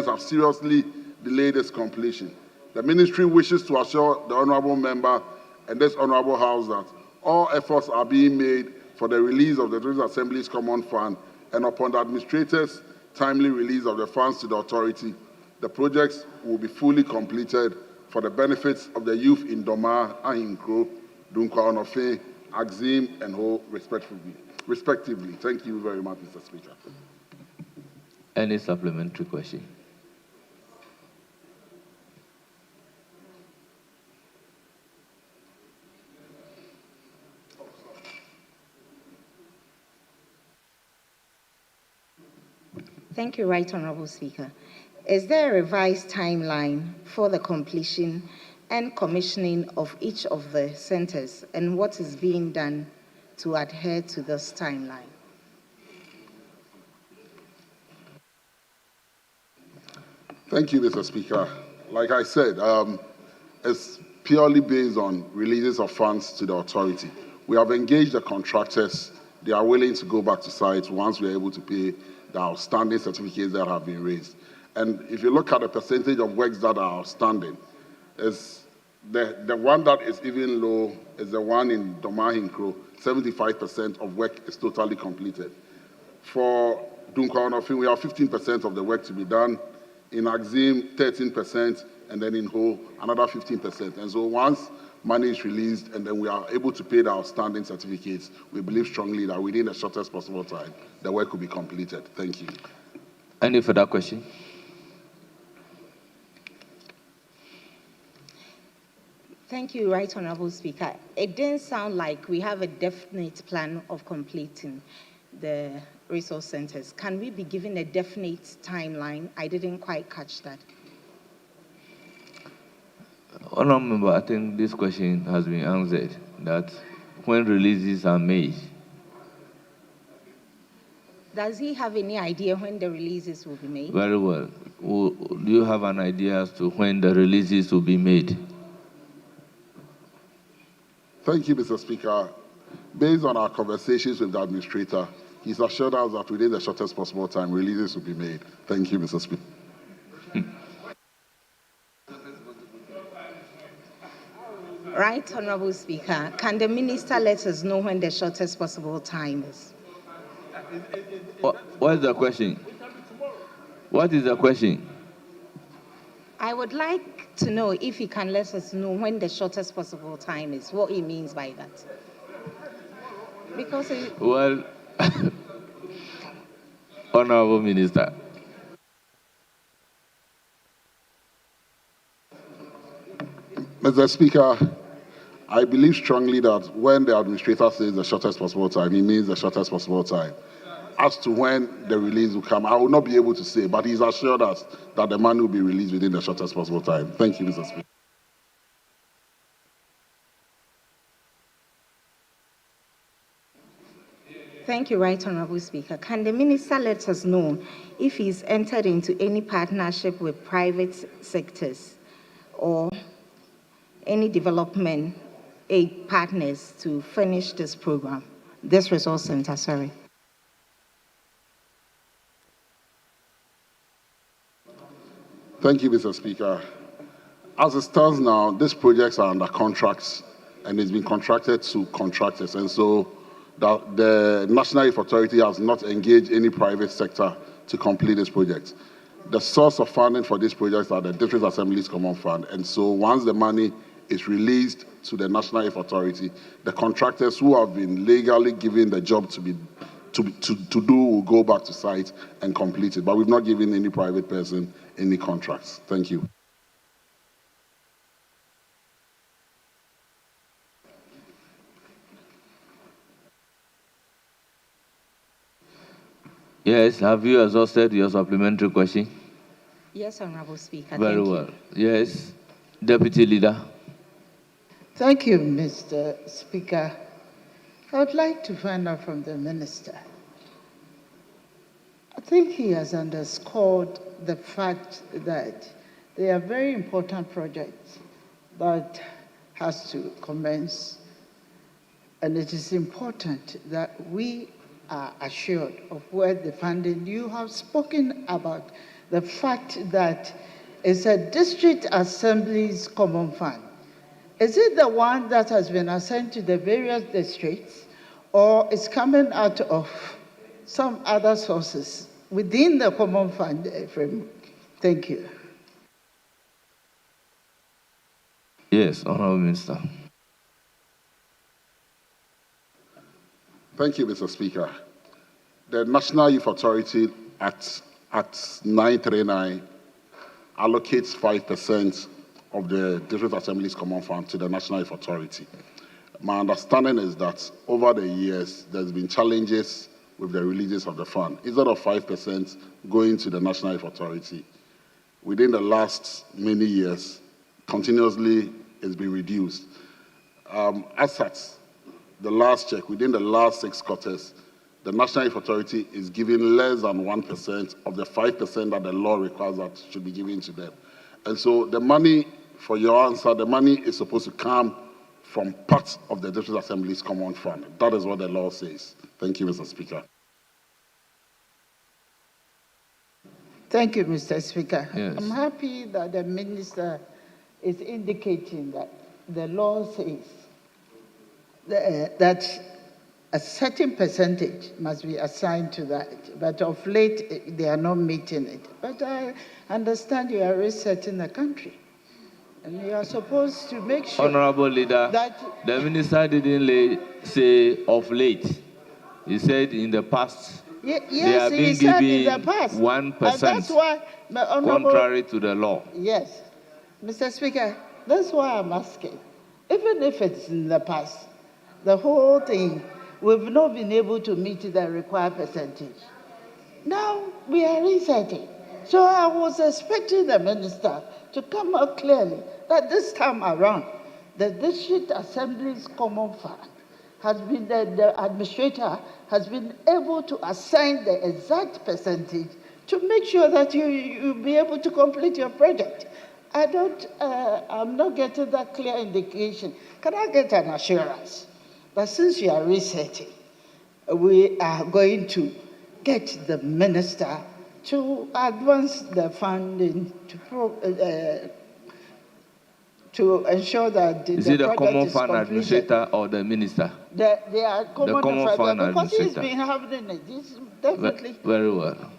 [SPEAKER 3] have seriously delayed its completion. The ministry wishes to assure the honorable member and this honorable house that all efforts are being made for the release of the District Assembly's Common Fund, and upon the administrator's timely release of the funds to the authority, the projects will be fully completed for the benefits of the youth in Doma, Ahinkro, Dunkwa Onofe, Axim, and Ho, respectively. Thank you very much, Mr. Speaker.
[SPEAKER 1] Any supplementary question?
[SPEAKER 15] Thank you, Right Honorable Speaker. Is there a revised timeline for the completion and commissioning of each of the centers, and what is being done to adhere to this timeline?
[SPEAKER 3] Thank you, Mr. Speaker. Like I said, it's purely based on releases of funds to the authority. We have engaged the contractors. They are willing to go back to site once we are able to pay the outstanding certificates that have been raised. And if you look at the percentage of works that are outstanding, is the one that is even low is the one in Domahinkro. 75% of work is totally completed. For Dunkwa Onofe, we have 15% of the work to be done. In Axim, 13%, and then in Ho, another 15%. And so once money is released and then we are able to pay the outstanding certificates, we believe strongly that within the shortest possible time, the work will be completed. Thank you.
[SPEAKER 1] Any further question?
[SPEAKER 15] Thank you, Right Honorable Speaker. It didn't sound like we have a definite plan of completing the resource centers. Can we be given a definite timeline? I didn't quite catch that.
[SPEAKER 1] Honourable Member, I think this question has been answered, that when releases are made.
[SPEAKER 15] Does he have any idea when the releases will be made?
[SPEAKER 1] Very well. Do you have an idea as to when the releases will be made?
[SPEAKER 3] Thank you, Mr. Speaker. Based on our conversations with the administrator, he's assured us that within the shortest possible time, releases will be made. Thank you, Mr. Speaker.
[SPEAKER 15] Right Honorable Speaker, can the minister let us know when the shortest possible time is?
[SPEAKER 1] What is the question? What is the question?
[SPEAKER 15] I would like to know if he can let us know when the shortest possible time is, what he means by that. Because
[SPEAKER 1] Well, Honorable Minister.
[SPEAKER 3] Mr. Speaker, I believe strongly that when the administrator says the shortest possible time, he means the shortest possible time. As to when the release will come, I will not be able to say, but he's assured us that the money will be released within the shortest possible time. Thank you, Mr. Speaker.
[SPEAKER 15] Thank you, Right Honorable Speaker. Can the minister let us know if he's entered into any partnership with private sectors or any development aid partners to finish this program, this resource center, sorry?
[SPEAKER 3] Thank you, Mr. Speaker. As it stands now, these projects are under contracts and it's been contracted to contractors. And so the National Youth Authority has not engaged any private sector to complete this project. The source of funding for these projects are the District Assembly's Common Fund. And so once the money is released to the National Youth Authority, the contractors who have been legally given the job to do will go back to site and complete it. But we've not given any private person any contracts. Thank you.
[SPEAKER 1] Yes, have you exhausted your supplementary question?
[SPEAKER 15] Yes, Honorable Speaker.
[SPEAKER 1] Very well. Yes, Deputy Leader.
[SPEAKER 16] Thank you, Mr. Speaker. I would like to find out from the minister. I think he has underscored the fact that there are very important projects that has to commence, and it is important that we are assured of where the funding. You have spoken about the fact that it's a district assembly's common fund. Is it the one that has been assigned to the various districts, or is coming out of some other sources within the common fund framework? Thank you.
[SPEAKER 1] Yes, Honorable Minister.
[SPEAKER 3] Thank you, Mr. Speaker. The National Youth Authority Act 939 allocates 5% of the District Assembly's Common Fund to the National Youth Authority. My understanding is that over the years, there's been challenges with the releases of the fund. Instead of 5% going to the National Youth Authority, within the last many years, continuously it's been reduced. As at the last check, within the last 6 quarters, the National Youth Authority is giving less than 1% of the 5% that the law requires that should be given to them. And so the money, for your answer, the money is supposed to come from part of the District Assembly's Common Fund. That is what the law says. Thank you, Mr. Speaker.
[SPEAKER 16] Thank you, Mr. Speaker.
[SPEAKER 1] Yes.
[SPEAKER 16] I'm happy that the minister is indicating that the law says that a certain percentage must be assigned to that, but of late they are not meeting it. But I understand you are resetting the country. And you are supposed to make sure.
[SPEAKER 1] Honorable Leader,
[SPEAKER 16] that
[SPEAKER 1] the minister didn't say of late. He said in the past,
[SPEAKER 16] yes,
[SPEAKER 1] they have been
[SPEAKER 16] he said in the
[SPEAKER 1] given
[SPEAKER 16] past.
[SPEAKER 1] 1%,
[SPEAKER 16] And that's why,
[SPEAKER 1] contrary to the law.
[SPEAKER 16] Yes. Mr. Speaker, that's why I'm asking. Even if it's in the past, the whole thing, we've not been able to meet the required percentage. Now we are resetting. So I was expecting the minister to come out clearly that this time around, the District Assembly's Common Fund has been, the administrator has been able to assign the exact percentage to make sure that you'll be able to complete your project. I'm not getting that clear indication. Can I get an assurance that since you are resetting, we are going to get the minister to advance the funding to ensure that
[SPEAKER 1] Is it the
[SPEAKER 16] project
[SPEAKER 1] common
[SPEAKER 16] is
[SPEAKER 1] fund
[SPEAKER 16] completed?
[SPEAKER 1] administrator or the minister?
[SPEAKER 16] They are
[SPEAKER 1] The common fund
[SPEAKER 16] because he's
[SPEAKER 1] administrator.
[SPEAKER 16] been having it. He's definitely.
[SPEAKER 1] Very well.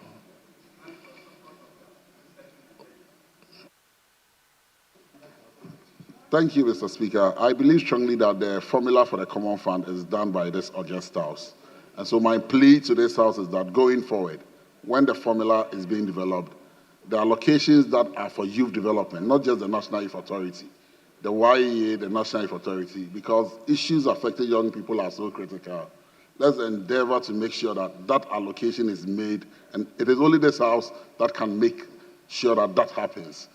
[SPEAKER 3] Thank you, Mr. Speaker. I believe strongly that the formula for the common fund is done by this August House. And so my plea to this House is that going forward, when the formula is being developed, the allocations that are for youth development, not just the National Youth Authority, the YEA, the National Youth Authority, because issues affecting young people are so critical. Let's endeavor to make sure that that allocation is made, and it is only this House that can make sure that that happens.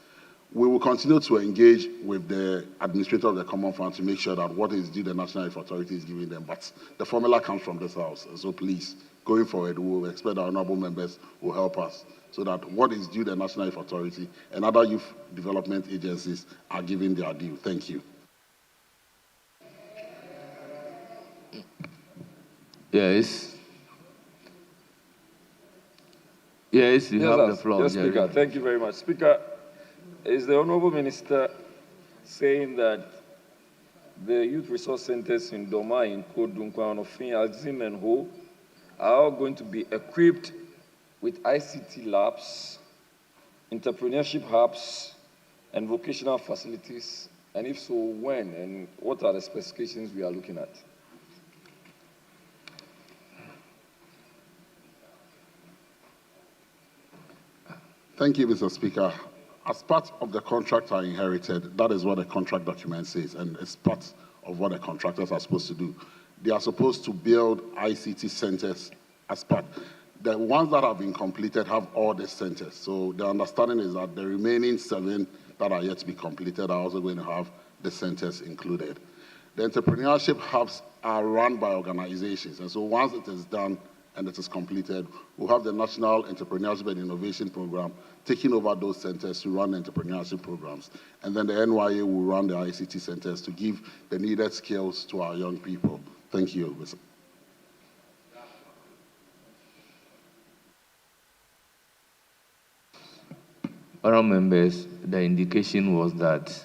[SPEAKER 3] We will continue to engage with the administrator of the Common Fund to make sure that what is due the National Youth Authority is giving them, but the formula comes from this House, and so please, going forward, we will expect our honorable members will help us so that what is due the National Youth Authority and other youth development agencies are given their due. Thank you.
[SPEAKER 1] Yes. Yes, you have the floor.
[SPEAKER 7] Yes, Speaker. Thank you very much. Speaker, is the Honorable Minister saying that the youth resource centers in Doma, in Kodunkwa, Finalizing, and Ho are all going to be equipped with ICT labs, entrepreneurship hubs, and vocational facilities? And if so, when? And what are the specifications we are looking at?
[SPEAKER 3] Thank you, Mr. Speaker. As part of the contract I inherited, that is what the contract document says, and it's part of what the contractors are supposed to do. They are supposed to build ICT centers as part. The ones that have been completed have all the centers. So the understanding is that the remaining 7 that are yet to be completed are also going to have the centers included. The entrepreneurship hubs are run by organizations, and so once it is done and it is completed, we'll have the National Entrepreneurship and Innovation Program taking over those centers to run entrepreneurship programs. And then the NYA will run the ICT centers to give the needed skills to our young people. Thank you, Mr.
[SPEAKER 1] Honourable members, the indication was that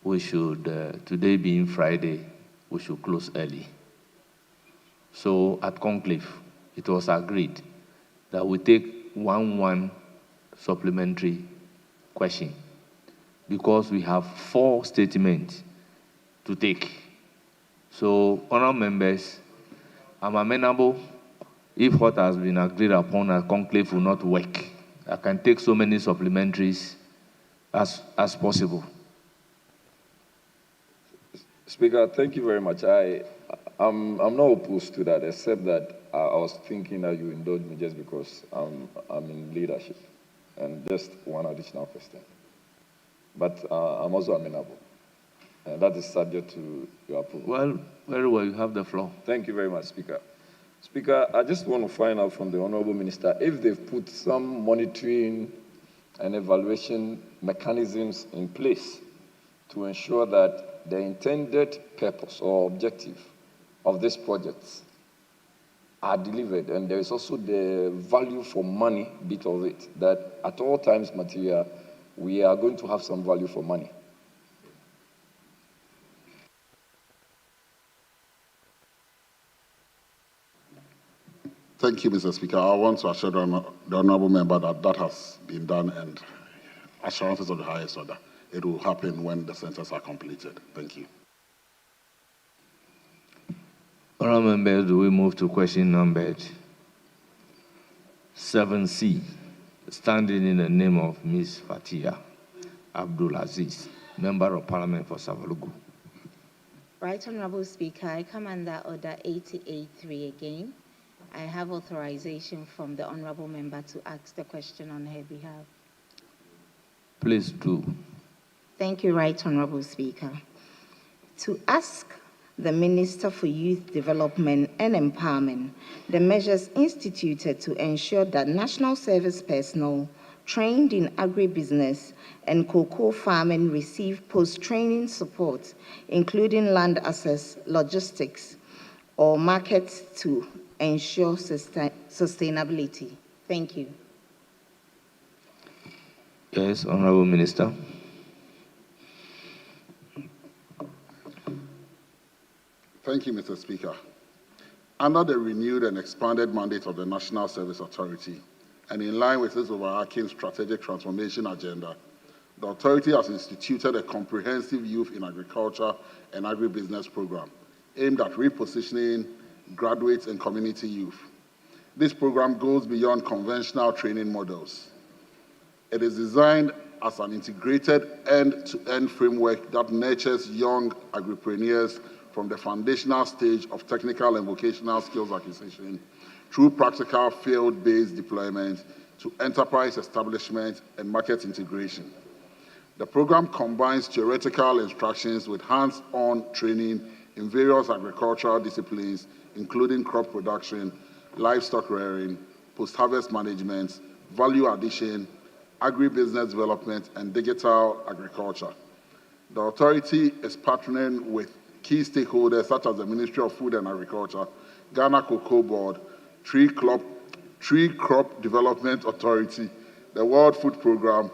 [SPEAKER 1] we should, today being Friday, we should close early. So at conclave, it was agreed that we take 1 supplementary question because we have 4 statements to take. So, honourable members, I'm amenable if what has been agreed upon at conclave will not work. I can take so many supplementaries as possible.
[SPEAKER 7] Speaker, thank you very much. I'm not opposed to that, except that I was thinking that you indulge me just because I'm in leadership. And just one additional question. But I'm also amenable. And that is subject to your approval.
[SPEAKER 1] Well, very well, you have the floor.
[SPEAKER 7] Thank you very much, Speaker. Speaker, I just want to find out from the Honorable Minister if they've put some monitoring and evaluation mechanisms in place to ensure that the intended purpose or objective of this project are delivered, and there is also the value for money bit of it, that at all times material, we are going to have some value for money.
[SPEAKER 3] Thank you, Mr. Speaker. I want to assure the honourable member that that has been done, and assurances of the highest order.
[SPEAKER 17] it will happen when the centers are completed. Thank you.
[SPEAKER 1] Honourable members, do we move to question numbered 7C, standing in the name of Ms. Fatia Abdul Aziz, Member of Parliament for Savalugu.
[SPEAKER 15] Right Honourable Speaker, I come under Order 88.3 again. I have authorization from the Honourable Member to ask the question on her behalf.
[SPEAKER 1] Please do.
[SPEAKER 15] Thank you, Right Honourable Speaker. To ask the Minister for Youth Development and Empowerment the measures instituted to ensure that national service personnel trained in agribusiness and cocoa farming receive post-training support, including land access, logistics, or markets to ensure sustainability. Thank you.
[SPEAKER 1] Yes, Honourable Minister.
[SPEAKER 17] Thank you, Mr. Speaker. Under the renewed and expanded mandate of the National Service Authority, and in line with its overarching strategic transformation agenda, the authority has instituted a comprehensive youth in agriculture and agribusiness program aimed at repositioning graduates and community youth. This program goes beyond conventional training models. It is designed as an integrated end-to-end framework that nurtures young agripreneurs from the foundational stage of technical and vocational skills acquisition through practical field-based deployment to enterprise establishment and market integration. The program combines theoretical instructions with hands-on training in various agricultural disciplines, including crop production, livestock rearing, post-harvest management, value addition, agribusiness development, and digital agriculture. The authority is partnering with key stakeholders such as the Ministry of Food and Agriculture, Ghana Cocoa Board, Tree Crop Development Authority, the World Food Programme,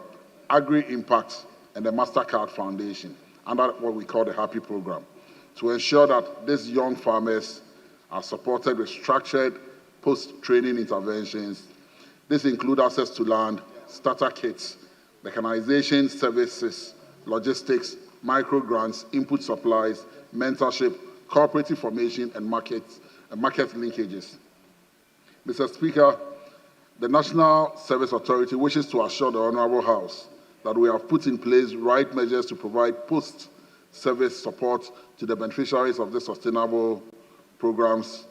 [SPEAKER 17] Agri Impact, and the MasterCard Foundation, under what we call the HAPPY program, to ensure that these young farmers are supported with structured post-training interventions. This includes access to land, starter kits, mechanization services, logistics, micro grants, input supplies, mentorship, cooperative formation, and market linkages. Mr. Speaker, the National Service Authority wishes to assure the Honourable House that we have put in place right measures to provide post-service support to the beneficiaries of the sustainable programs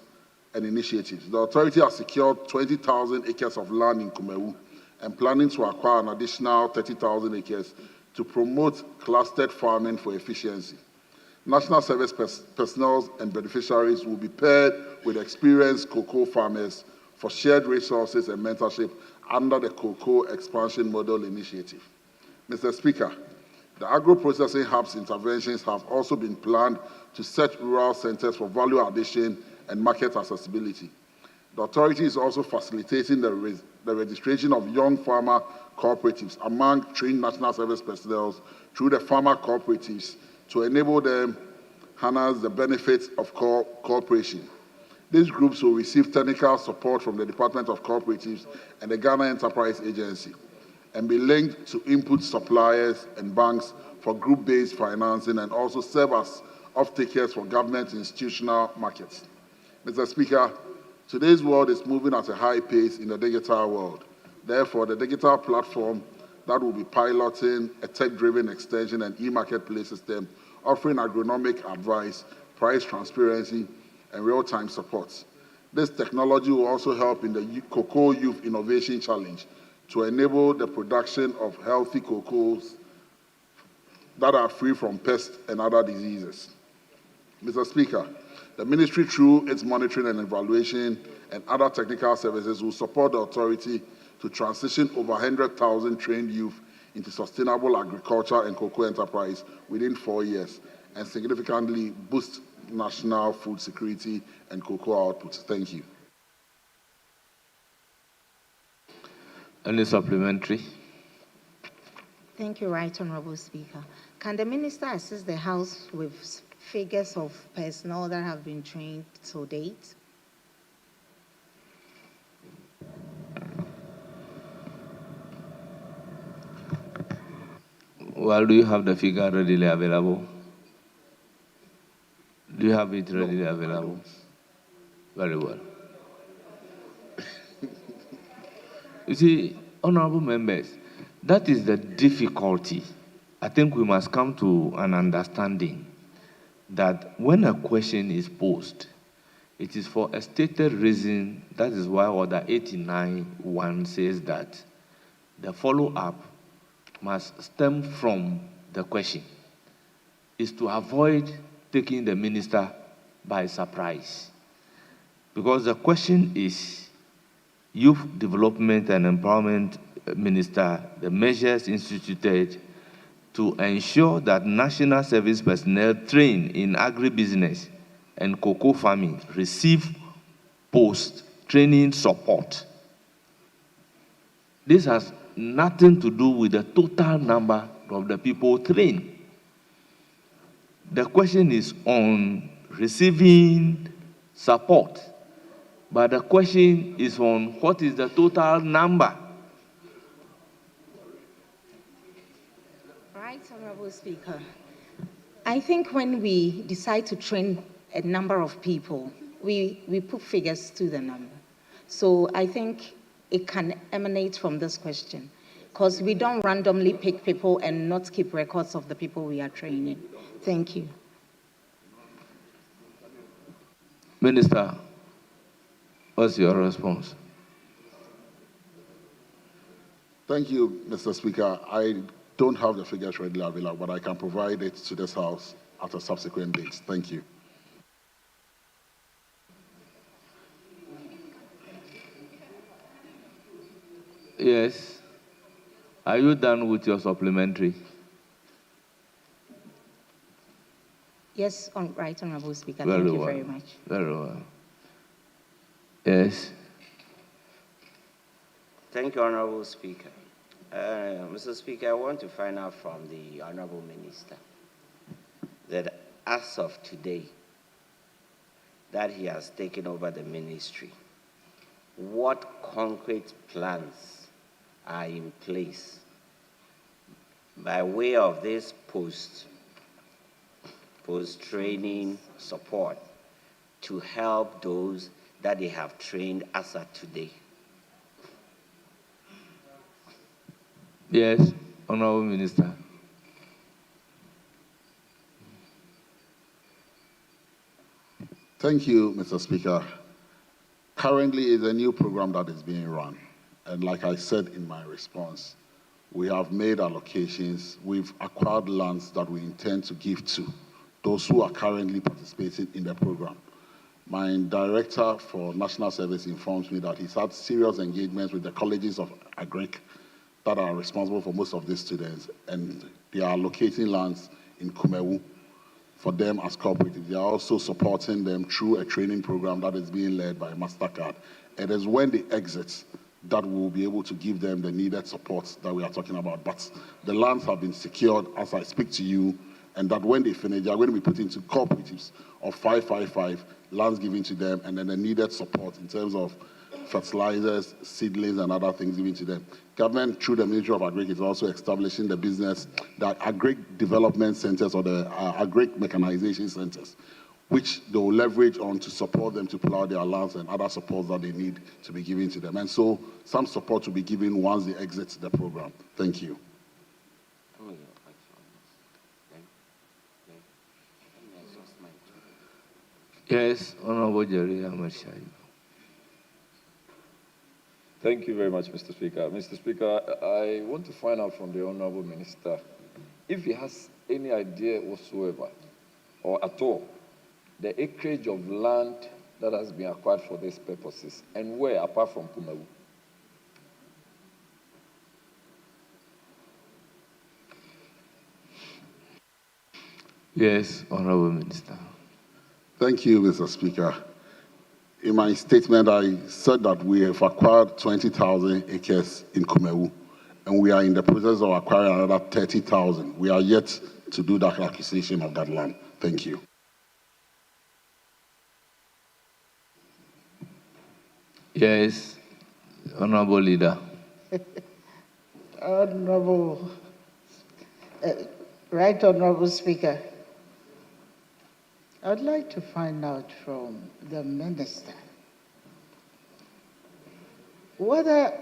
[SPEAKER 17] and initiatives. The authority has secured 20,000 acres of land in Kumewu and planning to acquire an additional 30,000 acres to promote clustered farming for efficiency. National service personnel and beneficiaries will be paired with experienced cocoa farmers for shared resources and mentorship under the Cocoa Expansion Model Initiative. Mr. Speaker, the agro-processing hubs interventions have also been planned to set rural centers for value addition and market accessibility. The authority is also facilitating the registration of young farmer cooperatives among trained national service personnel through the farmer cooperatives to enable them harness the benefits of cooperation. These groups will receive technical support from the Department of Cooperatives and the Ghana Enterprise Agency and be linked to input suppliers and banks for group-based financing and also serve as off-takers for government institutional markets. Mr. Speaker, today's world is moving at a high pace in the digital world. Therefore, the digital platform that will be piloting a tech-driven extension and e-marketplace system offering agronomic advice, price transparency, and real-time support. This technology will also help in the Cocoa Youth Innovation Challenge to enable the production of healthy cocoas that are free from pests and other diseases. Mr. Speaker, the ministry, through its monitoring and evaluation and other technical services, will support the authority to transition over 100,000 trained youth into sustainable agriculture and cocoa enterprise within 4 years and significantly boost national food security and cocoa output. Thank you.
[SPEAKER 1] Any supplementary?
[SPEAKER 15] Thank you, Right Honourable Speaker. Can the Minister assist the House with figures of personnel that have been trained to date?
[SPEAKER 1] Well, do you have the figure readily available? Do you have it readily available? Very well. You see, honorable members, that is the difficulty. I think we must come to an understanding that when a question is posed, it is for a stated reason. That is why Order 89(1) says that the follow-up must stem from the question. Is to avoid taking the minister by surprise. Because the question is, Youth Development and Empowerment Minister, the measures instituted to ensure that national service personnel trained in agribusiness and cocoa farming receive post-training support. This has nothing to do with the total number of the people trained. The question is on receiving support, but the question is on what is the total number.
[SPEAKER 15] Right, Honorable Speaker. I think when we decide to train a number of people, we put figures to the number. So I think it can emanate from this question, because we don't randomly pick people and not keep records of the people we are training. Thank you.
[SPEAKER 1] Minister, what's your response?
[SPEAKER 17] Thank you, Mr. Speaker. I don't have the figures readily available, but I can provide it to this House at a subsequent date. Thank you.
[SPEAKER 1] Yes. Are you done with your supplementary?
[SPEAKER 15] Yes, right, Honorable Speaker.
[SPEAKER 1] Very
[SPEAKER 15] Thank you
[SPEAKER 1] well.
[SPEAKER 15] very much.
[SPEAKER 1] Very well. Yes.
[SPEAKER 12] Thank you, Honorable Speaker. Mr. Speaker, I want to find out from the Honorable Minister that as of today, that he has taken over the ministry, what concrete plans are in place by way of this post-training support to help those that they have trained as of today?
[SPEAKER 1] Yes, Honorable Minister.
[SPEAKER 17] Thank you, Mr. Speaker. Currently, is a new program that is being run. And like I said in my response, we have made allocations. We've acquired lands that we intend to give to those who are currently participating in the program. My director for national service informs me that he's had serious engagements with the colleges of Agri that are responsible for most of these students, and they are allocating lands in Kumewu for them as cooperatives. They are also supporting them through a training program that is being led by MasterCard. It is when they exit that we will be able to give them the needed support that we are talking about. But the lands have been secured as I speak to you, and that when they finish, they are going to be put into cooperatives of 555, lands given to them, and then the needed support in terms of fertilizers, seedlings, and other things given to them. Government, through the Ministry of Agri, is also establishing the Agri development centers or the Agri mechanization centers, which they will leverage on to support them to plow their lands and other supports that they need to be given to them. And so some support will be given once they exit the program. Thank you.
[SPEAKER 1] Yes, Honorable Jerry Amashai.
[SPEAKER 7] Thank you very much, Mr. Speaker. Mr. Speaker, I want to find out from the Honorable Minister if he has any idea whatsoever or at all the acreage of land that has been acquired for these purposes and where apart from Kumewu.
[SPEAKER 1] Yes, Honorable Minister.
[SPEAKER 17] Thank you, Mr. Speaker. In my statement, I said that we have acquired 20,000 acres in Kumewu, and we are in the process of acquiring another 30,000. We are yet to do that acquisition of that land. Thank you.
[SPEAKER 1] Yes, Honorable Leader.
[SPEAKER 16] Honorable Right Honorable Speaker, I'd like to find out from the Minister whether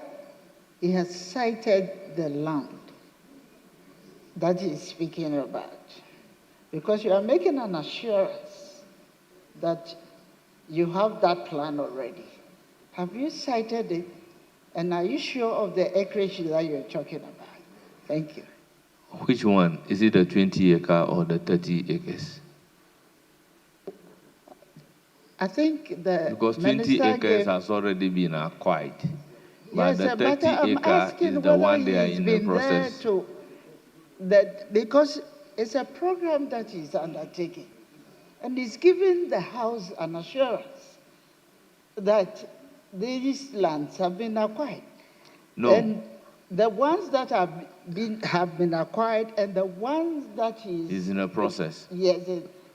[SPEAKER 16] he has cited the land that he's speaking about. Because you are making an assurance that you have that plan already. Have you cited it? And are you sure of the acreage that you're talking about? Thank you.
[SPEAKER 1] Which one? Is it the 20 acre or the 30 acres?
[SPEAKER 16] I think the
[SPEAKER 1] Because 20 acres has already been acquired. But
[SPEAKER 16] Yes,
[SPEAKER 1] the 30
[SPEAKER 16] I'm
[SPEAKER 1] acre
[SPEAKER 16] asking
[SPEAKER 1] is the
[SPEAKER 16] whether
[SPEAKER 1] one they are
[SPEAKER 16] he's
[SPEAKER 1] in the
[SPEAKER 16] been there
[SPEAKER 1] process.
[SPEAKER 16] because it's a program that he's undertaking. And he's giving the House an assurance that these lands have been acquired.
[SPEAKER 1] No.
[SPEAKER 16] And the ones that have been acquired and the ones that
[SPEAKER 1] Is in a process.
[SPEAKER 16] yes,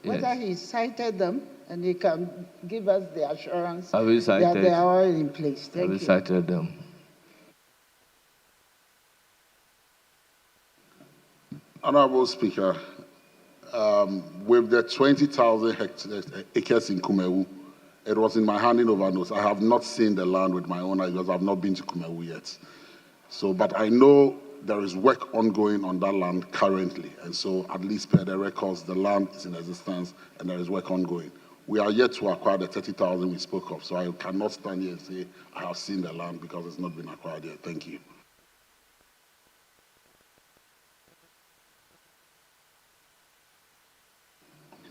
[SPEAKER 16] whether
[SPEAKER 1] Yes.
[SPEAKER 16] he cited them and he can give us the assurance
[SPEAKER 1] Have you
[SPEAKER 16] that
[SPEAKER 1] cited?
[SPEAKER 16] they are all in place.
[SPEAKER 1] Have
[SPEAKER 16] Thank
[SPEAKER 1] you
[SPEAKER 16] you.
[SPEAKER 1] cited them?
[SPEAKER 17] Honorable Speaker, with the 20,000 acres in Kumewu, it was in my handing over notes. I have not seen the land with my own eyes because I've not been to Kumewu yet. So, but I know there is work ongoing on that land currently. And so, at least per the records, the land is in existence and there is work ongoing. We are yet to acquire the 30,000 we spoke of. So I cannot stand here and say I have seen the land because it's not been acquired yet. Thank you.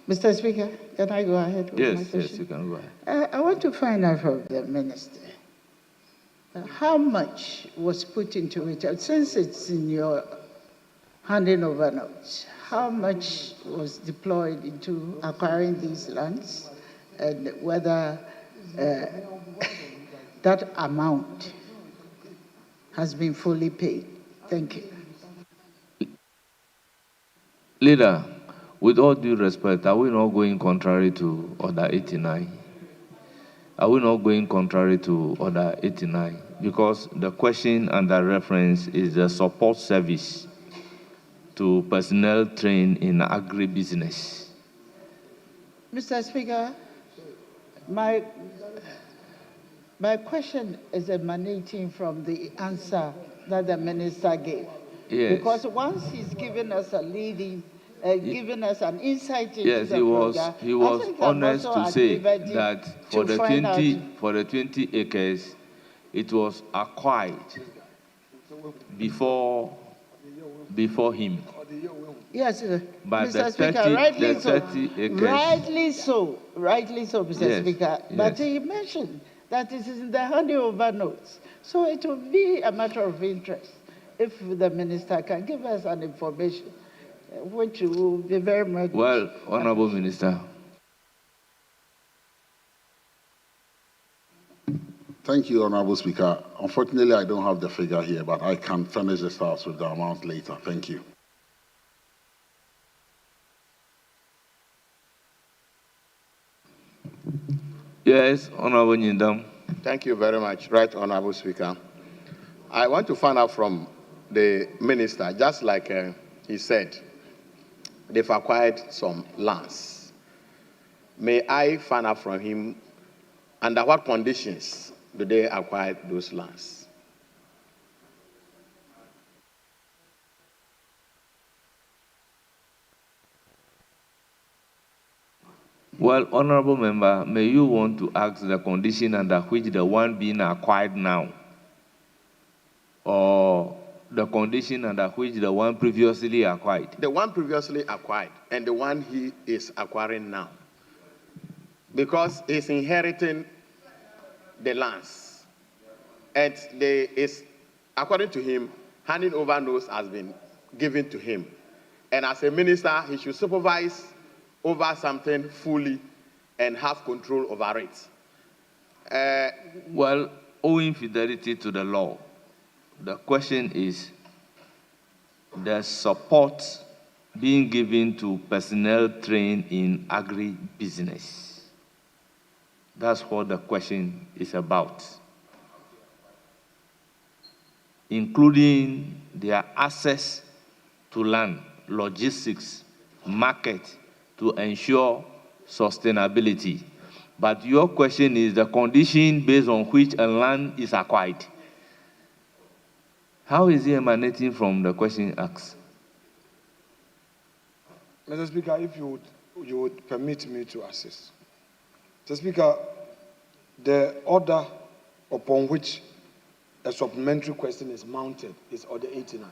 [SPEAKER 16] Mr. Speaker, can I go ahead with my
[SPEAKER 1] Yes,
[SPEAKER 16] question?
[SPEAKER 1] yes, you can go ahead.
[SPEAKER 16] I want to find out from the Minister how much was put into it, since it's in your handing over notes, how much was deployed into acquiring these lands, and whether that amount has been fully paid. Thank you.
[SPEAKER 1] Leader, with all due respect, are we not going contrary to Order 89? Are we not going contrary to Order 89? Because the question under reference is the support service to personnel trained in agribusiness.
[SPEAKER 16] Mr. Speaker, my question is emanating from the answer that the Minister gave.
[SPEAKER 1] Yes.
[SPEAKER 16] Because once he's given us a leading, given us an insight into
[SPEAKER 1] Yes,
[SPEAKER 16] the program,
[SPEAKER 1] he was
[SPEAKER 16] I think I'm
[SPEAKER 1] honest
[SPEAKER 16] also
[SPEAKER 1] to say
[SPEAKER 16] at liberty
[SPEAKER 1] that
[SPEAKER 16] to find out.
[SPEAKER 1] for the 20 acres, it was acquired before him.
[SPEAKER 16] Yes,
[SPEAKER 1] But
[SPEAKER 16] Mr.
[SPEAKER 1] the
[SPEAKER 16] Speaker,
[SPEAKER 1] 30
[SPEAKER 16] rightly
[SPEAKER 1] the
[SPEAKER 16] so.
[SPEAKER 1] 30 acres.
[SPEAKER 16] Rightly so, Mr.
[SPEAKER 1] Yes,
[SPEAKER 16] Speaker. But
[SPEAKER 1] yes.
[SPEAKER 16] he mentioned that it is in the handing over notes. So it will be a matter of interest if the Minister can give us an information, which will be very much.
[SPEAKER 1] Well, Honorable Minister.
[SPEAKER 17] Thank you, Honorable Speaker. Unfortunately, I don't have the figure here, but I can furnish this house with the amount later. Thank you.
[SPEAKER 1] Yes, Honorable Nyindam.
[SPEAKER 11] Thank you very much, Right Honorable Speaker. I want to find out from the Minister, just like he said, they've acquired some lands. May I find out from him under what conditions do they acquire those lands?
[SPEAKER 1] Well, Honorable Member, may you want to ask the condition under which the one being acquired now, or the condition under which the one previously acquired?
[SPEAKER 11] The one previously acquired and the one he is acquiring now. Because he's inheriting the lands. And according to him, handing over notes has been given to him. And as a minister, he should supervise over something fully and have control over it.
[SPEAKER 1] Well, owing fidelity to the law, the question is the support being given to personnel trained in agri-business. That's what the question is about, including their access to land logistics, market to ensure sustainability. But your question is the condition based on which a land is acquired. How is it emanating from the question asked?
[SPEAKER 9] Mr. Speaker, if you would permit me to assist. Mr. Speaker, the order upon which a supplementary question is mounted is Order 89.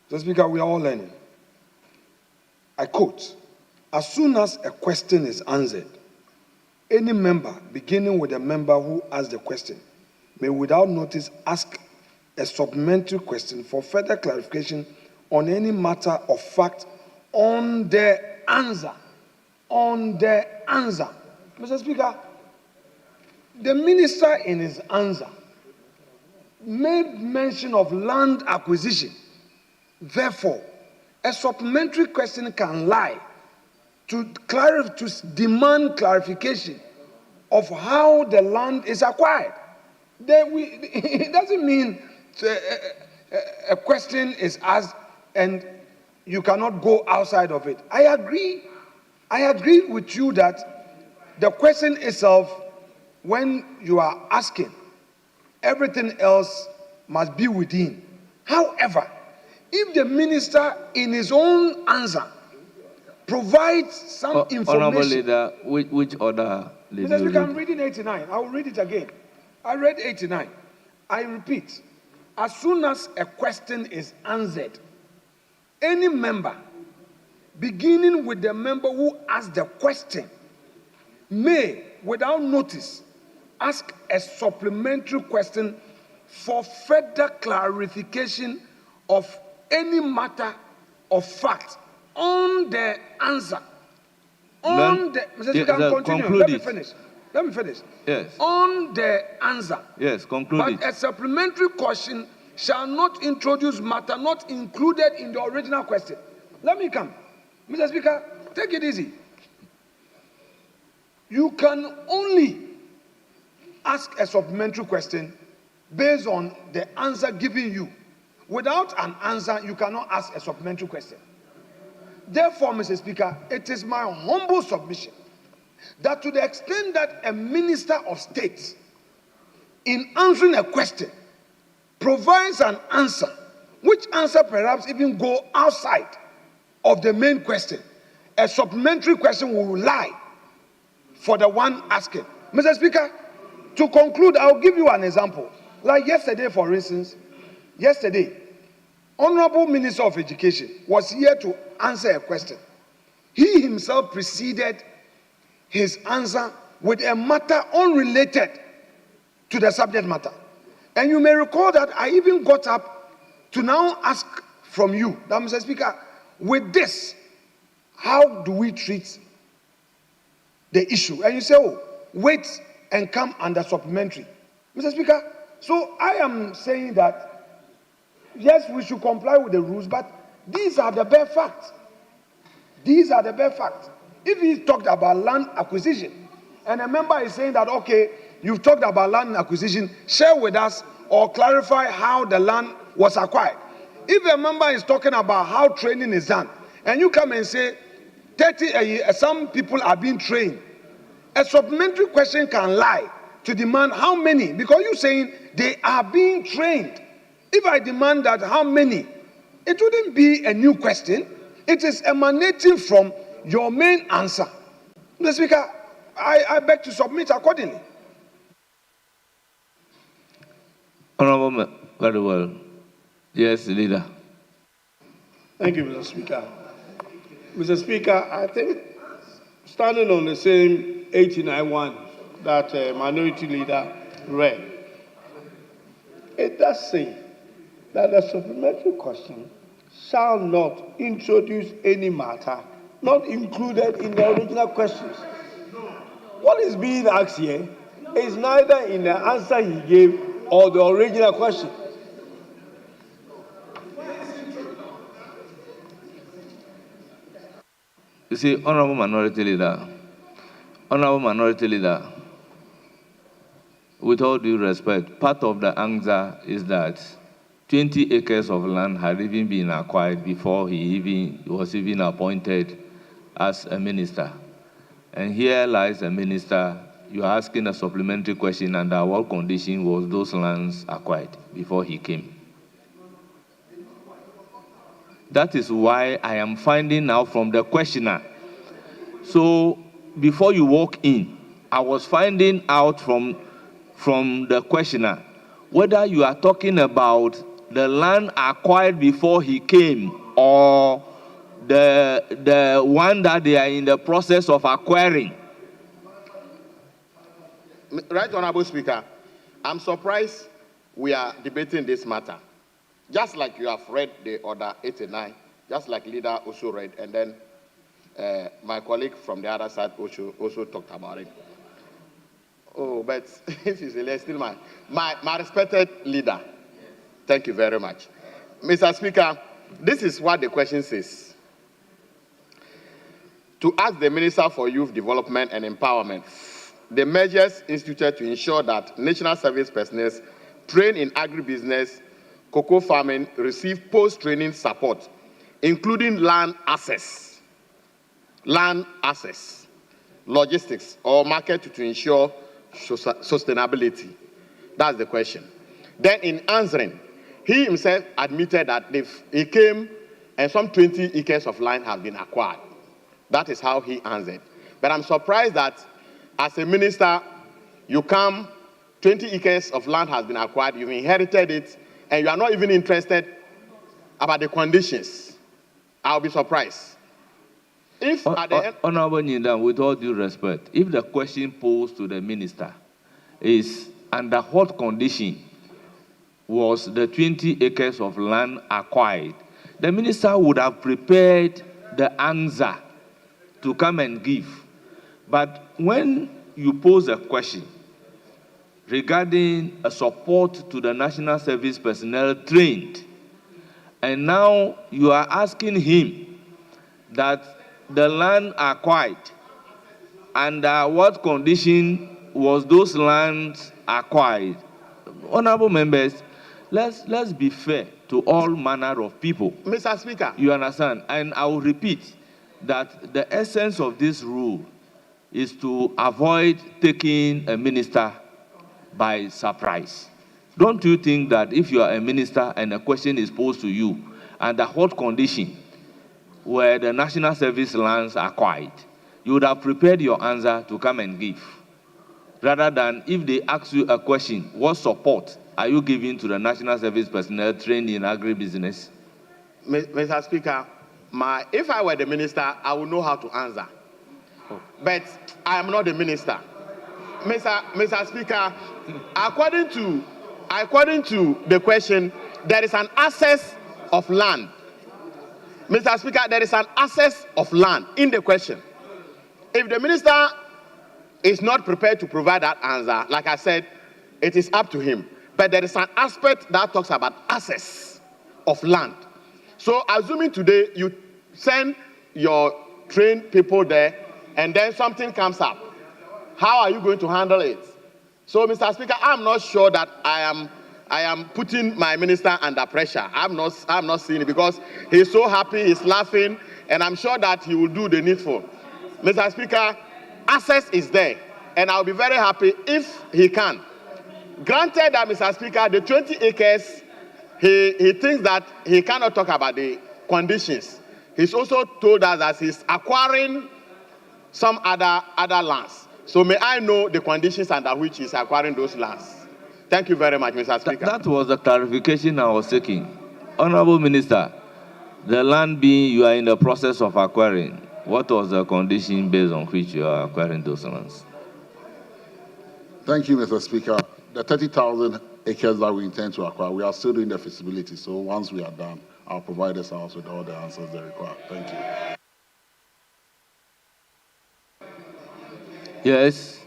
[SPEAKER 9] Mr. Speaker, we are all learning. I quote, as soon as a question is answered, any member, beginning with the member who asked the question, may without notice ask a supplementary question for further clarification on any matter of fact on the answer. On the answer. Mr. Speaker, the minister in his answer made mention of land acquisition. Therefore, a supplementary question can lie to demand clarification of how the land is acquired. It doesn't mean a question is asked and you cannot go outside of it. I agree with you that the question itself, when you are asking, everything else must be within. However, if the minister in his own answer provides some information.
[SPEAKER 1] Honorable Leader, which order?
[SPEAKER 9] Mr. Speaker, I'm reading 89. I will read it again. I read 89. I repeat, as soon as a question is answered, any member, beginning with the member who asked the question, may, without notice, ask a supplementary question for further clarification of any matter of fact on the answer. Mr. Speaker, I'm continuing. Let me finish.
[SPEAKER 1] Yes.
[SPEAKER 9] On the answer.
[SPEAKER 1] Yes, conclude.
[SPEAKER 9] But a supplementary question shall not introduce matter not included in the original question. Let me come. Mr. Speaker, take it easy. You can only ask a supplementary question based on the answer given you. Without an answer, you cannot ask a supplementary question. Therefore, Mr. Speaker, it is my humble submission that to the extent that a minister of state, in answering a question, provides an answer, which answer perhaps even go outside of the main question, a supplementary question will lie for the one asking. Mr. Speaker, to conclude, I'll give you an example. Like yesterday, for instance, Honorable Minister of Education was here to answer a question. He himself preceded his answer with a matter unrelated to the subject matter. And you may recall that I even got up to now ask from you, that Mr. Speaker, with this, how do we treat the issue? And you say, oh, wait and come under supplementary. Mr. Speaker, so I am saying that, yes, we should comply with the rules, but these are the bare facts. These are the bare facts. If he talked about land acquisition, and a member is saying that, okay, you've talked about land acquisition, share with us or clarify how the land was acquired. If a member is talking about how training is done, and you come and say, some people are being trained, a supplementary question can lie to demand how many, because you're saying they are being trained. If I demand that how many, it wouldn't be a new question. It is emanating from your main answer. Mr. Speaker, I beg to submit accordingly.
[SPEAKER 1] Honorable, very well. Yes, Leader.
[SPEAKER 10] Thank you, Mr. Speaker. Mr. Speaker, I think standing on the same 89-1 that Minority Leader read, it does say that the supplementary question shall not introduce any matter not included in the original questions. What is being asked here is neither in the answer he gave or the original question.
[SPEAKER 1] You see, Honorable Minority Leader, with all due respect, part of the answer is that 20 acres of land had even been acquired before he was even appointed as a minister. And here lies a minister, you're asking a supplementary question under what condition was those lands acquired before he came? That is why I am finding out from the questioner. So before you walk in, I was finding out from the questioner whether you are talking about the land acquired before he came or the one that they are in the process of acquiring.
[SPEAKER 11] Right, Honorable Speaker, I'm surprised we are debating this matter. Just like you have read the Order 89, just like leader also read, and then my colleague from the other side also talked about it. Oh, but if you say, still my respected leader, thank you very much. Mr. Speaker, this is what the question says. To ask the Minister for Youth Development and Empowerment the measures instituted to ensure that national service personnel trained in agribusiness, cocoa farming receive post-training support, including land access, logistics, or market to ensure sustainability. That's the question. Then in answering, he himself admitted that he came and some 20 acres of land have been acquired. That is how he answered. But I'm surprised that as a minister, you come, 20 acres of land has been acquired, you've inherited it, and you are not even interested about the conditions. I'll be surprised. If at the end...
[SPEAKER 1] Honorable Nyindam, with all due respect, if the question posed to the minister is under what condition was the 20 acres of land acquired, the minister would have prepared the answer to come and give. But when you pose a question regarding a support to the national service personnel trained, and now you are asking him that the land acquired, under what condition was those lands acquired? Honorable members, let's be fair to all manner of people.
[SPEAKER 11] Mr. Speaker.
[SPEAKER 1] You understand? And I will repeat that the essence of this rule is to avoid taking a minister by surprise. Don't you think that if you are a minister and a question is posed to you, under what condition were the national service lands acquired, you would have prepared your answer to come and give, rather than if they ask you a question, what support are you giving to the national service personnel trained in agribusiness?
[SPEAKER 11] Mr. Speaker, if I were the minister, I would know how to answer. But I am not the minister. Mr. Speaker, according to the question, there is an access of land. Mr. Speaker, there is an access of land in the question. If the minister is not prepared to provide that answer, like I said, it is up to him. But there is an aspect that talks about access of land. So assuming today you send your trained people there and then something comes up, how are you going to handle it? So, Mr. Speaker, I'm not sure that I am putting my minister under pressure. I'm not seeing it because he's so happy, he's laughing, and I'm sure that he will do the needful. Mr. Speaker, access is there, and I'll be very happy if he can. Granted that, Mr. Speaker, the 20 acres, he thinks that he cannot talk about the conditions. He's also told us that he's acquiring some other lands. So may I know the conditions under which he's acquiring those lands? Thank you very much, Mr. Speaker.
[SPEAKER 1] That was the clarification I was seeking. Honorable Minister, the land being you are in the process of acquiring, what was the condition based on which you are acquiring those lands?
[SPEAKER 17] Thank you, Mr. Speaker. The 30,000 acres that we intend to acquire, we are still doing the feasibility. So once we are done, I'll provide us house with all the answers they require. Thank you.
[SPEAKER 1] Yes.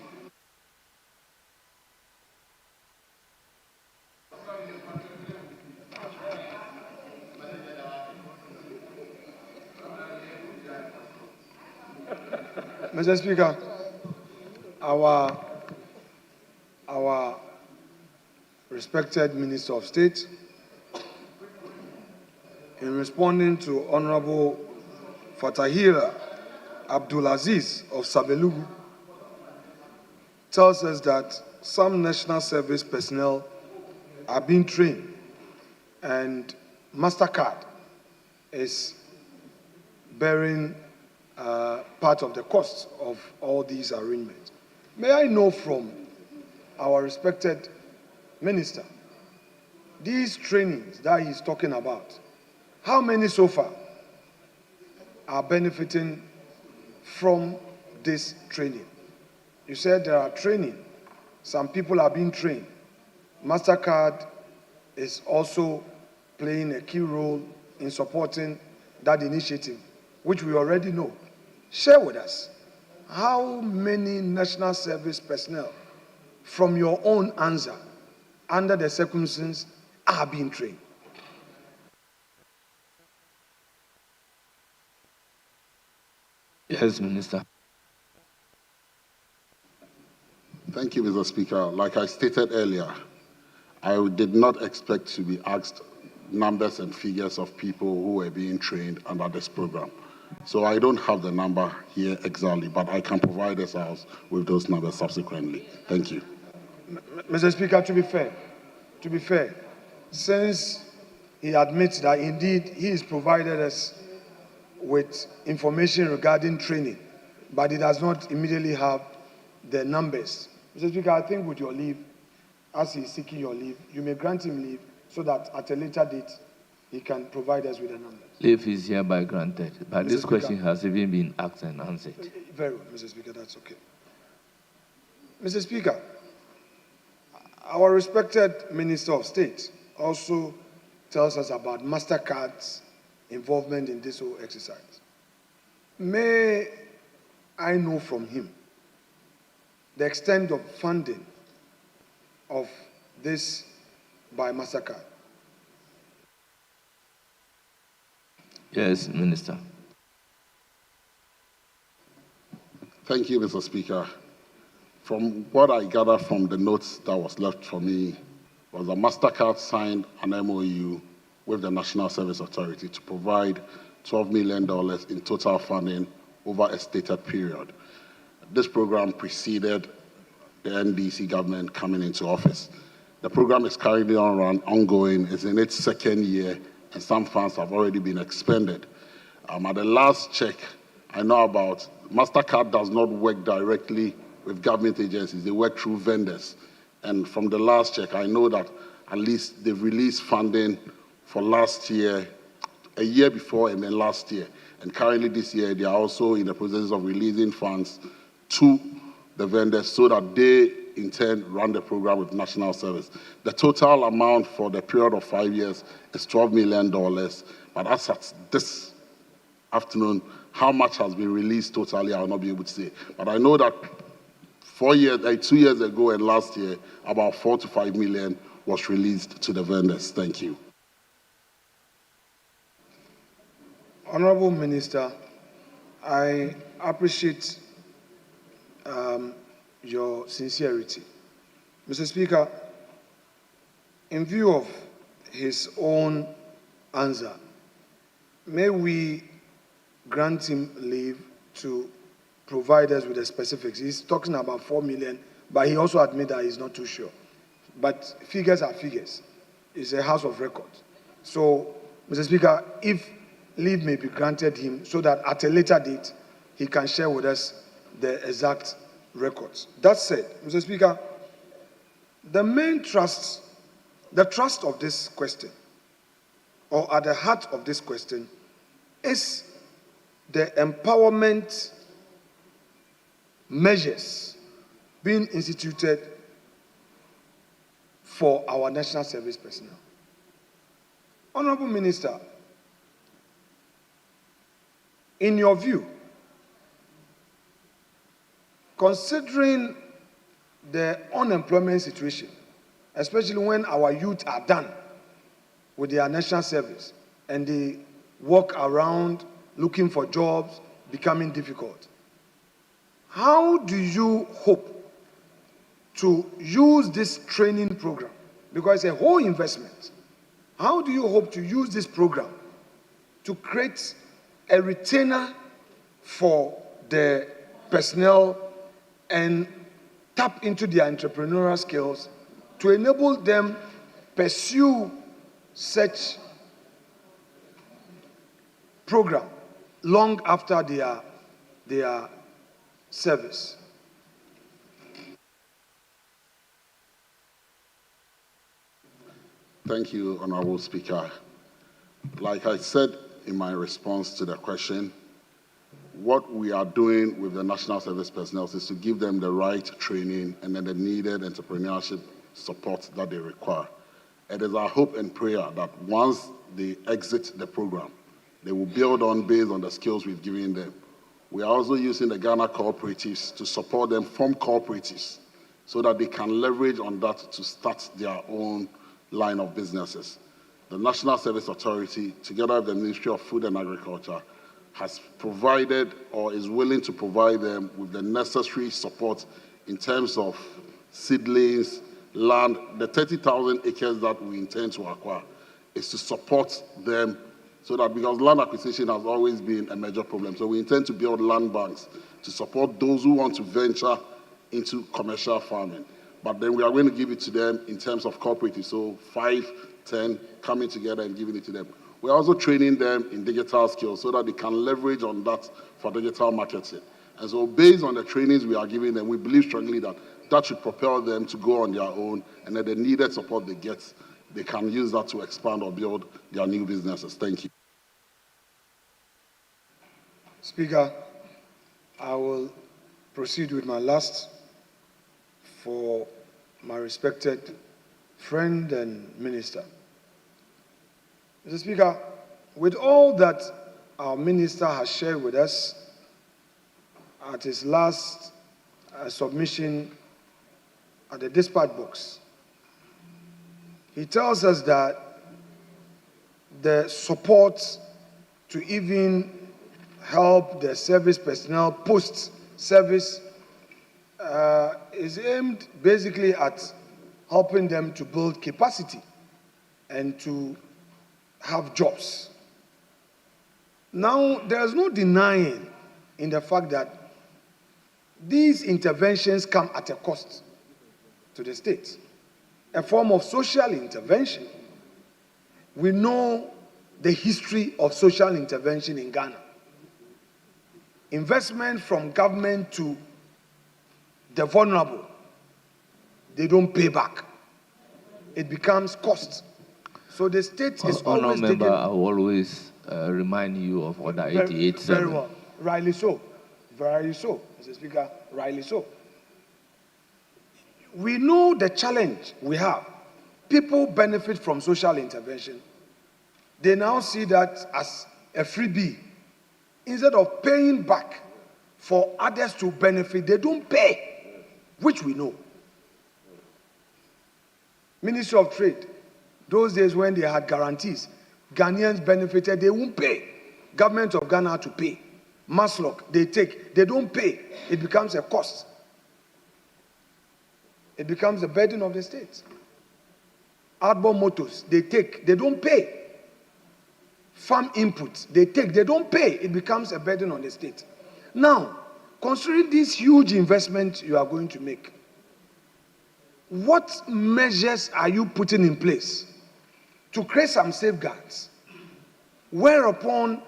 [SPEAKER 9] Mr. Speaker, our respected Minister of State in responding to Honorable Fatahira Abdulaziz of Sabelugu, tells us that some national service personnel are being trained and MasterCard is bearing part of the cost of all these arrangements. May I know from our respected minister, these trainings that he's talking about, how many so far are benefiting from this training? You said there are training. Some people are being trained. MasterCard is also playing a key role in supporting that initiative, which we already know. Share with us how many national service personnel from your own answer under the circumstances are being trained.
[SPEAKER 1] Yes, Minister.
[SPEAKER 17] Thank you, Mr. Speaker. Like I stated earlier, I did not expect to be asked numbers and figures of people who were being trained under this program. So I don't have the number here exactly, but I can provide us with those numbers subsequently. Thank you.
[SPEAKER 9] Mr. Speaker, to be fair, since he admits that indeed he has provided us with information regarding training, but he does not immediately have the numbers. Mr. Speaker, I think with your leave, as he is seeking your leave, you may grant him leave so that at a later date he can provide us with the numbers.
[SPEAKER 1] Leave is hereby granted, but
[SPEAKER 9] Mr.
[SPEAKER 1] this
[SPEAKER 9] Speaker,
[SPEAKER 1] question has even been asked and answered.
[SPEAKER 9] Very well, Mr. Speaker, that's okay. Mr. Speaker, our respected Minister of State also tells us about MasterCard's involvement in this whole exercise. May I know from him the extent of funding of this by MasterCard?
[SPEAKER 1] Yes, Minister.
[SPEAKER 17] Thank you, Mr. Speaker. From what I gather from the notes that was left for me was that MasterCard signed an MOU with the National Service Authority to provide $12 million in total funding over a stated period. This program preceded the NDC government coming into office. The program is currently ongoing, it's in its second year, and some funds have already been expended. At the last check, I know about MasterCard does not work directly with government agencies, they work through vendors. And from the last check, I know that at least they've released funding for last year, a year before, and then last year. And currently this year, they are also in the process of releasing funds to the vendors so that they, in turn, run the program with national service. The total amount for the period of 5 years is $12 million, but as at this afternoon, how much has been released totally, I will not be able to say. But I know that 2 years ago and last year, about 4 to 5 million was released to the vendors. Thank you.
[SPEAKER 9] Honorable Minister, I appreciate your sincerity. Mr. Speaker, in view of his own answer, may we grant him leave to provide us with the specifics. He's talking about 4 million, but he also admits that he's not too sure. But figures are figures. It's a house of records. So, Mr. Speaker, if leave may be granted him so that at a later date, he can share with us the exact records. That said, Mr. Speaker, the main trust, the trust of this question, or at the heart of this question, is the empowerment measures being instituted for our national service personnel. Honorable Minister, in your view, considering the unemployment situation, especially when our youth are done with their national service and they walk around looking for jobs, becoming difficult, how do you hope to use this training program? Because it's a whole investment. How do you hope to use this program to create a retainer for the personnel and tap into their entrepreneurial skills to enable them pursue such program long after their service.
[SPEAKER 17] Thank you, Honorable Speaker. Like I said in my response to the question, what we are doing with the National Service personnel is to give them the right training and then the needed entrepreneurship support that they require. It is our hope and prayer that once they exit the program, they will build on based on the skills we've given them. We are also using the Ghana cooperatives to support them from cooperatives so that they can leverage on that to start their own line of businesses. The National Service Authority, together with the Ministry of Food and Agriculture, has provided or is willing to provide them with the necessary support in terms of seedlings, land. The 30,000 acres that we intend to acquire is to support them so that, because land acquisition has always been a major problem. So we intend to build land banks to support those who want to venture into commercial farming. But then we are going to give it to them in terms of cooperatives. So 5, 10 coming together and giving it to them. We're also training them in digital skills so that they can leverage on that for digital marketing. And so based on the trainings we are giving them, we believe strongly that that should propel them to go on their own, and that the needed support they get, they can use that to expand or build their new businesses. Thank you.
[SPEAKER 9] Speaker, I will proceed with my last for my respected friend and minister. Mr. Speaker, with all that our minister has shared with us at his last submission at the dispatch box, he tells us that the support to even help the service personnel post-service is aimed basically at helping them to build capacity and to have jobs. Now, there's no denying in the fact that these interventions come at a cost to the state, a form of social intervention. We know the history of social intervention in Ghana. Investment from government to the vulnerable, they don't pay back. It becomes cost. So the state is always taking...
[SPEAKER 1] I will always remind you of Order 88.7.
[SPEAKER 9] Very well. Rightly so. Very so, Mr. Speaker. Rightly so. We know the challenge we have. People benefit from social intervention. They now see that as a freebie. Instead of paying back for others to benefit, they don't pay, which we know. Ministry of Trade, those days when they had guarantees, Ghanaians benefited, they won't pay. Government of Ghana had to pay. Maslock, they don't pay. It becomes a cost. It becomes a burden of the state. Outbound motors, they don't pay. Farm inputs, they don't pay. It becomes a burden on the state. Now, considering this huge investment you are going to make, what measures are you putting in place to create some safeguards whereupon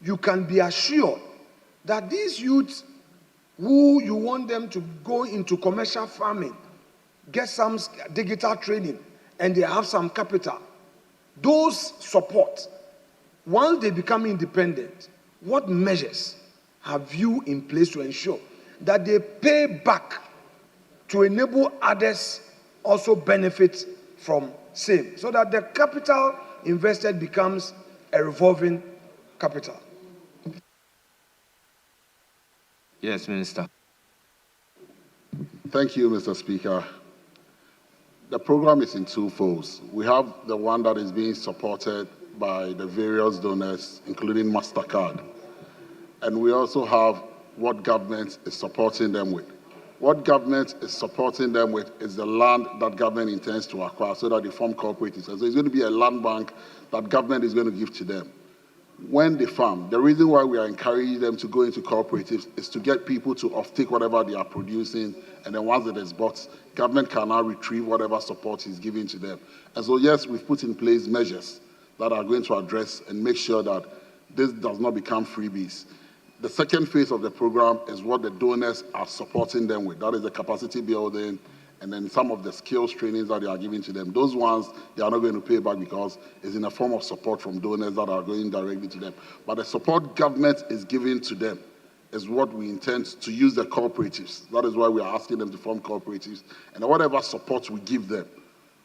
[SPEAKER 9] you can be assured that these youths who you want them to go into commercial farming, get some digital training, and they have some capital, those support, once they become independent, what measures have you in place to ensure that they pay back to enable others also benefit from same, so that the capital invested becomes a revolving capital?
[SPEAKER 1] Yes, Minister.
[SPEAKER 17] Thank you, Mr. Speaker. The program is in two folds. We have the one that is being supported by the various donors, including MasterCard. And we also have what government is supporting them with. What government is supporting them with is the land that government intends to acquire so that they form cooperatives. And so it's going to be a land bank that government is going to give to them. when they farm, the reason why we are encouraging them to go into cooperatives is to get people to offtake whatever they are producing, and then once it is bought, government can now retrieve whatever support is given to them. And so, yes, we've put in place measures that are going to address and make sure that this does not become freebies. The second phase of the program is what the donors are supporting them with. That is the capacity building, and then some of the skills trainings that they are giving to them. Those ones, they are not going to pay back because it's in a form of support from donors that are going directly to them. But the support government is giving to them is what we intend to use the cooperatives. That is why we are asking them to form cooperatives. And whatever support we give them,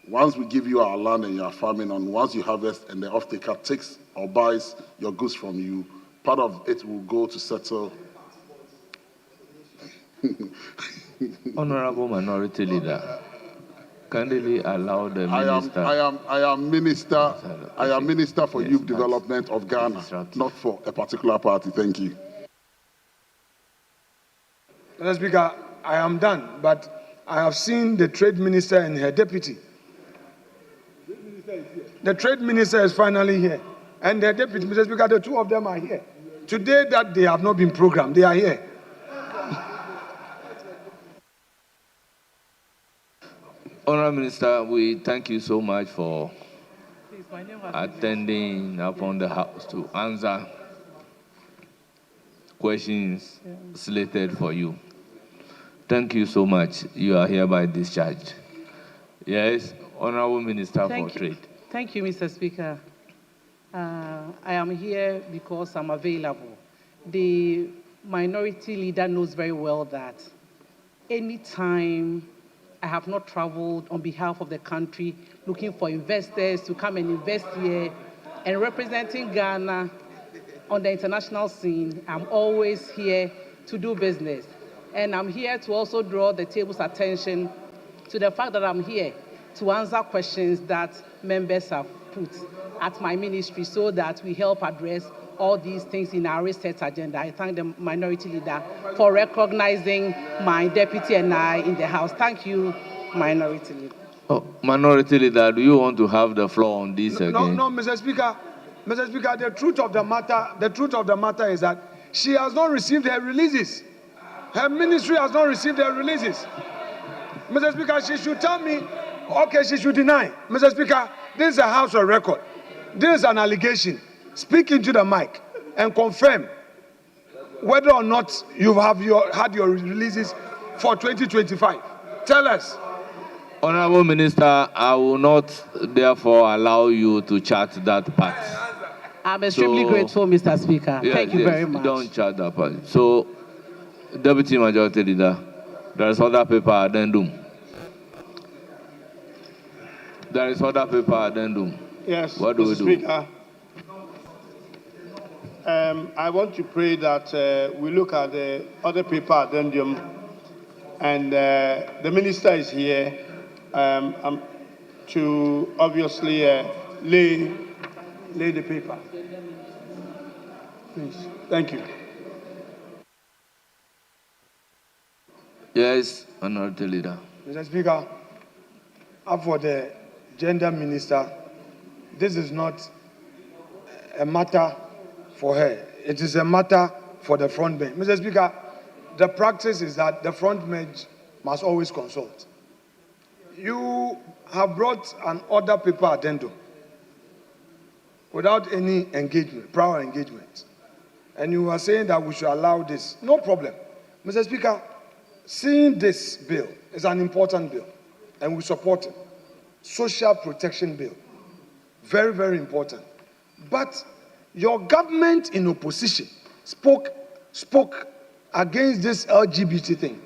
[SPEAKER 17] once we give you our land and you are farming on, once you harvest and the off-taker takes or buys your goods from you, part of it will go to settle.
[SPEAKER 1] Honorable Minority Leader, kindly allow the minister.
[SPEAKER 17] I am Minister for Youth Development of Ghana, not for a particular party. Thank you.
[SPEAKER 9] Mr. Speaker, I am done, but I have seen the Trade Minister and her deputy. The Trade Minister is finally here, and the deputy, Mr. Speaker, the two of them are here. Today that they have not been programmed, they are here.
[SPEAKER 1] Honourable Minister, we thank you so much for attending upon the House to answer questions slated for you. Thank you so much. You are hereby discharged. Yes, Honourable Minister for Trade.
[SPEAKER 18] Thank you, Mr. Speaker. I am here because I'm available. The minority leader knows very well that anytime I have not traveled on behalf of the country looking for investors to come and invest here and representing Ghana on the international scene, I'm always here to do business. And I'm here to also draw the table's attention to the fact that I'm here to answer questions that members have put at my ministry so that we help address all these things in our research agenda. I thank the minority leader for recognizing my deputy and I in the House. Thank you, minority leader.
[SPEAKER 1] Oh, minority leader, do you want to have the floor on this again?
[SPEAKER 9] No, Mr. Speaker. Mr. Speaker, the truth of the matter is that she has not received her releases. Her ministry has not received her releases. Mr. Speaker, she should tell me, okay, she should deny. Mr. Speaker, this is a House of record. This is an allegation. Speak into the mic and confirm whether or not you have had your releases for 2025. Tell us.
[SPEAKER 1] Honourable Minister, I will not therefore allow you to chat that part.
[SPEAKER 18] I'm extremely grateful, Mr. Speaker.
[SPEAKER 1] Yes,
[SPEAKER 18] Thank you very much.
[SPEAKER 1] Don't chat that part. So, Deputy Majority Leader, there is other paper addendum. There is other paper addendum.
[SPEAKER 10] Yes,
[SPEAKER 1] what do
[SPEAKER 10] Mr.
[SPEAKER 1] we do?
[SPEAKER 10] Speaker. I want to pray that we look at the other paper addendum, and the minister is here to obviously lay the paper. Please. Thank you.
[SPEAKER 1] Yes, Honourable Leader.
[SPEAKER 9] Mr. Speaker, for the gender minister, this is not a matter for her. It is a matter for the front bench. Mr. Speaker, the practice is that the front bench must always consult. You have brought an order paper addendum without any engagement, prior engagement. And you are saying that we should allow this. No problem. Mr. Speaker, seeing this bill is an important bill, and we support it. Social protection bill. Very, very important. But your government in opposition spoke against this LGBT thing.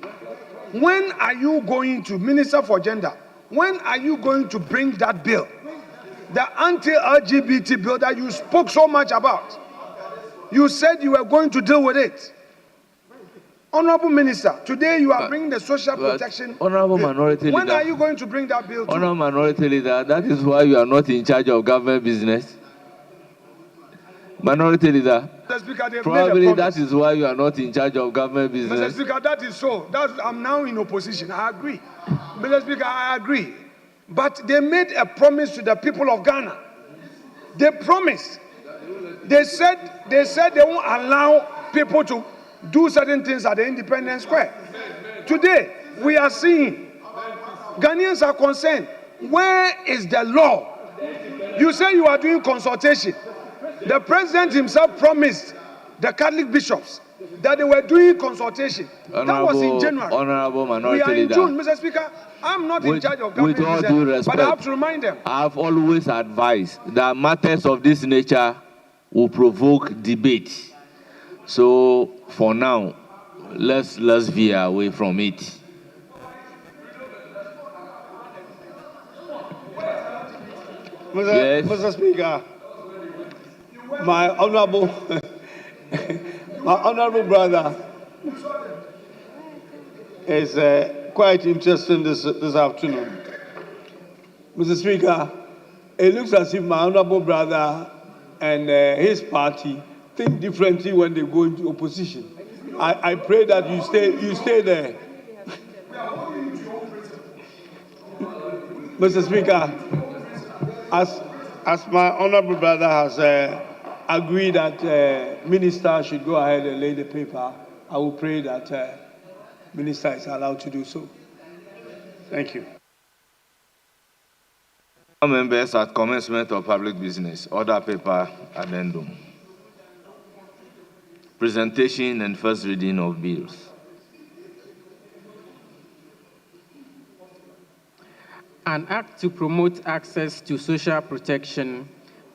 [SPEAKER 9] When are you going to, Minister for Gender, when are you going to bring that bill? The anti-LGBT bill that you spoke so much about. You said you were going to deal with it. Honorable Minister, today you are bringing the social protection
[SPEAKER 1] Honorable
[SPEAKER 9] bill.
[SPEAKER 1] Minority
[SPEAKER 9] When
[SPEAKER 1] Leader,
[SPEAKER 9] are you going to bring that bill to?
[SPEAKER 1] Honorable Minority Leader, that is why you are not in charge of government business. Minority Leader,
[SPEAKER 9] Mr. Speaker, they've
[SPEAKER 1] probably
[SPEAKER 9] made a
[SPEAKER 1] that
[SPEAKER 9] promise.
[SPEAKER 1] is why you are not in charge of government
[SPEAKER 9] Mr.
[SPEAKER 1] business.
[SPEAKER 9] Speaker, that is so. I'm now in opposition. I agree. Mr. Speaker, I agree. But they made a promise to the people of Ghana. They promised They said they won't allow people to do certain things at the Independence Square. Today, we are seeing Ghanaians are concerned. Where is the law? You say you are doing consultation. The president himself promised the Catholic bishops that they were doing consultation. That was in January.
[SPEAKER 1] Honorable
[SPEAKER 9] We
[SPEAKER 1] Minority
[SPEAKER 9] are in
[SPEAKER 1] Leader.
[SPEAKER 9] June, Mr. Speaker. I'm not in charge of government
[SPEAKER 1] With all
[SPEAKER 9] business,
[SPEAKER 1] due respect,
[SPEAKER 9] but I have to remind them.
[SPEAKER 1] I have always advised that matters of this nature will provoke debate. So for now, let's veer away from it. Yes.
[SPEAKER 19] Mr. Speaker, my honorable brother is quite interesting this afternoon. Mr. Speaker, it looks as if my honorable brother and his party think differently when they go into opposition. I pray that you stay there. Mr. Speaker, as my honorable brother has agreed that minister should go ahead and lay the paper, I will pray that minister is allowed to do so. Thank you.
[SPEAKER 1] Members at commencement of public business, order paper addendum. Presentation and first reading of bills.
[SPEAKER 20] An act to promote access to social protection,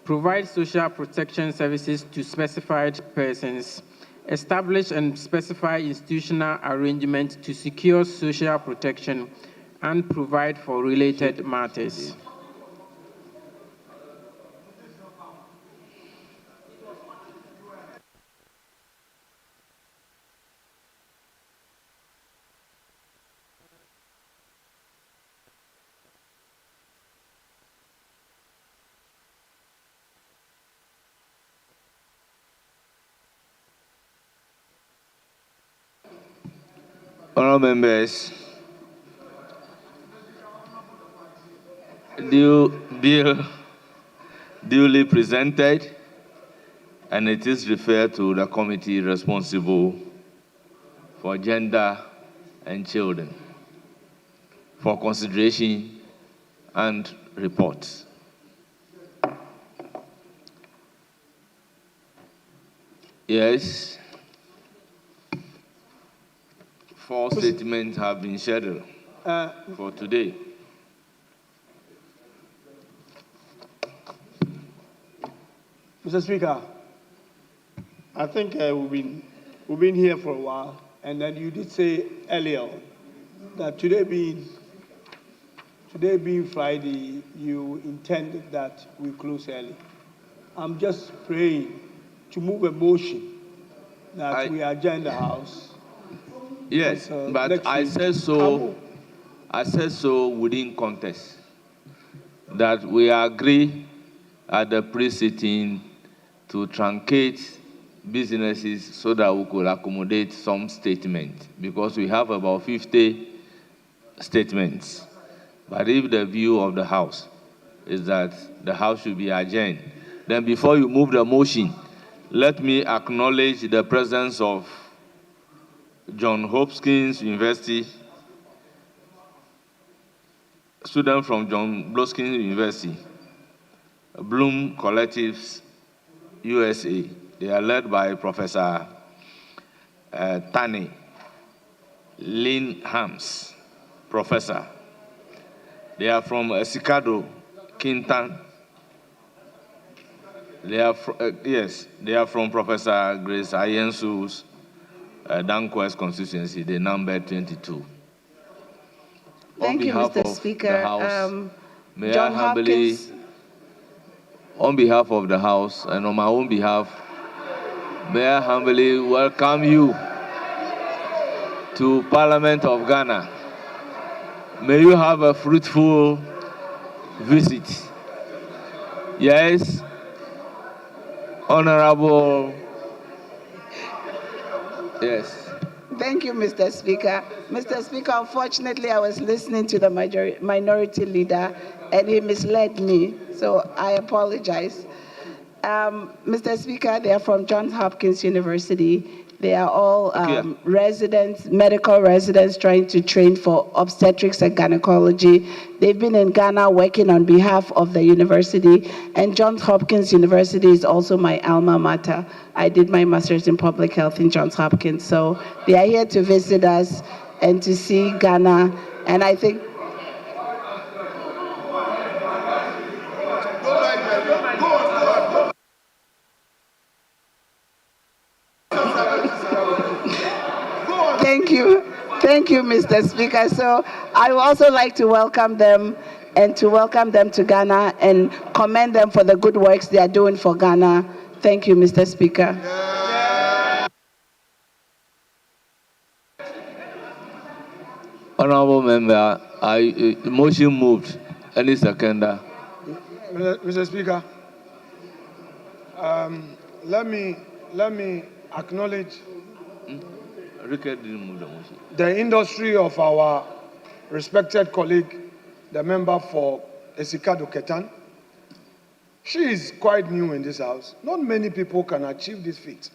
[SPEAKER 20] provide social protection services to specified persons, establish and specify institutional arrangements to secure social protection, and provide for related matters.
[SPEAKER 1] Honourable members, bill duly presented, and it is referred to the committee responsible for gender and children for consideration and report. Yes. 4 statements have been scheduled for today.
[SPEAKER 19] Mr. Speaker, I think we've been here for a while, and then you did say earlier that today being Friday, you intended that we close early. I'm just praying to move a motion that we adjourn the House.
[SPEAKER 1] Yes, but I said so within context that we agree at the pre-sitting to truncate businesses so that we could accommodate some statements, because we have about 50 statements. But if the view of the House is that the House should be adjourned, then before you move the motion, let me acknowledge the presence of John Hopkins University, student from John Hopkins University, Bloom Collectives, USA. They are led by Professor Tani Lynn Hams, professor. They are from Sikado, Kintan. They are from Professor Grace Ayensu's Danquest constituency, the number 22.
[SPEAKER 15] Thank you, Mr. Speaker.
[SPEAKER 1] John Hopkins. On behalf of the House and on my own behalf, may I humbly welcome you to Parliament of Ghana. May you have a fruitful visit. Yes, Honorable. Yes.
[SPEAKER 16] Thank you, Mr. Speaker. Mr. Speaker, unfortunately, I was listening to the minority leader, and he misled me, so I apologize.
[SPEAKER 21] Mr. Speaker, they are from Johns Hopkins University. They are all residents, medical residents trying to train for obstetrics and gynecology. They've been in Ghana working on behalf of the university, and Johns Hopkins University is also my alma mater. I did my master's in public health in Johns Hopkins, so they are here to visit us and to see Ghana, and I think Thank you, Mr. Speaker. So I would also like to welcome them and to welcome them to Ghana and commend them for the good works they are doing for Ghana. Thank you, Mr. Speaker.
[SPEAKER 1] Honorable member, motion moved. Any seconder?
[SPEAKER 9] Mr. Speaker, let me acknowledge the industry of our respected colleague, the member for Esikado Ketan. She is quite new in this house. Not many people can achieve this feat.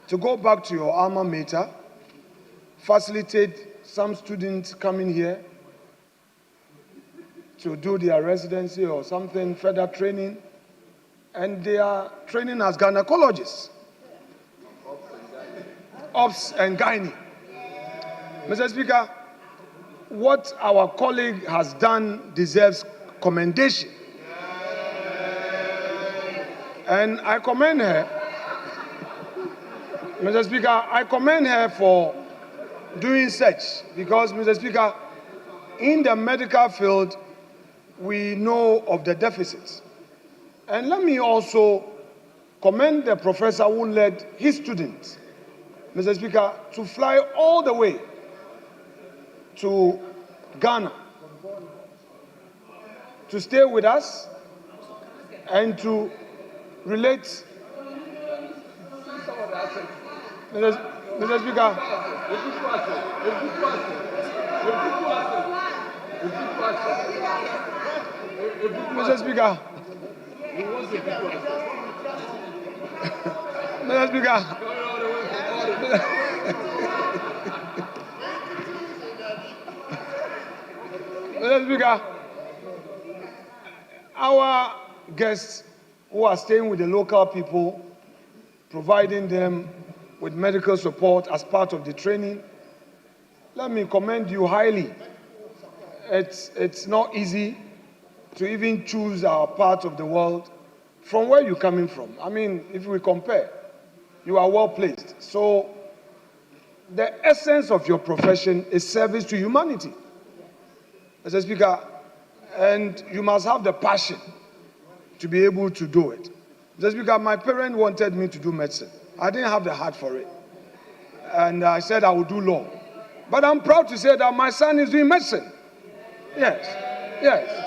[SPEAKER 9] To go back to your alma mater, facilitate some students coming here to do their residency or something, further training, and they are training as gynecologists. Ops and gynae. Mr. Speaker, what our colleague has done deserves commendation. And I commend her, Mr. Speaker, I commend her for doing such because, Mr. Speaker, in the medical field, we know of the deficits. And let me also commend the professor who led his students, Mr. Speaker, to fly all the way to Ghana to stay with us and to relate. Mr. Speaker, Mr. Speaker, Mr. Speaker, Mr. Speaker, our guests who are staying with the local people, providing them with medical support as part of the training, let me commend you highly. It's not easy to even choose our part of the world from where you're coming from. I mean, if we compare, you are well placed. So the essence of your profession is service to humanity, Mr. Speaker, and you must have the passion to be able to do it. Mr. Speaker, my parents wanted me to do medicine. I didn't have the heart for it. And I said I would do law. But I'm proud to say that my son is doing medicine. Yes.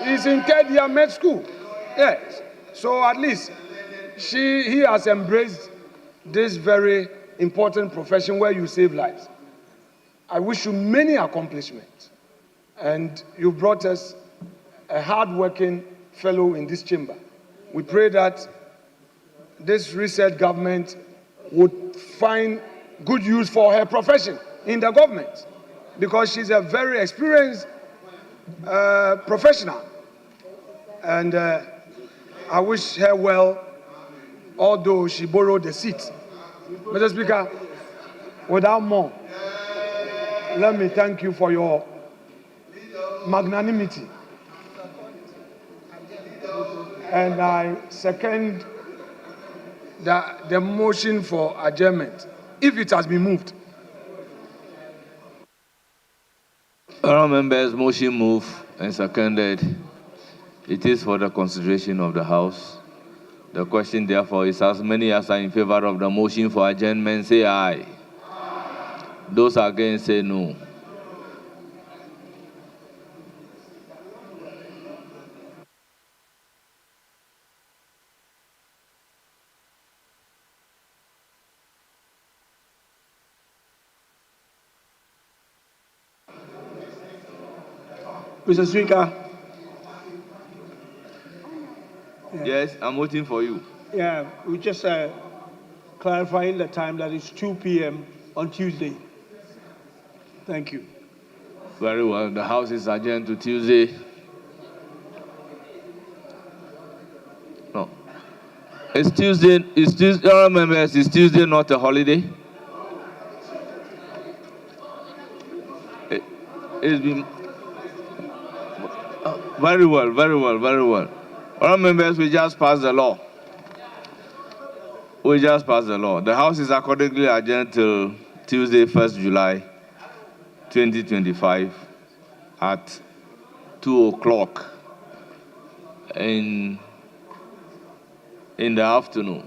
[SPEAKER 9] He's in third year med school. Yes. So at least he has embraced this very important profession where you save lives. I wish you many accomplishments. And you brought us a hard-working fellow in this chamber. We pray that this reset government would find good use for her profession in the government, because she's a very experienced professional. And I wish her well, although she borrowed the seat. Mr. Speaker, without more, let me thank you for your magnanimity. And I second the motion for adjournment, if it has been moved.
[SPEAKER 1] Honourable members, motion moved and seconded. It is for the consideration of the House. The question, therefore, is as many as are in favor of the motion for adjournment, say aye. Those against, say no.
[SPEAKER 19] Mr. Speaker.
[SPEAKER 1] Yes, I'm voting for you.
[SPEAKER 19] Yeah, we just clarifying the time that it's 2 p.m. on Tuesday. Thank you.
[SPEAKER 1] Very well. The House is adjourned to Tuesday. No. It's Tuesday. It's Tuesday. Honourable members, is Tuesday not a holiday? It's been very well, very well, very well. Honourable members, we just passed the law. We just passed the law. The House is accordingly adjourned till Tuesday, 1st July, 2025 at 2 o'clock in the afternoon.